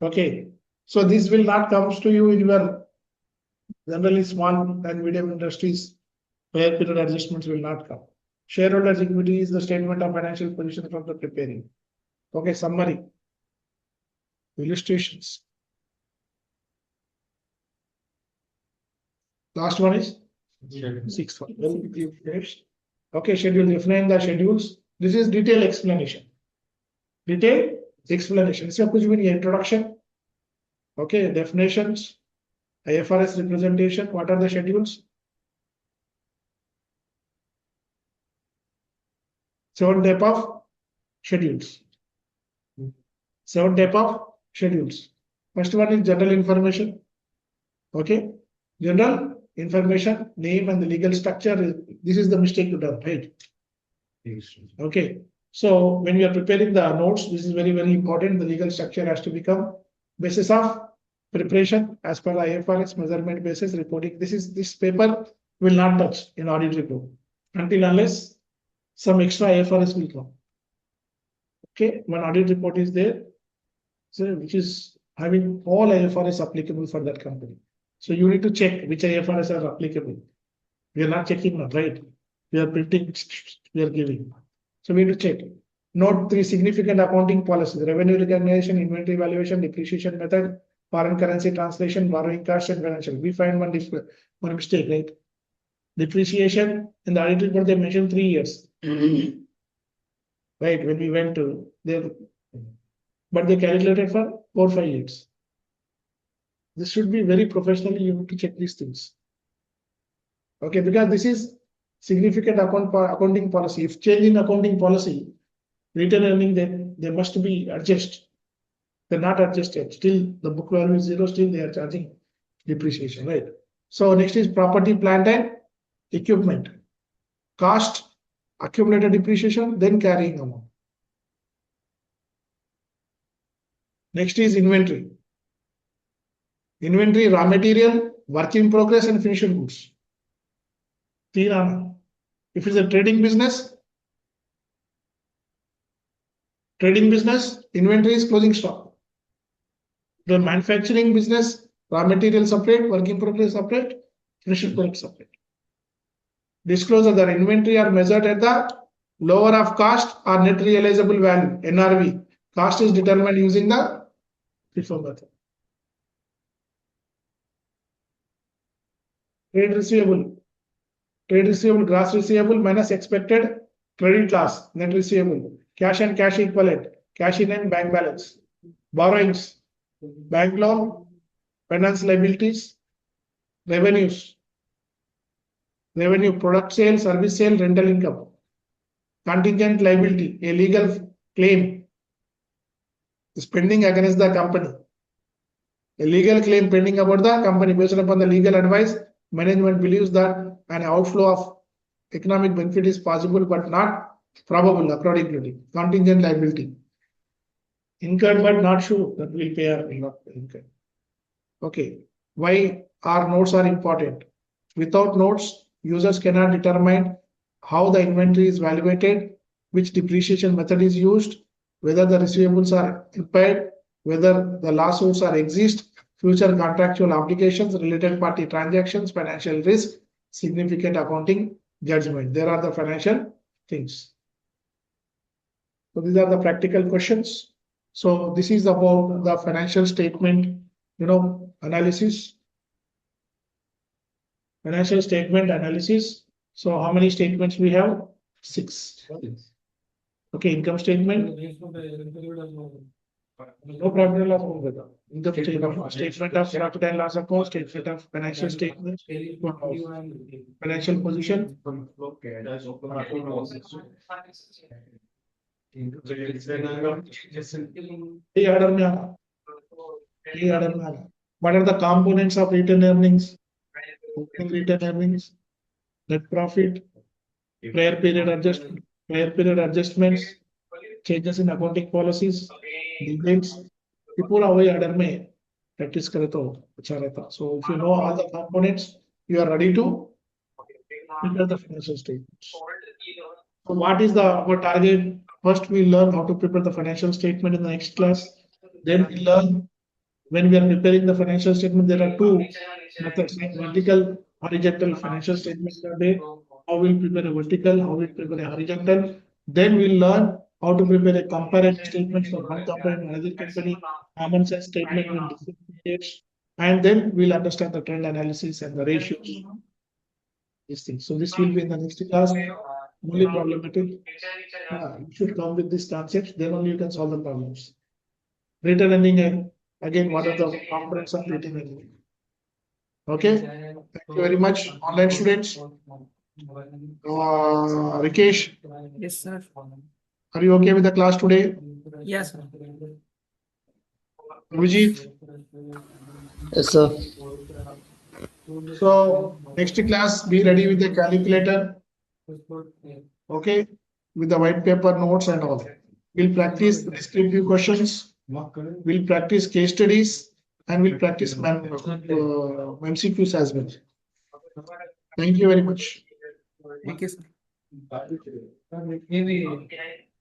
Okay. So this will not comes to you in your generally small and medium industries. Prior period adjustments will not come. Shareholders' equity is the statement of financial position from the preparing. Okay, summary. Illustrations. Last one is sixth one. Okay, schedule, define the schedules. This is detailed explanation. Detailed explanation. इसमें कुछ भी नहीं है, introduction. Okay, definitions, IFRS representation. What are the schedules? 7 type of schedules. 7 type of schedules. First one is general information. Okay, general information, name and the legal structure. This is the mistake you done, right? Okay, so when you are preparing the notes, this is very, very important. The legal structure has to become basis of preparation as per the IFRS measurement basis reporting. This paper will not touch in audit report until unless some extra IFRS will come. Okay, when audit report is there, so which is having all IFRS applicable for that company. So you need to check which IFRS are applicable. We are not checking now, right? We are printing, we are giving. So we need to check. Note 3 significant accounting policies: revenue recognition, inventory valuation, depreciation method, foreign currency translation, borrowing cost, and financial. We find one mistake, right? Depreciation in the audit report they mentioned 3 years. Right, when we went to there, but they calculated for 4 or 5 years. This should be very professionally, you have to check these things. Okay, because this is significant accounting policy. If change in accounting policy, return earning, then they must be adjusted. They're not adjusted. Still the book value is 0, still they are charging depreciation, right? So next is property, plant and equipment. Cost, accumulated depreciation, then carrying amount. Next is inventory. Inventory, raw material, work in progress and finished goods. If it's a trading business, inventory is closing stock. The manufacturing business, raw material separate, work in progress separate, finished product separate. Disclosure that inventory are measured at the lower of cost or net realizable value, NRV. Cost is determined using the FIFO method. Trade receivable, gross receivable minus expected credit loss, net receivable, cash and cash equivalent, cash in and bank balance, borrowings, bank loan, finance liabilities, revenues, product sale, service sale, rental income, contingent liability, a legal claim is pending against the company. A legal claim pending about the company based upon the legal advice. Management believes that an outflow of economic benefit is possible but not probable accordingly. Contingent liability. Incurred but not sure that we'll pay or will not pay incurred. Okay. Why our notes are important? Without notes, users cannot determine how the inventory is valuated, which depreciation method is used, whether the receivables are impaired, whether the lawsuits are exist, future contractual obligations, related party transactions, financial risk, significant accounting judgment. There are the financial things. So these are the practical questions. So this is about the financial statement, analysis. Financial statement analysis. So how many statements we have? 6. Okay, income statement. No profit and loss account. Income statement of profit and loss account, statement of financial statement, financial position. What are the components of retained earnings? Retained earnings, net profit, prior period adjustments, changes in accounting policies, dividends. ये पूरा वही order में practice करे तो अच्छा रहता. So if you know all the components, you are ready to prepare the financial statements. So what is our target? First, we learn how to prepare the financial statement in the next class. Then we learn when we are preparing the financial statement, there are 2 methods, vertical, horizontal financial statements are there. How we prepare a vertical, how we prepare a horizontal. Then we'll learn how to prepare a comparative statement for one company and another company, common sense statement in different periods, And then we'll understand the trend analysis and the ratios. These things. So this will be in the next class. Only problematic. You should come with these concepts, then only you can solve the problems. Rate earning, again, what are the components of rate earning? Okay, thank you very much, online students. Rikesh, Yes, sir. are you okay with the class today? Yes, sir. Vijit, Yes, sir. So next class, be ready with the calculator. Okay, with the white paper notes and all. We'll practice descriptive questions. We'll practice case studies and we'll practice MCQs as well. Thank you very much. Thank you, sir. Maybe